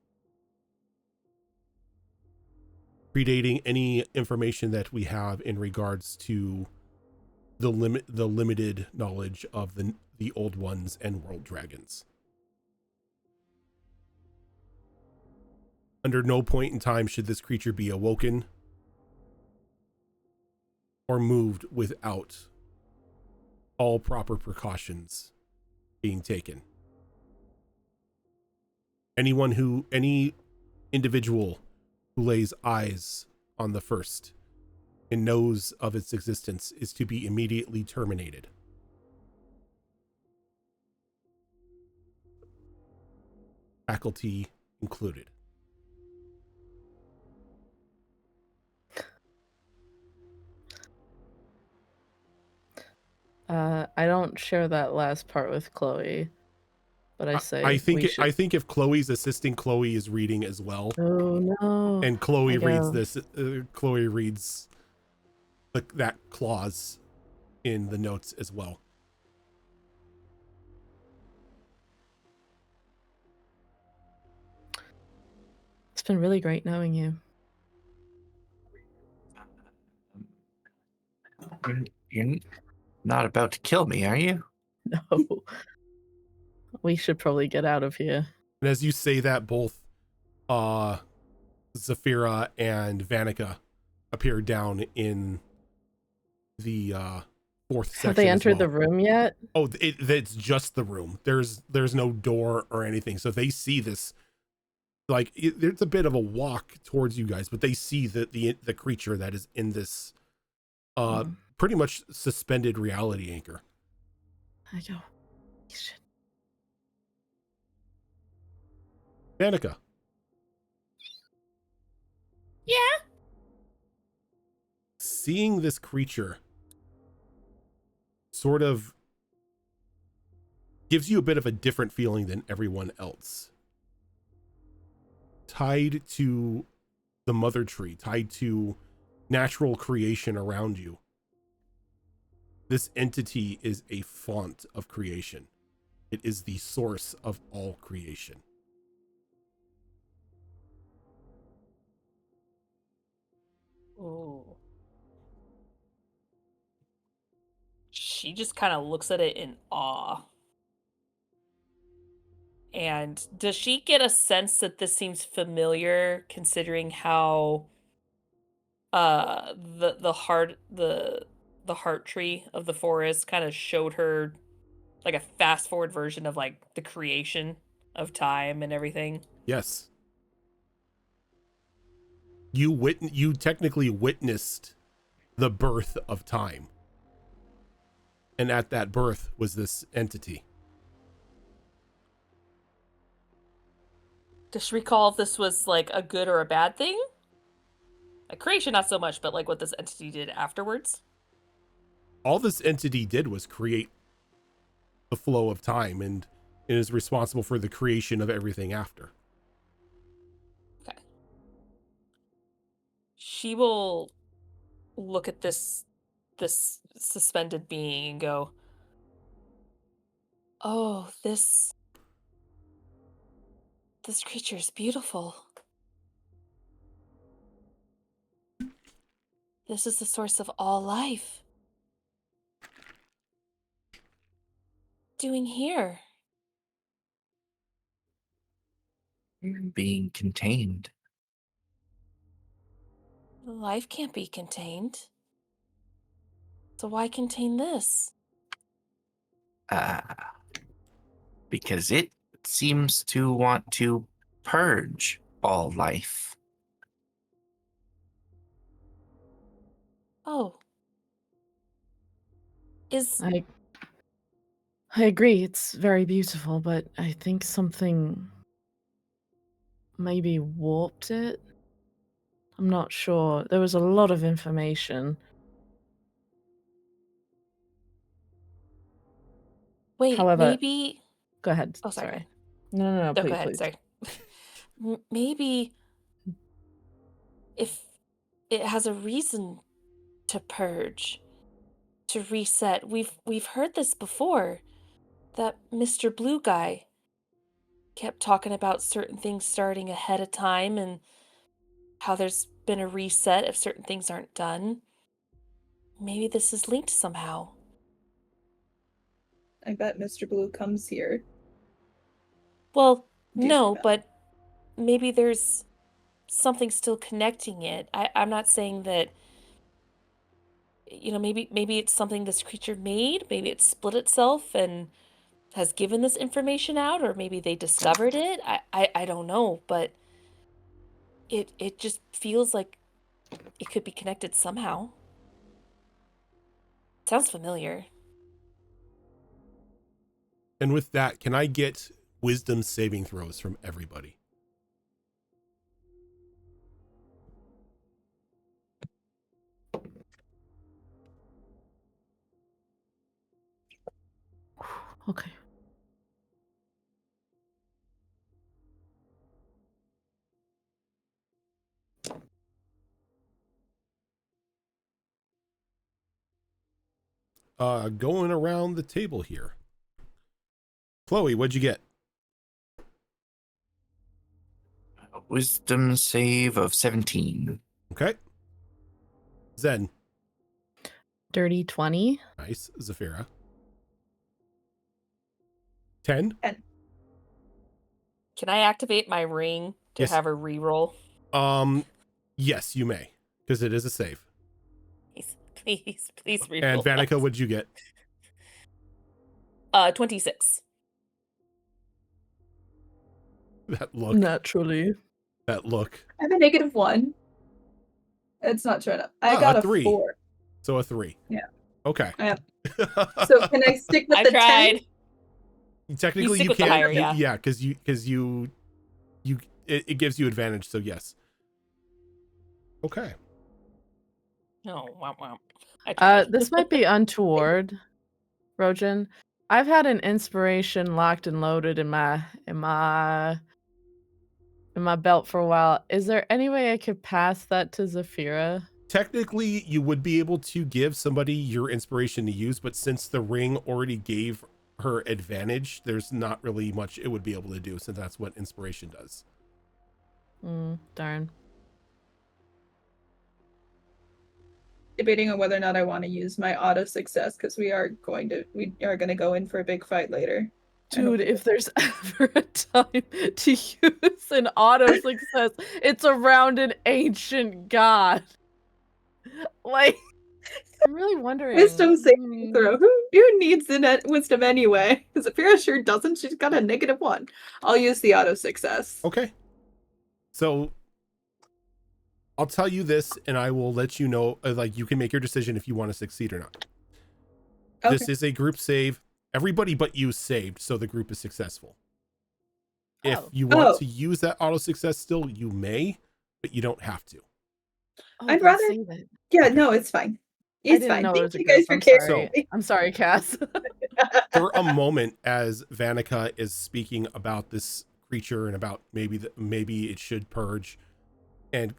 predating any information that we have in regards to the limited knowledge of the old ones and world dragons. Under no point in time should this creature be awoken or moved without all proper precautions being taken. Any individual who lays eyes on the first and knows of its existence is to be immediately terminated. Faculty included. I don't share that last part with Chloe, but I say I think we should. I think if Chloe's assisting, Chloe is reading as well, Oh no! and Chloe I reads go. this. Chloe reads that clause in the notes as well. It's been really great knowing you. You're not about to kill me, are you? No, we should probably get out of here. And as you say that, both Zafira and Vanica appear down in the fourth section. Have they entered as well. the room yet? Oh, it's just the room. There's no door or anything. So they see this, like there's a bit of a walk towards you guys, but they see the creature that is in this pretty much suspended reality anchor. I go. Shit. Vanica. Yeah. Seeing this creature sort of gives you a bit of a different feeling than everyone else. Tied to the mother tree, tied to natural creation around you. This entity is a font of creation. It is the source of all creation. Ooh. She just kind of looks at it in awe. And does she get a sense that this seems familiar, considering how the heart tree of the forest kind of showed her like a fast forward version of like the creation of time and everything? Yes. You technically witnessed the birth of time. And at that birth was this entity. Does she recall if this was like a good or a bad thing? Like creation, not so much, but like what this entity did afterwards? All this entity did was create the flow of time, and it is responsible for the creation of everything after. Okay. She will look at this suspended being and go, "Oh, this creature is beautiful. This is the source of all life. Doing here? Being contained. Life can't be contained. So why contain this?" Because it seems to want to purge all life. Oh. Is I agree, it's very beautiful, but I think something maybe warped it. I'm not sure. There was a lot of information. wait, However, maybe go ahead. Oh, sorry. Sorry. No, No, go please, ahead. please. Sorry. Maybe if it has a reason to purge, to reset. We've heard this before. That Mr. Blue guy kept talking about certain things starting ahead of time and how there's been a reset if certain things aren't done. Maybe this is linked somehow. I bet Mr. Blue comes here. Well, Do no, that. but maybe there's something still connecting it. I'm not saying that, maybe it's something this creature made, maybe it split itself and has given this information out, or maybe they discovered it. I don't know, but it just feels like it could be connected somehow. Sounds familiar. And with that, can I get wisdom saving throws from everybody? Okay. Going around the table here. Chloe, what'd you get? Wisdom save of 17. Okay. Zen. Dirty 20. Nice. Zafira. 10. Can I activate my ring to Yes. have a reroll? Yes, you may, because it is a save. Please reroll. And Vanica, what'd you get? 26. That look. Naturally. That look. I have a -1. It's not showing up. I got a 3. 4. So a 3. Yeah. Okay. Yeah. So can I stick with I the tried. 10? Technically, stick you with the can. higher, yeah. Yeah, because it gives you advantage. So yes. Okay. Oh, wow. I tried. This might be untoward, Rojan. I've had an inspiration locked and loaded in my belt for a while. Is there any way I could pass that to Zafira? Technically, you would be able to give somebody your inspiration to use, but since the ring already gave her advantage, there's not really much it would be able to do, since that's what inspiration does. Darn. Debating on whether or not I want to use my auto success because we are going to go in for a big fight later. Dude, if there's ever a time to use an auto success, it's around an ancient god. Like, I'm really wondering. Wisdom saving throw. Who needs the wisdom anyway? Because Zafira sure doesn't. She's got a -1. I'll use the auto success. Okay. So I'll tell you this, and I will let you know, like, you can make your decision if you want to succeed or not. Okay. This is a group save. Everybody but you saved, so the group is successful. If you want to use that auto success still, you may, but you don't have to. I'd rather. Yeah, no, it's fine. It's fine. Thank you guys for caring. I'm sorry, Cass. For a moment, as Vanica is speaking about this creature and about maybe it should purge, and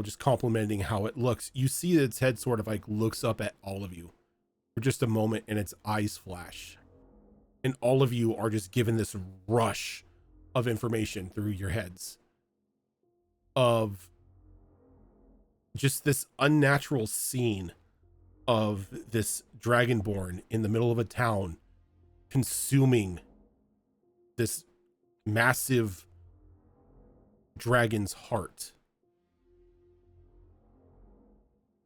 just complimenting how it looks, you see that its head sort of like looks up at all of you for just a moment, and its eyes flash, and all of you are just given this rush of information through your heads of just this unnatural scene of this dragonborn in the middle of a town consuming this massive dragon's heart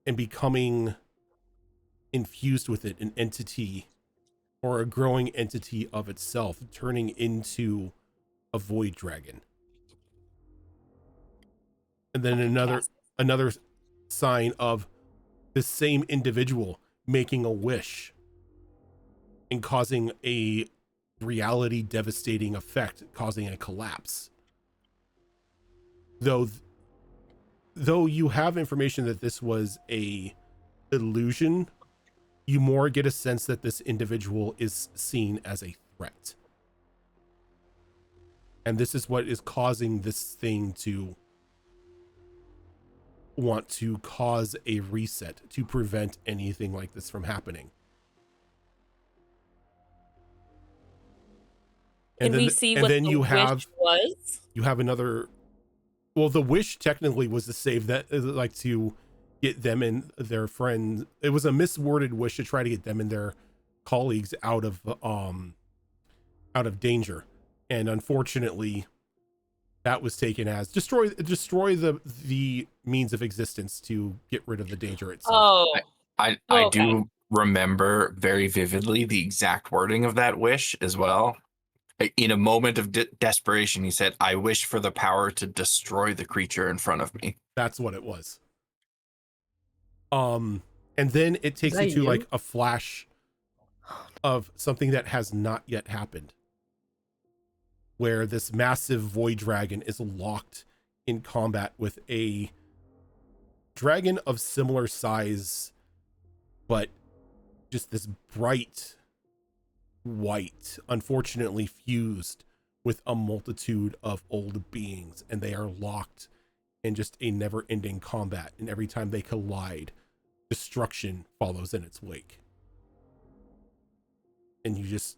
and becoming infused with it, an entity or a growing entity of itself, turning into a void dragon. And then another sign of the same individual making a wish and causing a reality devastating effect, causing a collapse. Though you have information that this was a illusion, you more get a sense that this individual is seen as a threat. And this is what is causing this thing to want to cause a reset to prevent anything like this from happening. Can we see what the wish was? You have another. Well, the wish technically was to save that, like to get them and their friends. It was a misworded wish to try to get them and their colleagues out of danger, and unfortunately, that was taken as destroy the means of existence to get rid of the danger itself. Oh, I do remember very vividly the exact wording of that wish as well. In a moment of desperation, he said, "I wish for the power to destroy the creature in front of me." That's what it was. And then it takes you to like a flash of something that has not yet happened, where this massive void dragon is locked in combat with a dragon of similar size, but just this bright white, unfortunately fused with a multitude of old beings, and they are locked in just a never-ending combat, and every time they collide, destruction follows in its wake. And you just,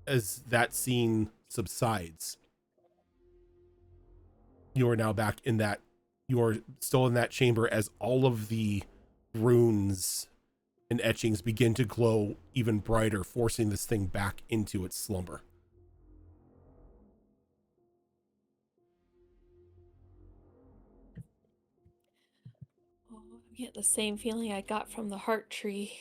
as that scene subsides, you are now back in that, you are still in that chamber as all of the runes and etchings begin to glow even brighter, forcing this thing back into its slumber. Oh, I get the same feeling I got from the heart tree.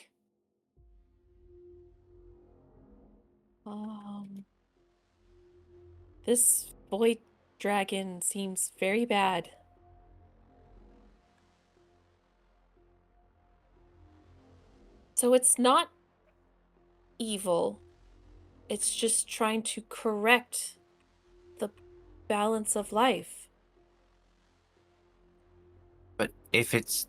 This void dragon seems very bad. So it's not evil. It's just trying to correct the balance of life. But if its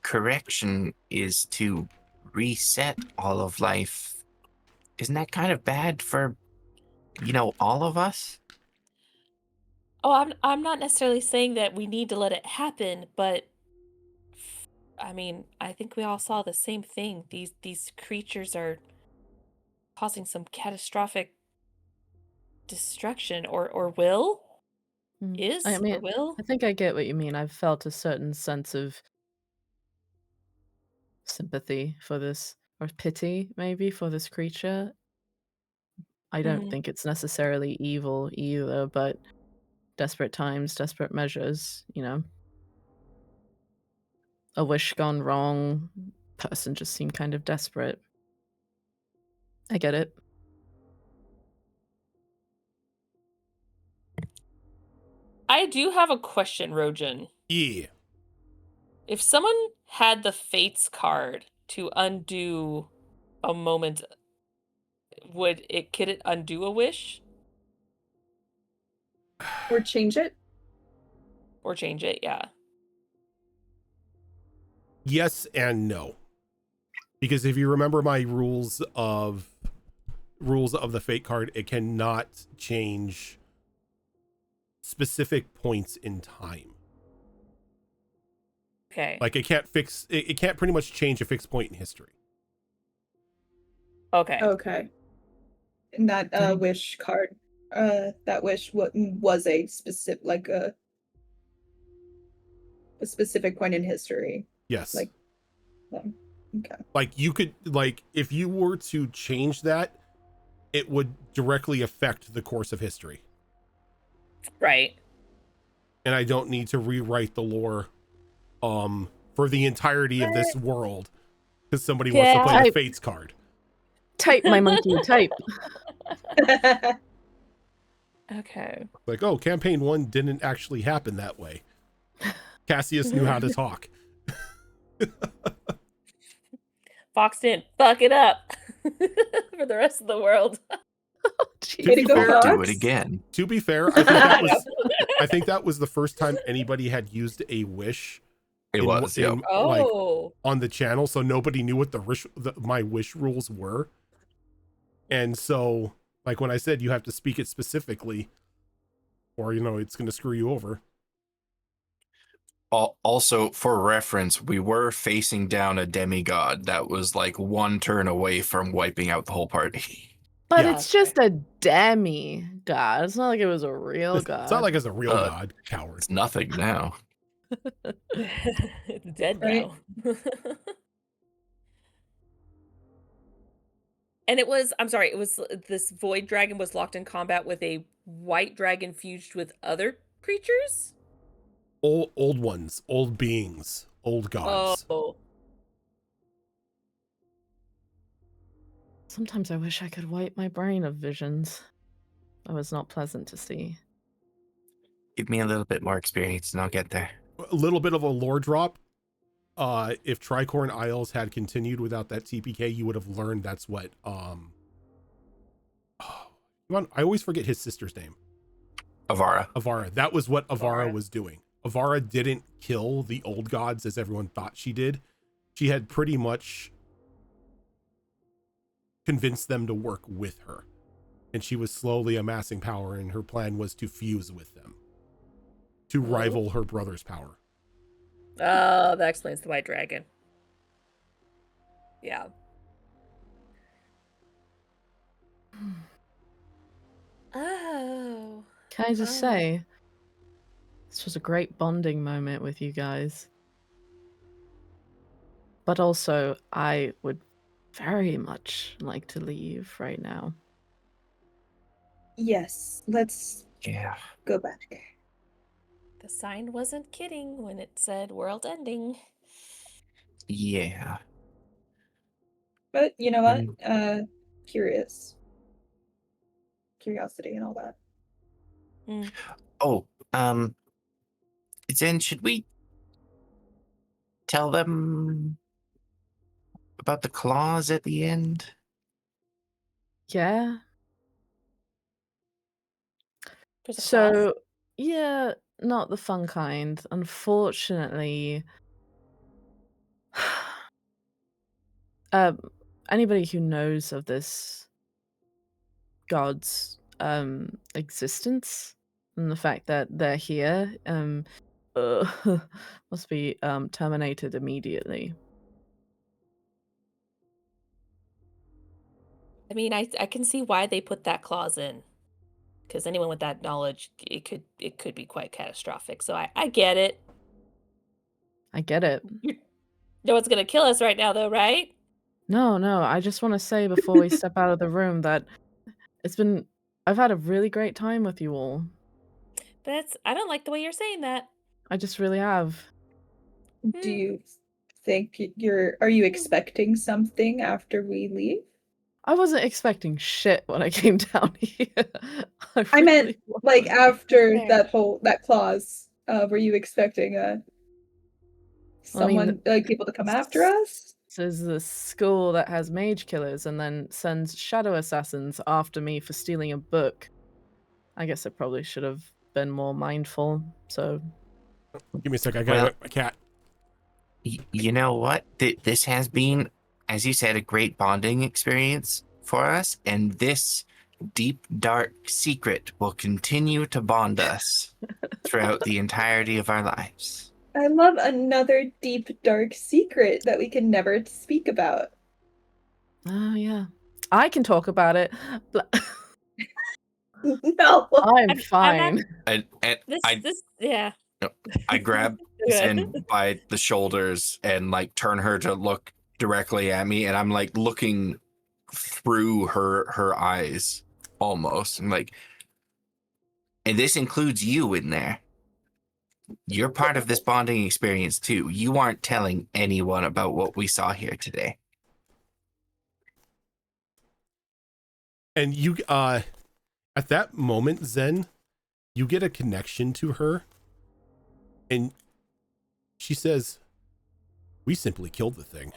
correction is to reset all of life, isn't that kind of bad for, all of us? Oh, I'm not necessarily saying that we need to let it happen, but I mean, I think we all saw the same thing. These creatures are causing some catastrophic destruction, or will? I mean, Or will? I think I get what you mean. I've felt a certain sense of sympathy for this, or pity maybe for this creature. I don't Mhm. think it's necessarily evil either, but desperate times, desperate measures, you know. A wish gone wrong, person just seemed kind of desperate. I get it. I do have a question, Rojan. Yeah. If someone had the Fates card to undo a moment, could it undo a wish Or change it? or change it? Yeah. Yes and no. Because if you remember my rules of the fate card, it cannot change specific points in time. Okay. Like it can't pretty much change a fixed point in history. Okay. Okay. And that wish card, that wish was a specific, like a specific point in history. Yes. Like, okay. Like you could, like if you were to change that, it would directly affect the course of history. Right. And I don't need to rewrite the lore for the entirety of this world because somebody wants to play the Fates card. Type, my monkey, type. Okay. Like, oh, campaign 1 didn't actually happen that way. Cassius knew how to talk. Fox didn't fuck it up for the rest of the world. To be fair, do it again. To be fair, I think that was the first time anybody had used a wish. Like on the channel, so nobody knew what my wish rules were. And so, like when I said you have to speak it specifically, or it's going to screw you over. Also, for reference, we were facing down a demigod that was like one turn away from wiping out the whole party. But it's just a demigod. It's not like it was a real god. It's not like it's a real god, coward. It's nothing now. It's dead now. And it was this void dragon was locked in combat with a white dragon fused with other creatures? Old ones, old beings, old gods. Oh. Sometimes I wish I could wipe my brain of visions. That was not pleasant to see. Give me a little bit more experience and I'll get there. A little bit of a lore drop. If Tricorn Isles had continued without that TPK, you would have learned that's what I always forget his sister's name. Avara. That was what Avara was doing. Avara didn't kill the old gods as everyone thought she did. She had pretty much convince them to work with her. And she was slowly amassing power, and her plan was to fuse with them to rival her brother's power. Oh, that explains the white dragon. Yeah. Oh. Can I just say, this was a great bonding moment with you guys. But also, I would very much like to leave right now. Yes, let's go back. The sign wasn't kidding when it said world ending. Yeah. But you know what? Curiosity and all that. Oh, then should we tell them about the clause at the end? Yeah. There's a clause? So, yeah, not the fun kind. Unfortunately, anybody who knows of this god's existence and the fact that they're here must be terminated immediately. I mean, I can see why they put that clause in, because anyone with that knowledge, it could be quite catastrophic. So I get it. I get it. No one's gonna kill us right now, though, right? No, I just want to say before we step out of the room that I've had a really great time with you all. I don't like the way you're saying that. I just really have. Do you think are you expecting something after we leave? I wasn't expecting shit when I came down here. I meant like wasn't. after Fair. that clause. Were you expecting someone like people to come after us? This is the school that has mage killers and then sends shadow assassins after me for stealing a book. I guess I probably should have been more mindful. So Give me a sec. I gotta get my cat. You know what? This has been, as you said, a great bonding experience for us, and this deep, dark secret will continue to bond us throughout the entirety of our lives. I love another deep, dark secret that we can never speak about. oh yeah, I can talk about it. No, I'm fine. And Yeah. I grab Zen by the shoulders and like turn her to look directly at me, and I'm like looking through her eyes almost. I'm like, and this includes you in there. You're part of this bonding experience too. You aren't telling anyone about what we saw here today. And you, at that moment, Zen, you get a connection to her. And she says, we simply killed the thing.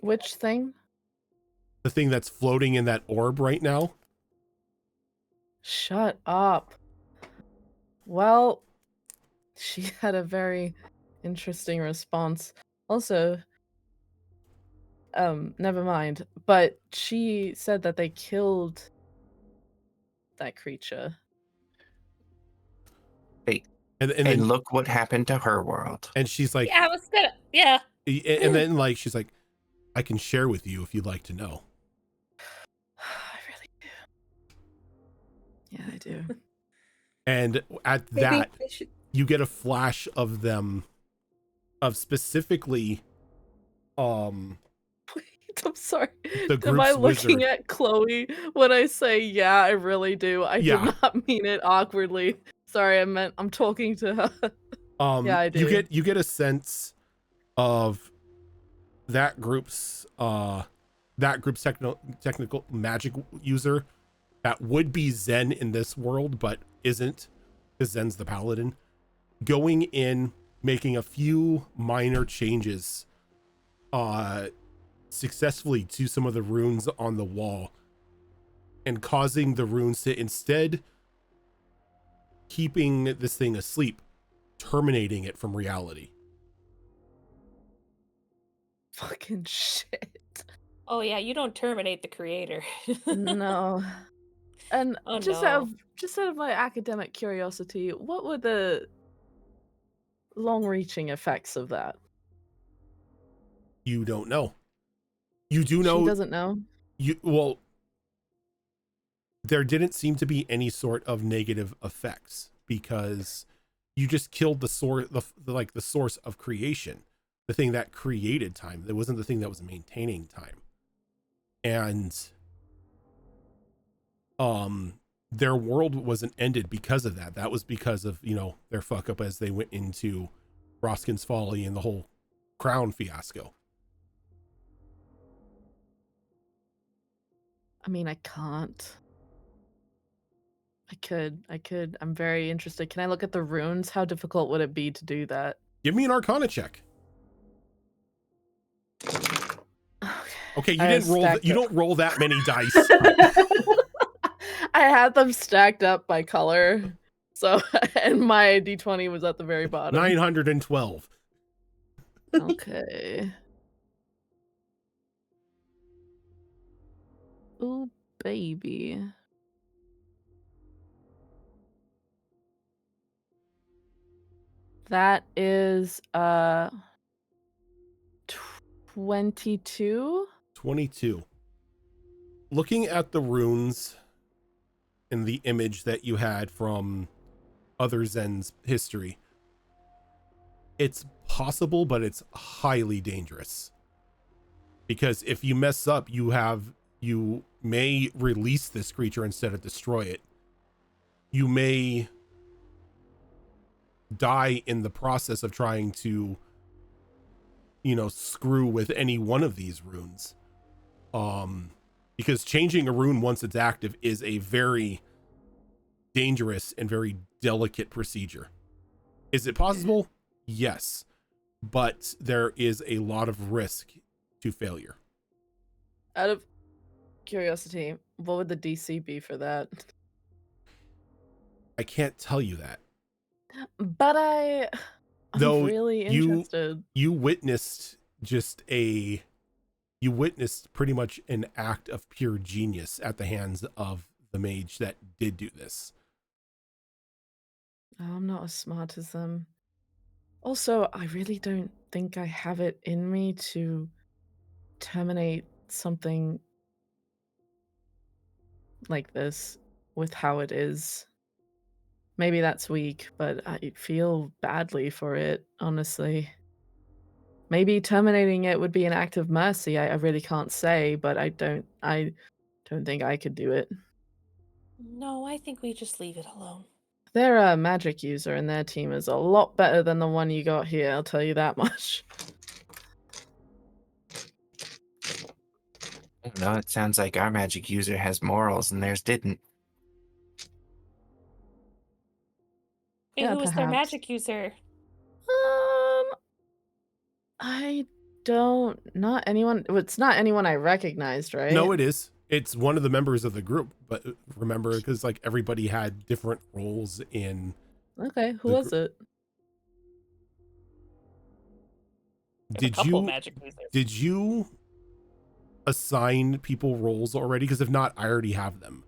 Which thing? The thing that's floating in that orb right now. Shut up. Well, she had a very interesting response. Also, never mind. But she said that they killed that creature. Hey, And and then look what happened to her world. And she's like, Yeah, I was gonna. Yeah. And then like she's like, I can share with you if you'd like to know. I really do. Yeah, I do. And at that, you get a flash of them, of specifically, I'm sorry. the Am I group's looking wizard. at Chloe when I say, yeah, I really do? I did not mean it awkwardly. Sorry, I'm talking to her. Yeah, I do. You get a sense of that group's technical magic user that would be Zen in this world, but isn't, because Zen's the paladin, going in, making a few minor changes successfully to some of the runes on the wall, and causing the runes to, instead keeping this thing asleep, terminating it from reality. fucking shit. Oh yeah, you don't terminate the creator. No. And Oh just out no. of my academic curiosity, what were the long-reaching effects of that? You don't know. You do She know. doesn't know. Well, there didn't seem to be any sort of negative effects because you just killed the source, the source of creation, the thing that created time. It wasn't the thing that was maintaining time. And their world wasn't ended because of that. That was because of, their fuck up as they went into Roskin's Folly and the whole crown fiasco. I mean, I can't. I could. I'm very interested. Can I look at the runes? How difficult would it be to do that? Give me an Arcana check. Okay, you I didn't roll. stacked You it. don't roll that many dice. I had them stacked up by color. So, and my D20 was at the very bottom. 912. Okay. Ooh, baby. That is 22. 22. Looking at the runes in the image that you had from other Zen's history, it's possible, but it's highly dangerous. Because if you mess up, you may release this creature instead of destroy it. You may die in the process of trying to, screw with any one of these runes. Because changing a rune once it's active is a very dangerous and very delicate procedure. Is it possible? Yes. But there is a lot of risk to failure. Out of curiosity, what would the DC be for that? I can't tell you that. But I'm Though really interested. You witnessed pretty much an act of pure genius at the hands of the mage that did do this. Oh, I'm not as smart as them. Also, I really don't think I have it in me to terminate something like this with how it is. Maybe that's weak, but I feel badly for it, honestly. Maybe terminating it would be an act of mercy. I really can't say, but I don't think I could do it. No, I think we just leave it alone. They're a magic user and their team is a lot better than the one you got here, I'll tell you that much. No, it sounds like our magic user has morals and theirs didn't. Wait, Yeah, who was their perhaps. magic user? I not anyone. It's not anyone I recognized, right? No, it is. It's one of the members of the group, but remember, because everybody had different roles in. Okay, who was it? Did you assign people roles already? Because if not, I already have them.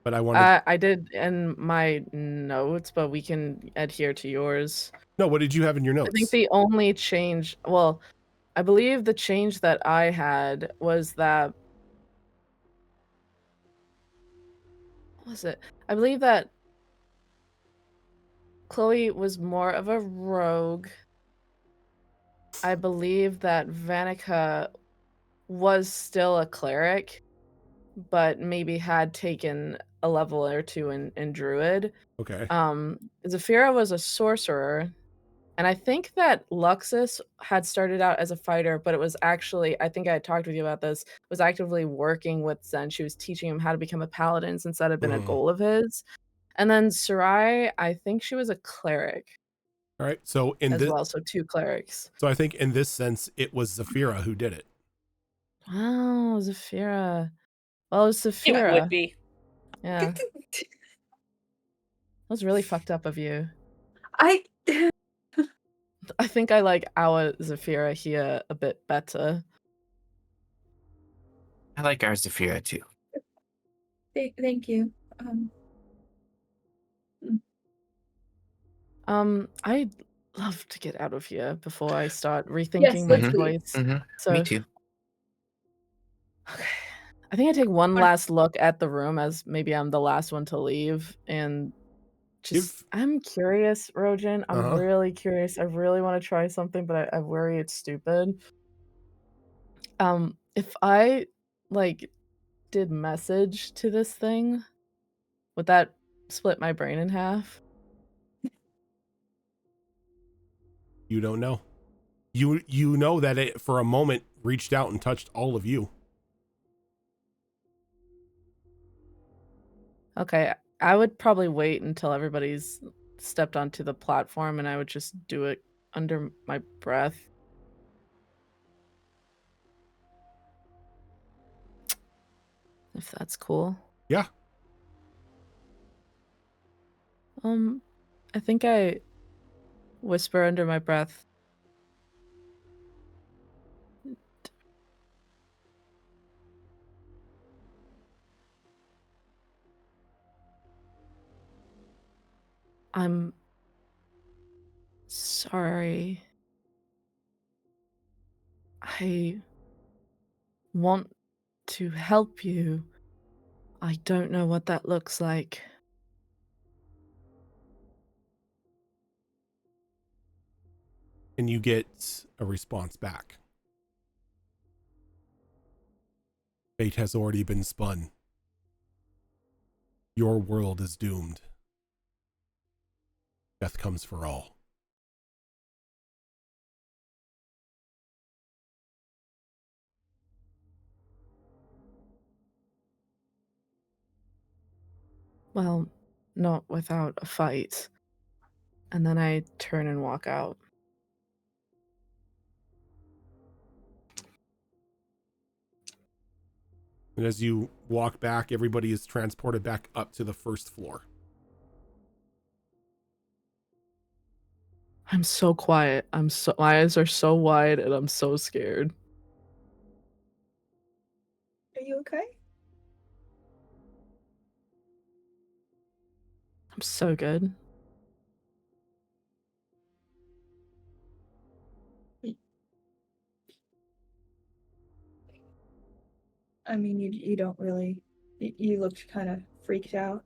But I wanted. I did in my notes, but we can adhere to yours. No, what did you have in your notes? I think the only change, well, I believe the change that I had was that. What was it? I believe that Chloe was more of a rogue. I believe that Vanica was still a cleric, but maybe had taken a level or two in druid. Okay. Zafira was a sorcerer, and I think that Luxus had started out as a fighter, but it was actually, I think I had talked with you about this, was actively working with Zen. She was teaching him how to become a paladin since that had been a goal of his. And then Sarai, I think she was a cleric. All right. So so 2 clerics. So I think in this sense, it was Zafira who did it. Oh, Zafira. Well, it was Zafira. It would be. Yeah. That was really fucked up of you. I think I like our Zafira here a bit better. I like our Zafira too. Thank you. I'd love to get out of here before I start rethinking Yes, my let's leave. choice. So Me too. okay. I think I take one Or- last look at the room as maybe I'm the last one to leave, and just I'm curious, Rojan. I'm really curious. I really want to try something, but I worry it's stupid. If I like did message to this thing, would that split my brain in half? You don't know. You know that it for a moment reached out and touched all of you. Okay, I would probably wait until everybody's stepped onto the platform, and I would just do it under my breath. If that's cool. Yeah. I think I whisper under my breath. I'm sorry. I want to help you. I don't know what that looks like. And you get a response back. Fate has already been spun. Your world is doomed. Death comes for all. Well, not without a fight. And then I turn and walk out. And as you walk back, everybody is transported back up to the first floor. I'm so quiet. My eyes are so wide and I'm so scared. Are you okay? I'm so good. I mean, you don't really. You looked kind of freaked out.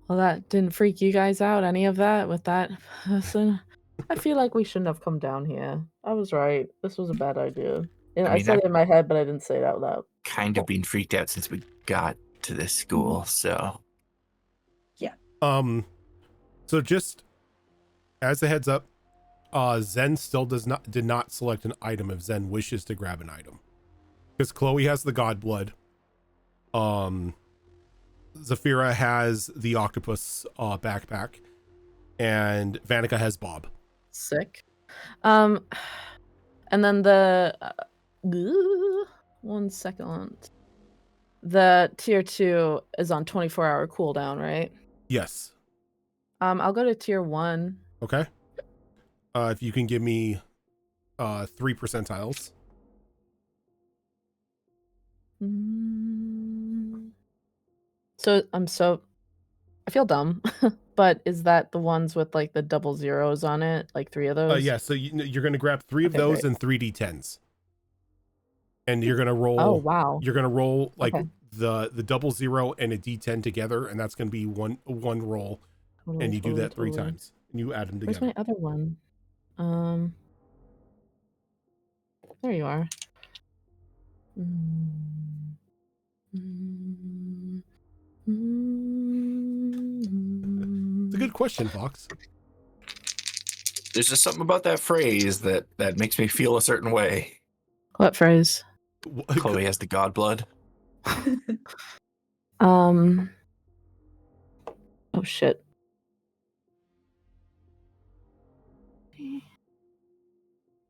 Well, that didn't freak you guys out, any of that with that person? I feel like we shouldn't have come down here. I was right. This was a bad idea. And I said it in my head, but I didn't say it out loud. Kind of been freaked out since we got to this school, so. Yeah. So just as a heads up, Zen still did not select an item if Zen wishes to grab an item. Because Chloe has the god blood. Zafira has the octopus backpack, and Vanica has Bob. Sick. And then the 1 second. The tier 2 is on 24-hour cooldown, right? Yes. I'll go to tier 1. Okay. If you can give me 3 percentiles. So I feel dumb, but is that the ones with like the double zeros on it? Like 3 of those? Yeah, so you're going to grab 3 of Okay, those great. and 3 d10s. And you're going to roll. Oh, wow. You're going to roll like Okay. the double zero and a d10 together, and that's going to be one roll. Totally, and you do that 3 totally. times. And you add them Where's together. my other one? There you are. It's a good question, Fox. There's just something about that phrase that makes me feel a certain way. What phrase? Chloe has the god blood. Oh shit.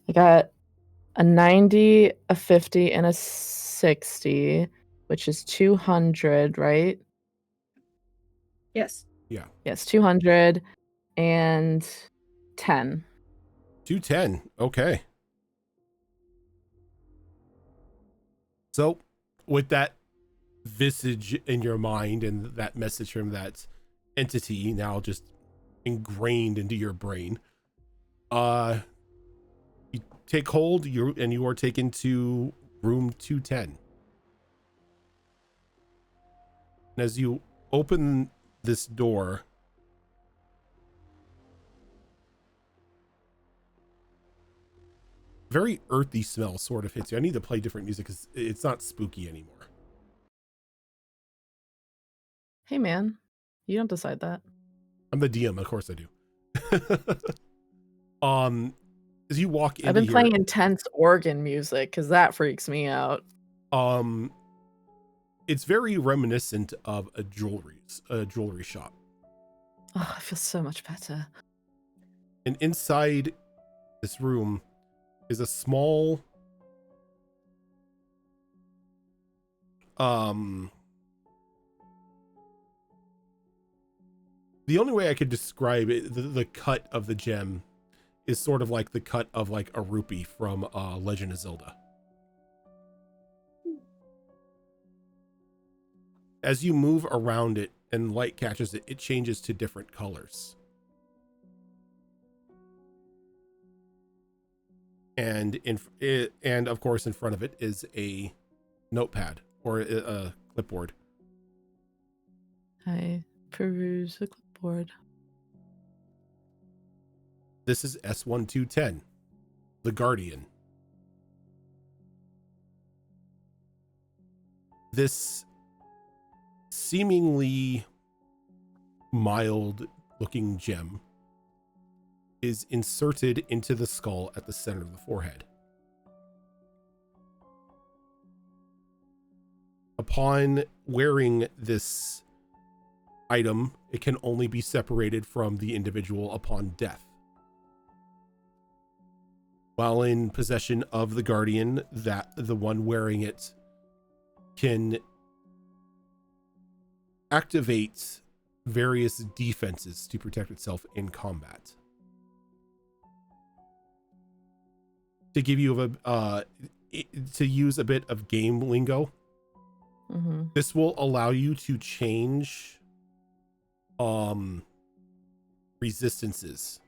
I got a 90, a 50, and a 60, which is 200, right? Yes. Yeah. Yes, 200. and 10. 210. Okay. So, with that visage in your mind and that message from that entity now just ingrained into your brain, you take hold, you are taken to room 210. And as you open this door, very earthy smell sort of hits you. I need to play different music because it's not spooky anymore. Hey, man. You don't decide that. I'm the DM, of course I do. As you walk into I've been here, playing intense organ music because that freaks me out. it's very reminiscent of a jewelry shop. Oh, I feel so much better. And inside this room is a small the only way I could describe it, the cut of the gem is sort of like the cut of like a rupee from Legend of Zelda. As you move around it and light catches it, it changes to different colors. And and of course in front of it is a notepad or a clipboard. I peruse the clipboard. This is S1210, the Guardian. This seemingly mild looking gem is inserted into the skull at the center of the forehead. Upon wearing this item, it can only be separated from the individual upon death. While in possession of the Guardian, that the one wearing it can activate various defenses to protect itself in combat. To give you to use a bit of game lingo, this will allow you to change resistances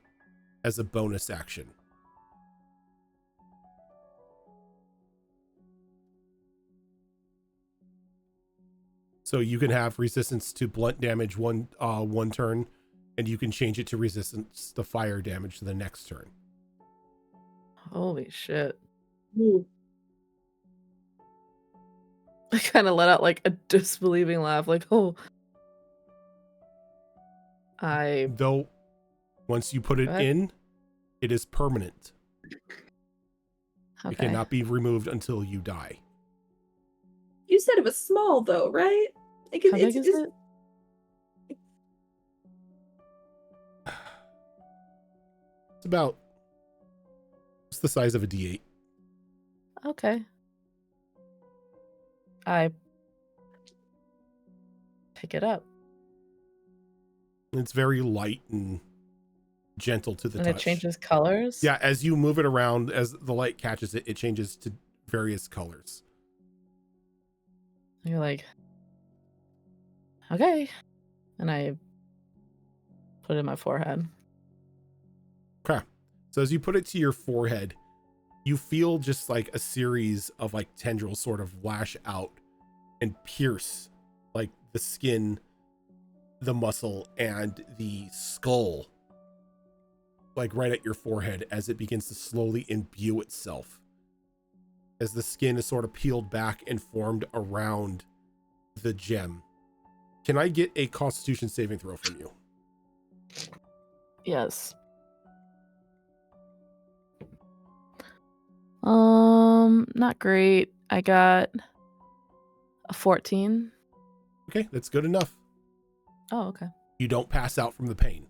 as a bonus action. So you can have resistance to blunt damage one turn, and you can change it to resistance to fire damage the next turn. Holy shit. Ooh. I kind of let out like a disbelieving laugh, like, oh. Though, once you put it in, it is permanent. Okay. It cannot be removed until you die. You said it was small though, right? Like, How big is it? It's the size of a D8. Okay. I pick it up. It's very light and gentle to the touch. And it changes colors? Yeah, as you move it around, as the light catches it, it changes to various colors. You're like, okay. And I put it in my forehead. Okay. So as you put it to your forehead, you feel just like a series of like tendrils sort of lash out and pierce like the skin, the muscle, and the skull, like right at your forehead, as it begins to slowly imbue itself, as the skin is sort of peeled back and formed around the gem. Can I get a Constitution saving throw from you? Yes. Not great. I got a 14. Okay, that's good enough. Oh, okay. You don't pass out from the pain.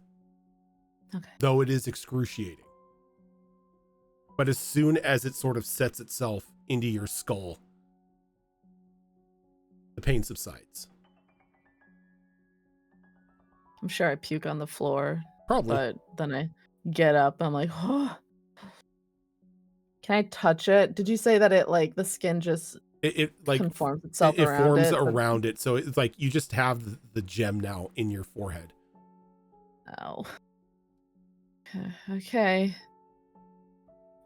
Okay. Though it is excruciating. But as soon as it sort of sets itself into your skull, the pain subsides. I'm sure I puke on the floor Probably. But then I get up, I'm like, oh, can I touch it? Did you say that it like the skin just It like conforms itself it around forms it? But around it, so it's like you just have the gem now in your forehead. oh, okay.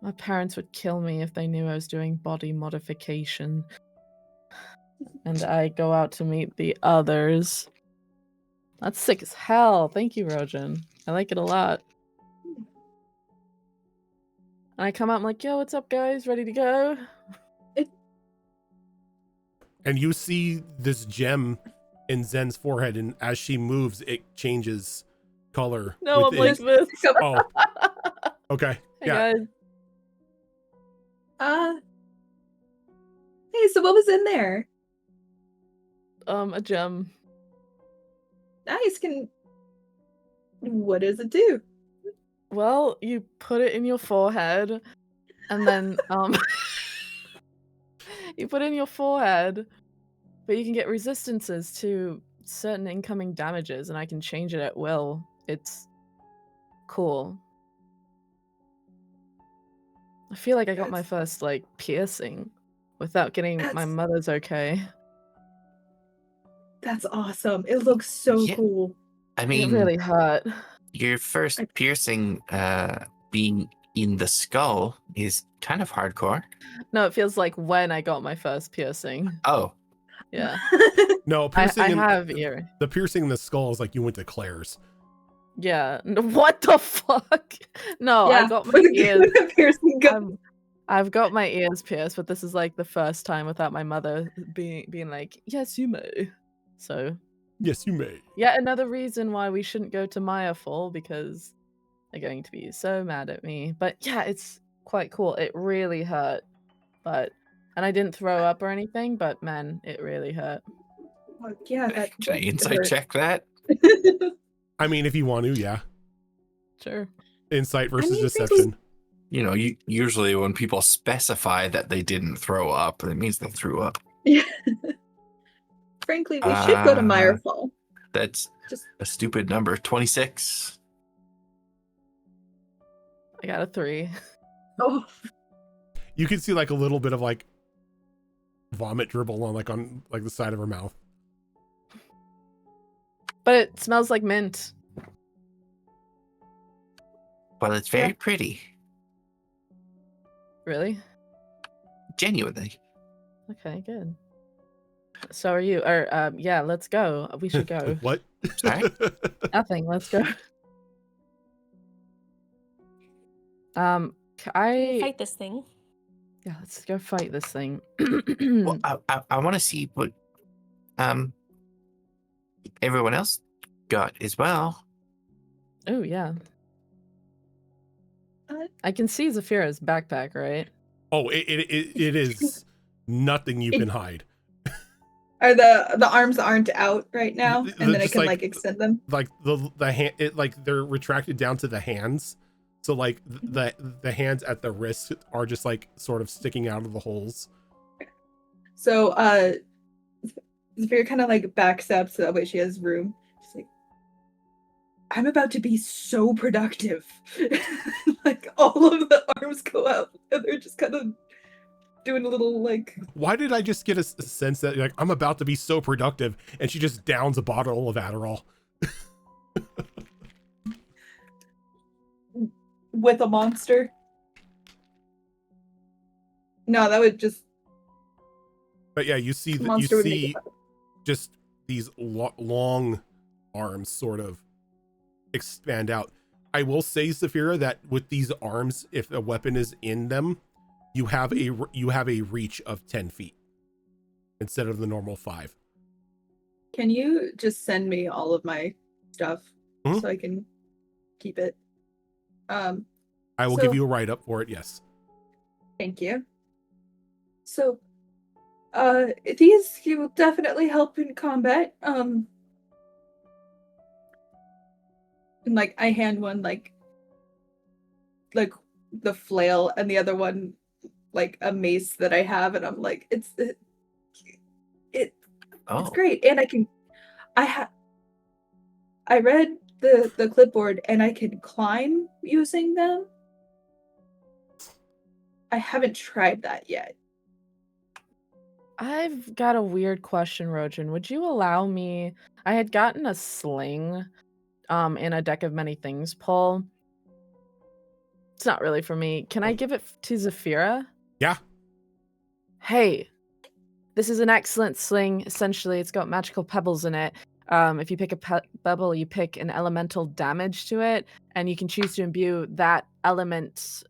My parents would kill me if they knew I was doing body modification. And I go out to meet the others. That's sick as hell. Thank you, Rojan. I like it a lot. And I come out, I'm like, yo, what's up, guys? Ready to go? And you see this gem in Zen's forehead, and as she moves, it changes color. No, I'm within- like this. Oh, okay. Hey, Yeah. guys. Hey, so what was in there? A gem. Nice. What does it do? Well, you put it in your forehead, and then you put it in your forehead, but you can get resistances to certain incoming damages, and I can change it at will. It's cool. I feel like I got my first like piercing without getting my mother's okay. That's awesome. It looks so Yeah. cool. I It mean, really hurt. your first piercing being in the skull is kind of hardcore. No, it feels like when I got my first piercing. Oh, Yeah. No, piercing I in, have ear. the piercing in the skull is like you went to Claire's. Yeah. What the fuck? No, I got my ears. Piercing gun. I've got my ears pierced, but this is like the first time without my mother being like, yes, you may. So Yes, you may. yeah, another reason why we shouldn't go to Maya Fall, because they're going to be so mad at me. But yeah, it's quite cool. It really hurt. And I didn't throw up or anything, but man, it really hurt. Yeah, that can I insight check that? I mean, if you want to, yeah. Sure. Insight versus mean, deception. You know, usually when people specify that they didn't throw up, it means they threw up. Yeah. Frankly, we should go to Meyerfall. That's Just a stupid number. 26. I got a 3. oh, You can see like a little bit of like vomit dribble on the side of her mouth. But it smells like mint. Well, it's very pretty. Really? Genuinely. Okay, good. So are you. Or yeah, let's go. We should go. What? Sorry? Nothing. Let's go. Can we fight this thing? Yeah, let's go fight this thing. Well, I want to see what everyone else got as well. Oh yeah. I can see Zafira's backpack, right? Oh, it is nothing you can hide. are the arms aren't out right now, They're and then I just can like- like extend them. Like the hand, like they're retracted down to the hands. So like the hands at the wrist are just like sort of sticking out of the holes. So Zafira kind of like backs up so that way she has room. She's like, I'm about to be so productive. Like all of the arms go out and they're just kind of doing a little like. Why did I just get a sense that like I'm about to be so productive, and she just downs a bottle of Adderall? With a monster? No, that would just. But yeah, you see Monster would make it better. just these long arms sort of expand out. I will say, Zafira, that with these arms, if a weapon is in them, you have a reach of 10 feet instead of the normal 5. Can you just send me all of my stuff Mhm. so I can keep it? I will So- give you a write up for it. Yes. Thank you. So, these will definitely help in combat. And like I hand one like the flail, and the other one like a mace that I have, and I'm like, it's Oh, great, and I read the clipboard and I can climb using them. I haven't tried that yet. I've got a weird question, Rojan. Would you allow me? I had gotten a sling in a deck of many things pull. It's not really for me. Can I give it to Zafira? Yeah. Hey, this is an excellent sling. Essentially, it's got magical pebbles in it. If you pick a pebble, you pick an elemental damage to it, and you can choose to imbue that element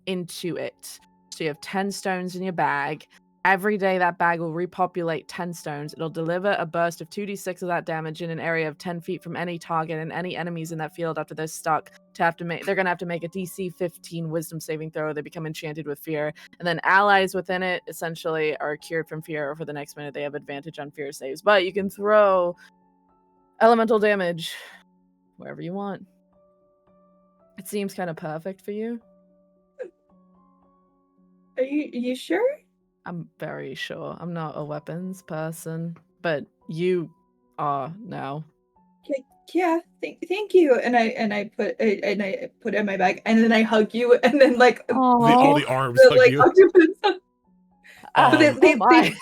into it. So you have 10 stones in your bag. Every day that bag will repopulate 10 stones. It'll deliver a burst of 2d6 of that damage in an area of 10 feet from any target, and any enemies in that field after they're stuck they're gonna have to make a DC 15 wisdom saving throw. They become enchanted with fear. And then allies within it essentially are cured from fear, or for the next minute they have advantage on fear saves. But you can throw elemental damage wherever you want. It seems kind of perfect for you. Are you sure? I'm very sure. I'm not a weapons person, but you are now. Yeah, thank you. And I put it in my bag, and then I hug you, and then like all the arms hug like you. octopus. Oh my!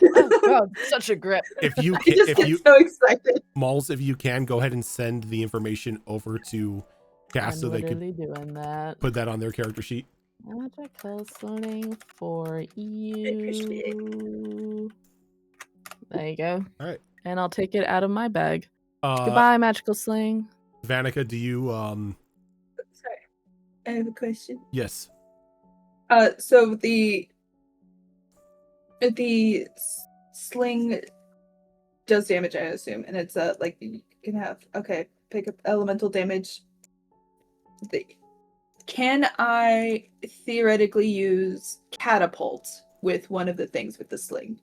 Oh God, such a grip. If you I can, just get so excited. Malls, if you can, go ahead and send the information over to Cass so they could doing that. put that on their character sheet. Magical sling for you. appreciate it. There you go. All right. And I'll take it out of my bag. Goodbye, magical sling. Vanica, do you Sorry, I have a question. Yes. So the sling does damage, I assume, and it's like you can have pick up elemental damage. Can I theoretically use catapult with one of the things with the sling?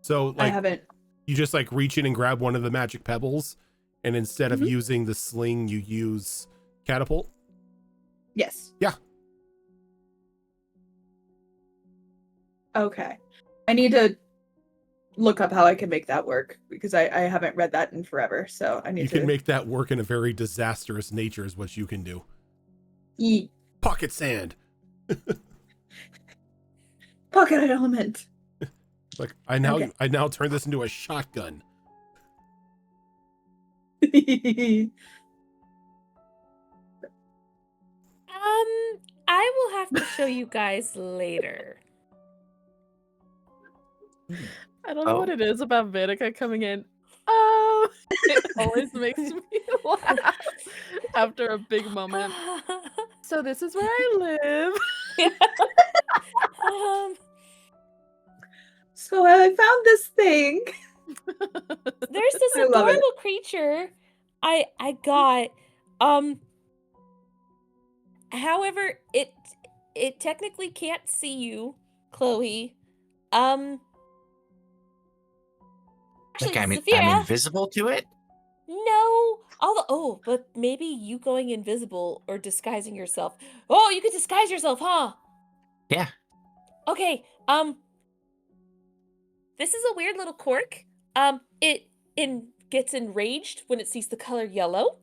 So like I haven't. You just like reach in and grab one of the magic pebbles, and instead of using the sling, you use catapult? Yes. Yeah. Okay. I need to look up how I can make that work, because I haven't read that in forever, so I need to... You can make that work in a very disastrous nature is what you can do. Pocket sand! Pocket element! Like, I now turn this into a shotgun. I will have to show you guys later. I don't know what it is about Vanica coming in. Oh, it always makes me laugh after a big moment. So this is where I live. So I found this thing. There's this adorable creature I got. However, it technically can't see you, Chloe. Actually, Like I'm Zafira, invisible to it? No. But maybe you going invisible or disguising yourself. Oh, you could disguise yourself, huh? Yeah. Okay. This is a weird little quirk. It gets enraged when it sees the color yellow.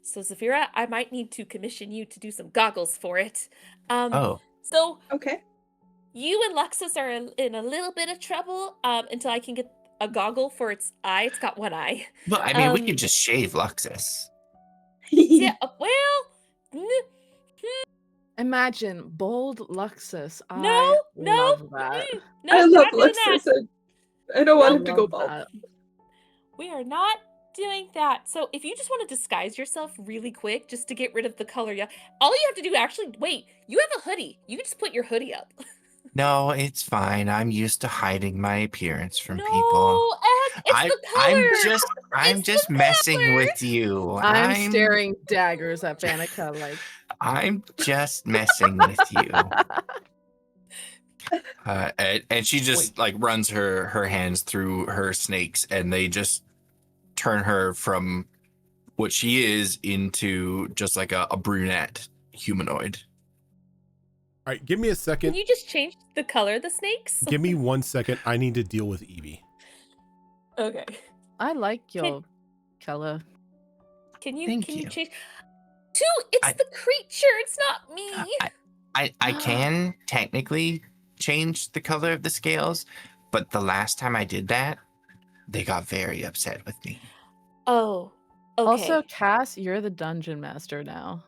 So Zafira, I might need to commission you to do some goggles for it. So okay. You and Luxus are in a little bit of trouble until I can get a goggle for its eye. It's got one eye. Well, I mean, we could just shave Luxus. Yeah, well... Imagine bold Luxus. No, love that. I love Luxus. I don't want him to go bald. We are not doing that. So if you just want to disguise yourself really quick just to get rid of the color, all you have to do wait, you have a hoodie. You can just put your hoodie up. No, it's fine. I'm used to hiding my appearance from people. It's the color. I'm just messing with you. I'm staring daggers at Vanica like I'm just messing with you. And she just like runs her hands through her snakes, and they just turn her from what she is into just like a brunette humanoid. All right, give me a second. Can you just change the color of the snakes? Give me 1 second. I need to deal with Evie. Okay. I like your color. Can you Thank you. change? It's the creature. It's not me. I can technically change the color of the scales, but the last time I did that, they got very upset with me. Oh. Okay. Also, Cass, you're the dungeon master now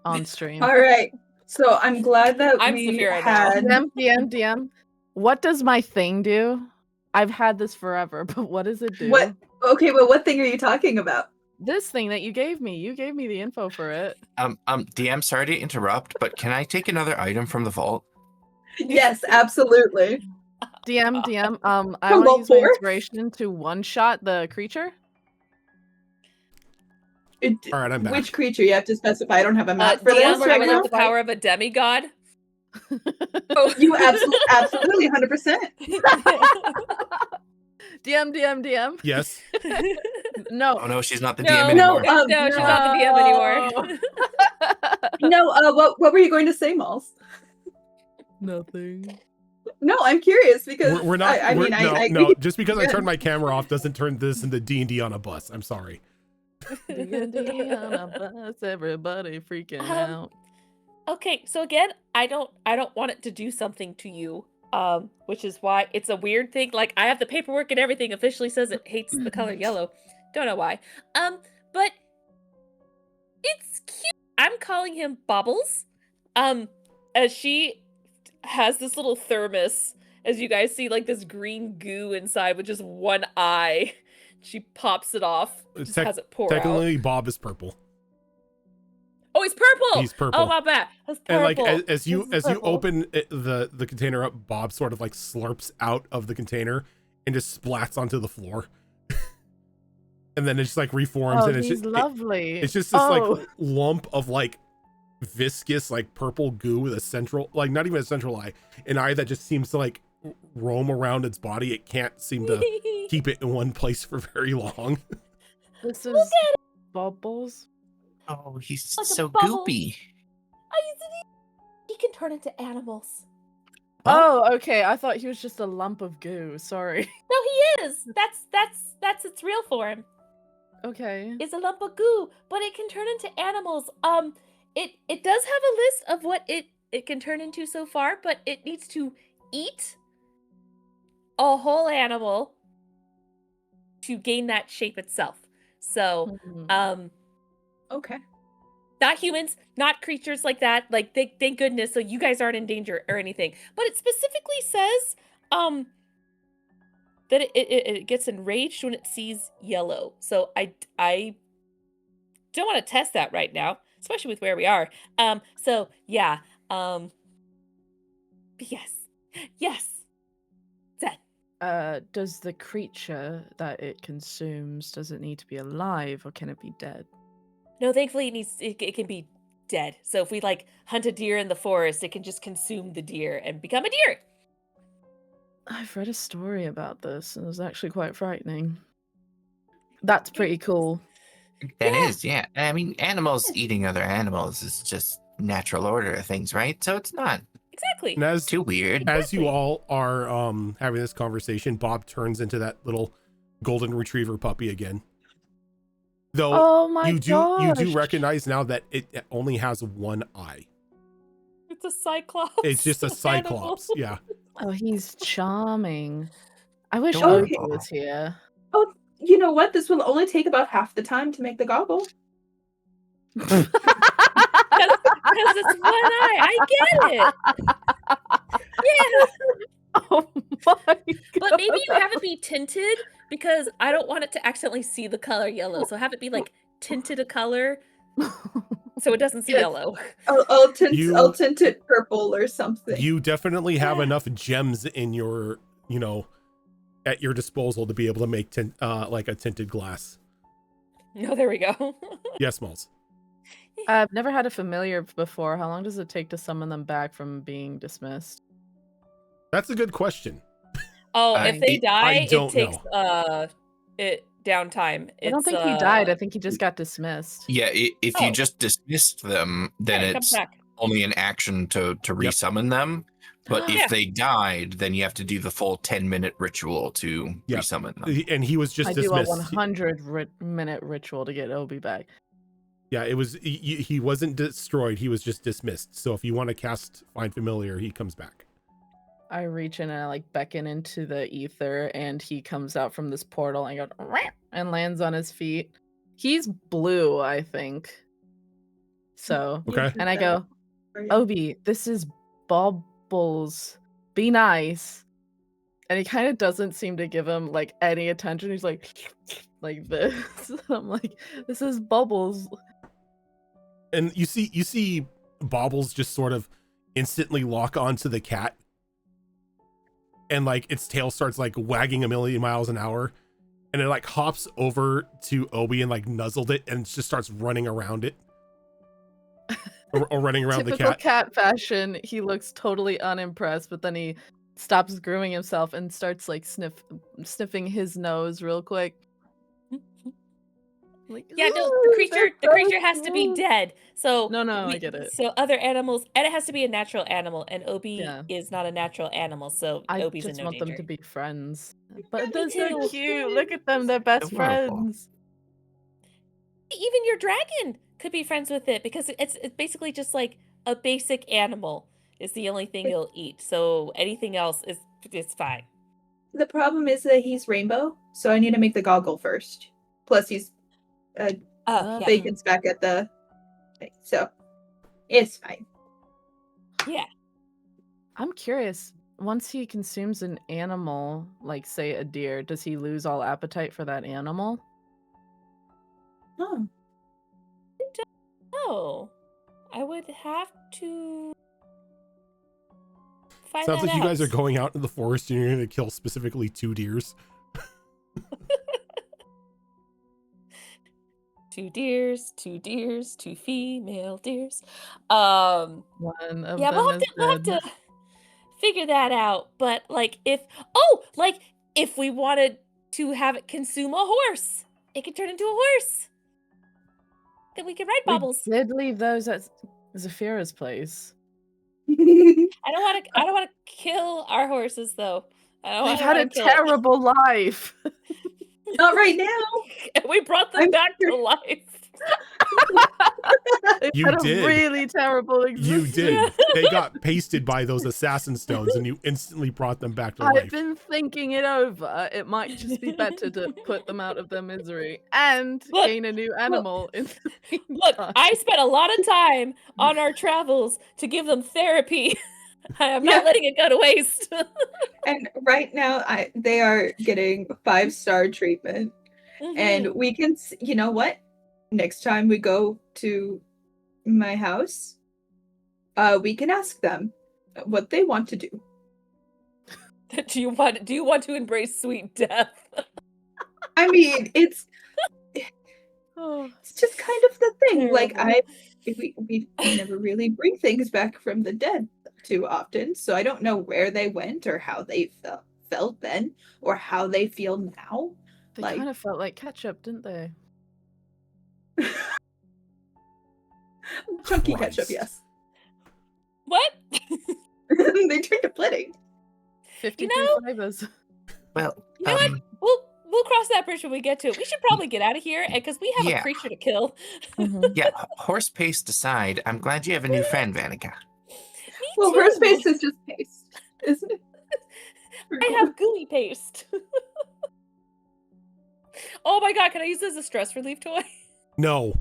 on stream. All right. So I'm glad that I'm we Saphira now. had. DM. What does my thing do? I've had this forever, but what does it do? What? Okay, but what thing are you talking about? This thing that you gave me. You gave me the info for it. DM, sorry to interrupt, but can I take another item from the vault? Yes, absolutely. DM. I From want to vault use my 4? inspiration to one-shot the creature. All right, I'm back. Which creature? You have to specify. I don't have a map for DM, this right with now. the power of a demigod. You absolutely 100%. DM. Yes. No. Oh no, she's not the No, DM no, anymore. no, she's not the DM anymore. No, what were you going to say, Malls? Nothing. No, I'm curious because We're not. I Just because I Good. turned my camera off doesn't turn this into D&D on a bus. I'm sorry. D&D on a bus, everybody freaking out. Okay, so again, I don't want it to do something to you. Which is why it's a weird thing. Like, I have the paperwork and everything officially says it hates the color yellow. Don't know why. But it's cute. I'm calling him Bobbles. As she has this little thermos, as you guys see, like this green goo inside with just one eye. She pops it off, just has it pour out. Technically, Bob is purple. Oh, he's purple. He's purple. Oh, my bad. That's And like purple. as you purple. open the container up, Bob sort of like slurps out of the container and just splats onto the floor. And then it just like reforms, Oh, and it's he's just lovely. it's just this like lump of like viscous like purple goo with a central, like not even a central eye, an eye that just seems to like roam around its body. It can't seem to keep it in one place for very long. This is Bubbles. Oh, he's Like a so bubble. goopy. He can turn into animals. Oh, okay. I thought he was just a lump of goo. Sorry. No, he is. That's its real form. Okay. It's a lump of goo, but it can turn into animals. It does have a list of what it can turn into so far, but it needs to eat a whole animal to gain that shape itself. So, Okay. not humans, not creatures like that. Like, thank goodness, so you guys aren't in danger or anything. But it specifically says, that it gets enraged when it sees yellow. So I don't want to test that right now, especially with where we are. So yeah. But yes. Zed. Does the creature that it consumes, does it need to be alive or can it be dead? No, thankfully it can be dead. So if we like hunt a deer in the forest, it can just consume the deer and become a deer. I've read a story about this and it was actually quite frightening. That's pretty cool. That is, yeah. I mean, animals eating other animals is just natural order of things, right? So it's not Exactly. And as too weird. as you all are having this conversation, Bob turns into that little golden retriever puppy again. Though Oh my you do gosh. recognize now that it only has one eye. It's a cyclops. It's just a of cyclops. animals. Yeah. Oh, he's charming. I wish Okay. Oki was here. Oh, you know what? This will only take about half the time to make the gobble. Because it's one eye. I get it. Yeah. Oh my But maybe you have it be tinted because I don't want it to accidentally see the color yellow. So have it be like tinted a color so it doesn't see Yes. yellow. I'll tint it purple or something. You definitely have enough gems in your, at your disposal to be able to make like a tinted glass. No, there we go. Yes, Malls. I've never had a familiar before. How long does it take to summon them back from being dismissed? That's a good question. Oh, if they die, I don't it takes know. downtime. I don't think he died. I think he just got dismissed. Yeah, if Oh. you just dismissed them, then it comes it's back. only an action to resummon them. But if Yeah. they died, then you have to do the full 10-minute ritual to Yep. resummon them. And he was just I do a dismissed. 100-minute ritual to get Obi back. Yeah, it was he wasn't destroyed, he was just dismissed. So if you want to cast Find Familiar, he comes back. I reach in and I like beckon into the ether, and he comes out from this portal and go "Rah," and lands on his feet. He's blue, I think. So, Okay. and I go, Obi, this is Bubbles. Be nice. And he kind of doesn't seem to give him like any attention. He's like this. I'm like, this is Bubbles. And you see Bobbles just sort of instantly lock onto the cat. And like its tail starts like wagging a million miles an hour. And it like hops over to Obi and like nuzzled it and just starts running around it. or running around the Typical cat. cat fashion. He looks totally unimpressed, but then he stops grooming himself and starts like sniffing his nose real quick. Like, Yeah, no, "Ooh, the that's creature so has to be cool." dead. So No, I get it. So other animals, and it has to be a natural animal, and Obi Yeah. is not a natural animal, so I Obi's in just no want danger. them to be friends. Yeah, But me they're so too. cute. Look at them. They're best Adorable. friends. Even your dragon could be friends with it because it's basically just like a basic animal is the only thing it'll eat. So anything else is fine. The problem is that he's rainbow, so I need to make the goggle first. Plus, he's Oh, yeah. Bacon's back at the thing, so it's fine. Yeah. I'm curious. Once he consumes an animal, like say a deer, does he lose all appetite for that animal? Oh, Oh, I would have to find Sounds that like you guys are out. going out in the forest and you're going to kill specifically 2 deers. 2 deers, 2 female deers. One of Yeah, them we'll have is to dead. figure that out. But like if we wanted to have it consume a horse, it could turn into a horse. Then we could ride Bobbles. We did leave those at Zafira's place. I don't want to kill our horses though. They've had a terrible life. not right now. And we brought them I'm back sure- to life. They've You had did. a really terrible existence. You did. They got pasted by those assassin stones and you instantly brought them back to I've life. been thinking it over. It might just be better to put them out of their misery and Look, gain a new animal in the Look, meantime. I spent a lot of time on our travels to give them therapy. I'm not Yeah. letting it go to waste. And right now, they are getting 5-star treatment, and we can. You know what? Next time we go to my house, we can ask them what they want to do. Do you want to embrace sweet death? I mean, it's Oh, just kind of the thing. Like Terrible. we never really bring things back from the dead too often, so I don't know where they went or how they felt then or how they feel now. they Like- kind of felt like ketchup, didn't they? Chunky ketchup, Christ. yes. What? They turned to pudding. 53 know- flavors. Well, You know what? We'll cross that bridge when we get to it. We should probably get out of here because we have Yeah. a creature to kill. Mhm. yeah, horse paste aside, I'm glad you have a new friend, Vanica. Me Well, too. horse paste is just paste, isn't it? I have gooey paste. Oh my god, can I use this as a stress relief toy? No.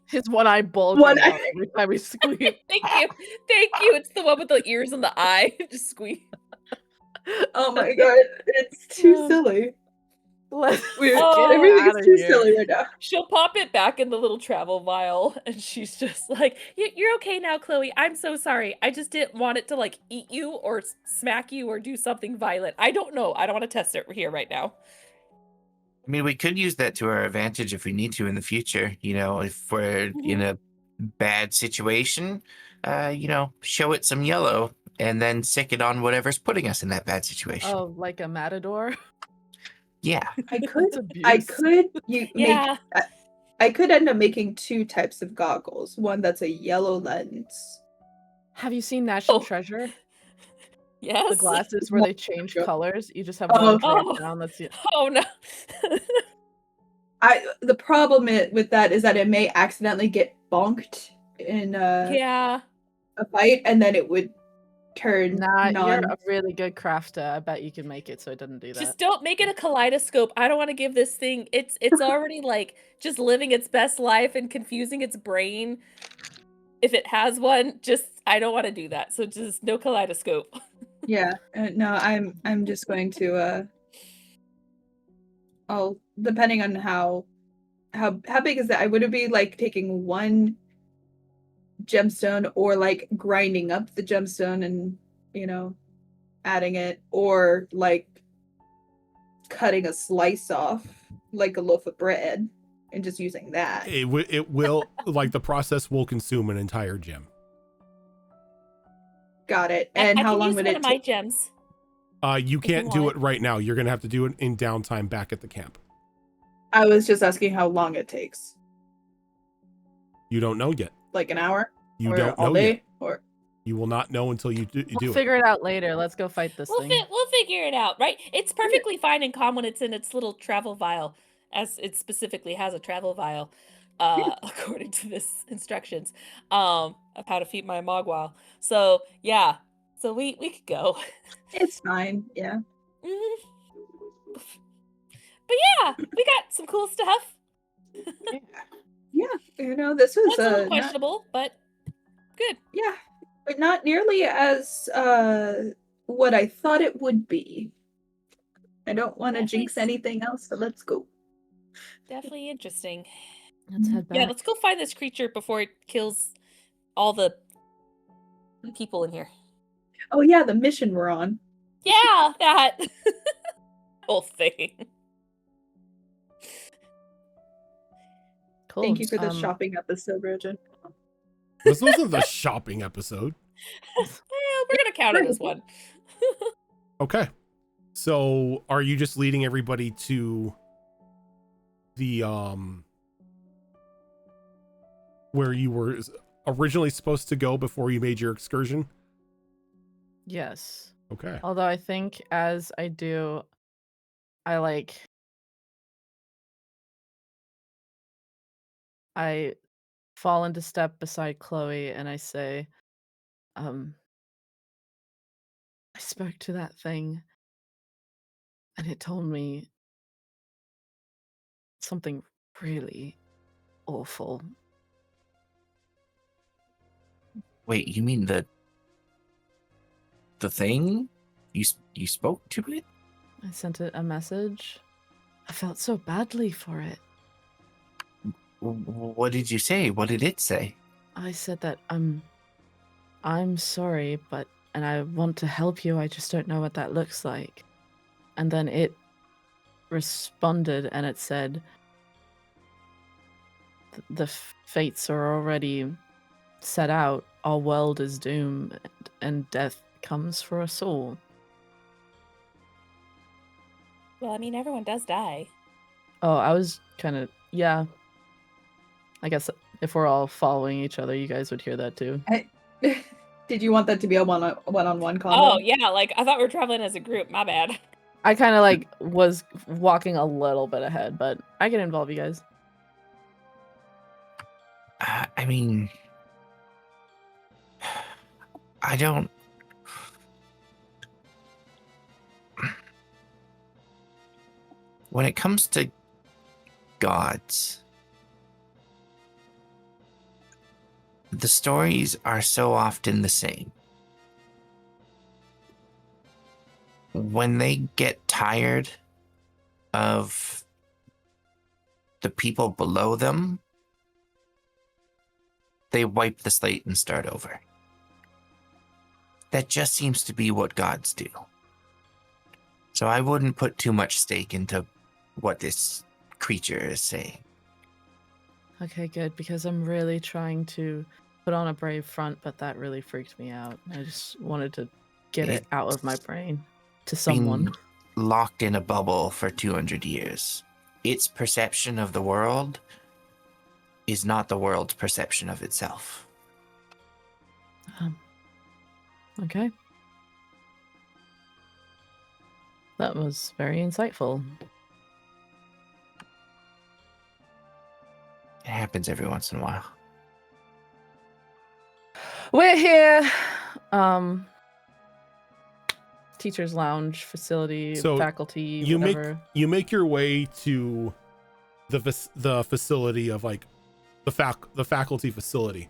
His one eye bulging One out eye. every time we squeeze. Thank you. Thank you. It's the one with the ears and the eye. Just squeeze. Oh my god, it's too silly. Let's We're, Oh, everything outta is too here. silly right now. She'll pop it back in the little travel vial, and she's just like, "You're okay now, Chloe. I'm so sorry. I just didn't want it to like eat you or smack you or do something violent. I don't know. I don't want to test it here right now." I mean, we could use that to our advantage if we need to in the future. You know, if we're in a bad situation, show it some yellow and then sick it on whatever's putting us in that bad situation. Oh, like a matador? Yeah. I could, That's abuse. Yeah. I could end up making 2 types of goggles. One that's a yellow lens. Have you seen National Oh. Treasure? Yes. The glasses where they change Sure. colors. You just have Oh, one okay. drop Oh. down. That's it. Oh no. The problem with that is that it may accidentally get bonked in Yeah. a fight, and then it would turn Nah, you're non. a really good crafter. I bet you can make it so it doesn't do that. Just don't make it a kaleidoscope. I don't want to give this thing. It's already like just living its best life and confusing its brain. If it has one, just I don't want to do that. So just no kaleidoscope. Yeah, no, I'm just going to I'll depending on how big is that? Would it be like taking one gemstone or like grinding up the gemstone and adding it, or like cutting a slice off like a loaf of bread and just using that? It will like the process will consume an entire gem. Got it. I And how can long use would one it of my take? gems. You you can't do want. it right now. You're gonna have to do it in downtime back at the camp. I was just asking how long it takes. You don't know yet. Like an hour? You Or don't all know day? yet. Or You will not know until you do We'll it. figure it out later. Let's go fight this We'll thing. we'll figure it out, right? It's perfectly fine and calm when it's in its little travel vial, as it specifically has a travel vial, according to this instructions, of how to feed my mogwai. So yeah, so we could go. it's fine. Yeah. Mhm. But yeah, we got some cool stuff. Yeah. This was One's a little not, questionable, but good. yeah, but not nearly as what I thought it would be. I don't want to Definitely, jinx anything else, so let's go. definitely interesting. Let's head Yeah, back. let's go find this creature before it kills all the people in here. Oh yeah, the mission we're on. Yeah, that whole thing. Cool. Thank you for the shopping episode, Bridget. This wasn't the shopping episode. Well, we're gonna count it as one. Okay. So are you just leading everybody to the where you were originally supposed to go before you made your excursion? Yes. Okay. Although I think as I do, I fall into step beside Chloe and I say, I spoke to that thing and it told me something really awful. Wait, you mean the thing? You spoke to it? I sent it a message. I felt so badly for it. What did you say? What did it say? I said that I'm sorry, and I want to help you. I just don't know what that looks like. And then it responded and it said, the fates are already set out. Our world is doomed and death comes for us all. Well, I mean, everyone does die. Oh, I was kind of, yeah. I guess if we're all following each other, you guys would hear that too. Did you want that to be a one-on-one convo? Oh, yeah, like, I thought we were traveling as a group. My bad. I kind of was walking a little bit ahead, but I can involve you guys. I mean, I don't. When it comes to gods, the stories are so often the same. When they get tired of the people below them, they wipe the slate and start over. That just seems to be what gods do. So I wouldn't put too much stake into what this creature is saying. Okay, good, because I'm really trying to put on a brave front, but that really freaked me out. I just wanted to get it out of my brain to someone. Being locked in a bubble for 200 years. Its perception of the world is not the world's perception of itself. Okay. That was very insightful. It happens every once in a while. We're here. Teachers lounge facility, So faculty, you whatever. make your way to the facility of like the faculty facility.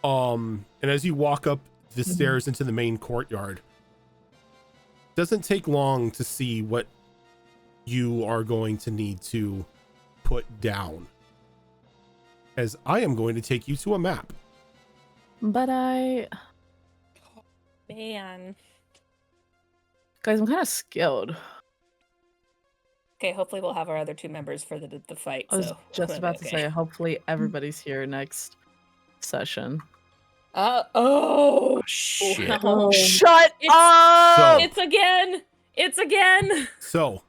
And as you walk up the stairs into the main courtyard, doesn't take long to see what you are going to need to put down, as I am going to take you to a map. But Man. guys, I'm kind of skilled. Okay, hopefully we'll have our other 2 members for the fight. I was so just about to okay. say, hopefully everybody's here next session. Oh Shit. no. Shut It's- up! It's again. It's again. So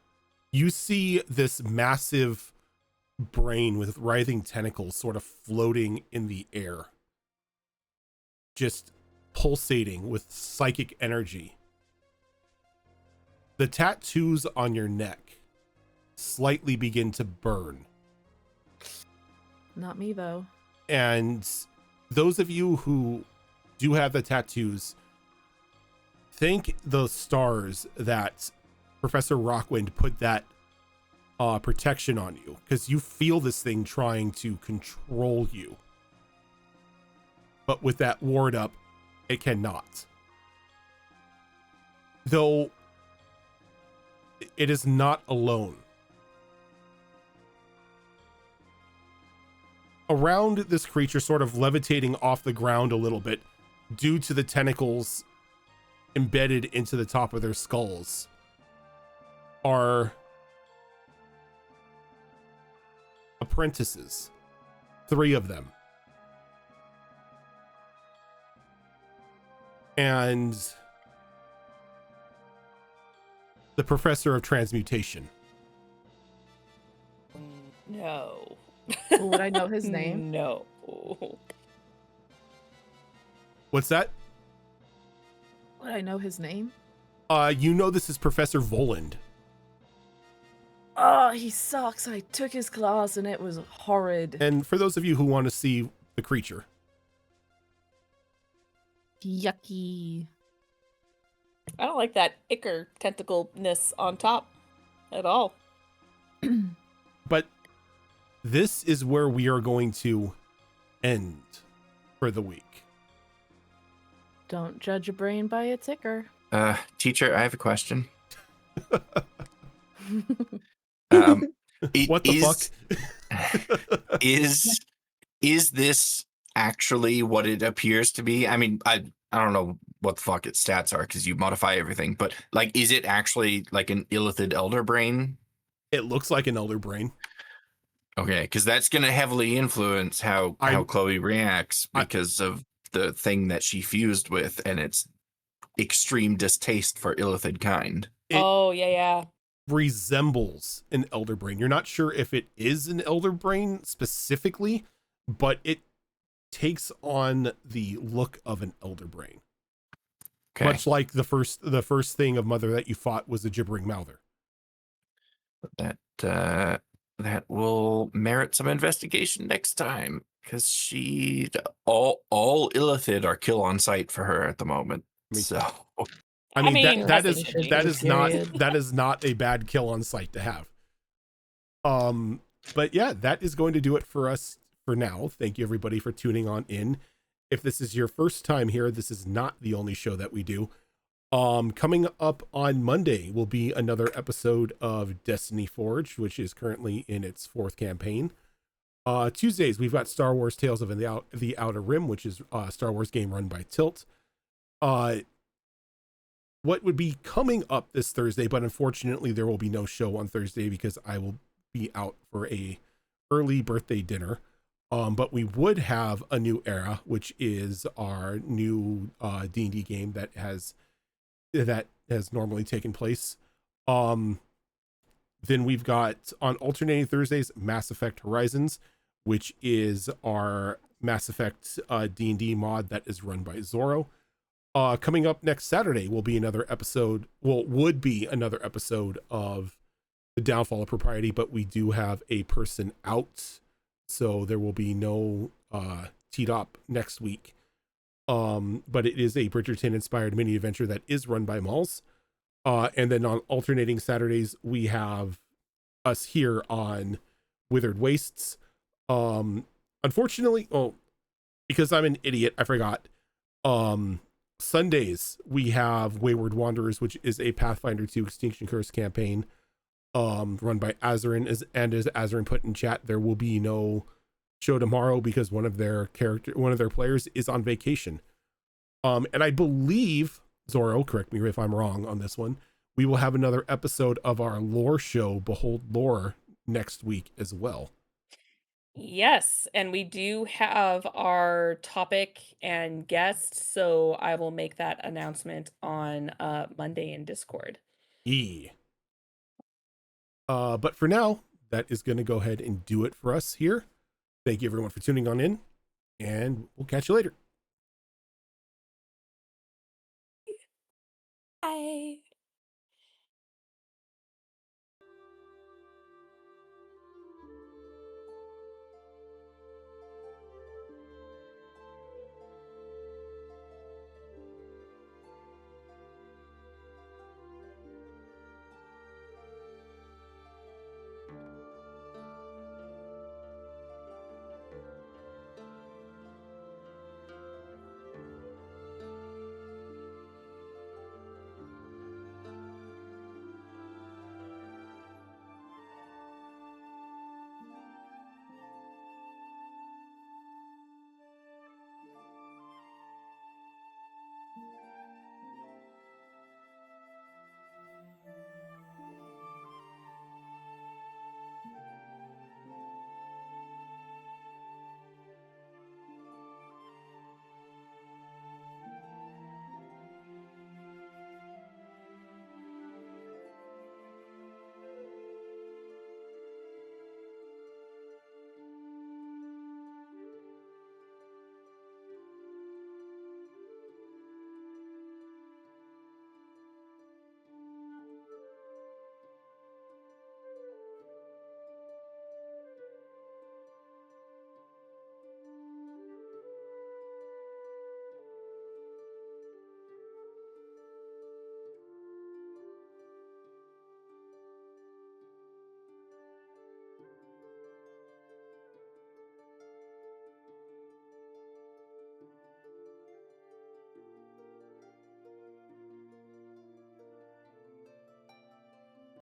you see this massive brain with writhing tentacles sort of floating in the air, just pulsating with psychic energy. The tattoos on your neck slightly begin to burn. Not me, though. And those of you who do have the tattoos, thank the stars that Professor Rockwind put that protection on you, because you feel this thing trying to control you. But with that ward up, it cannot. Though it is not alone. Around this creature, sort of levitating off the ground a little bit due to the tentacles embedded into the top of their skulls, are apprentices. 3 of them. And the professor of transmutation. No. Would I know his name? No. What's that? Would I know his name? You know this is Professor Voland. Oh, he sucks. I took his class and it was horrid. And for those of you who want to see the creature, Yucky. I don't like that ichor tentacle-ness on top at all. but this is where we are going to end for the week. Don't judge a brain by its ichor. Teacher, I have a question. What the fuck? Is this actually what it appears to be? I mean, I don't know what the fuck its stats are because you modify everything, but like, is it actually like an illithid elder brain? It looks like an elder brain. Okay, because that's going to heavily influence how Chloe reacts because of the thing that she fused with and its extreme distaste for illithid kind. Yeah. Resembles an elder brain. You're not sure if it is an elder brain specifically, but it takes on the look of an elder brain. Okay. Much like the first thing of Mother that you fought was a gibbering mouther. That will merit some investigation next time, because all illithid are kill on sight for her at the moment. So I mean that period. is not a bad kill on sight to have. But yeah, that is going to do it for us for now. Thank you everybody for tuning on in. If this is your first time here, this is not the only show that we do. Coming up on Monday will be another episode of Destiny Forge, which is currently in its 4th campaign. Tuesdays we've got Star Wars Tales of the Outer Rim, which is a Star Wars game run by Tilt. What would be coming up this Thursday, but unfortunately there will be no show on Thursday because I will be out for a early birthday dinner. But we would have a new era, which is our new D&D game that has normally taken place. Then we've got on alternating Thursdays Mass Effect Horizons, which is our Mass Effect D&D mod that is run by Zorro. Coming up next Saturday will be another episode. Well, would be another episode of The Downfall of Propriety, but we do have a person out, so there will be no teed up next week. But it is a Bridgerton inspired mini adventure that is run by Malls. And then on alternating Saturdays, we have us here on Withered Wastes. Unfortunately, because I'm an idiot, I forgot. Sundays we have Wayward Wanderers, which is a Pathfinder 2 Extinction Curse campaign, run by Azarin. As Azarin put in chat, there will be no show tomorrow because one of their players is on vacation. And I believe, Zorro, correct me if I'm wrong on this one, we will have another episode of our lore show, Behold Lore, next week as well. Yes, and we do have our topic and guest, so I will make that announcement on Monday in Discord. But for now, that is going to go ahead and do it for us here. Thank you everyone for tuning on in, and we'll catch you later. Bye.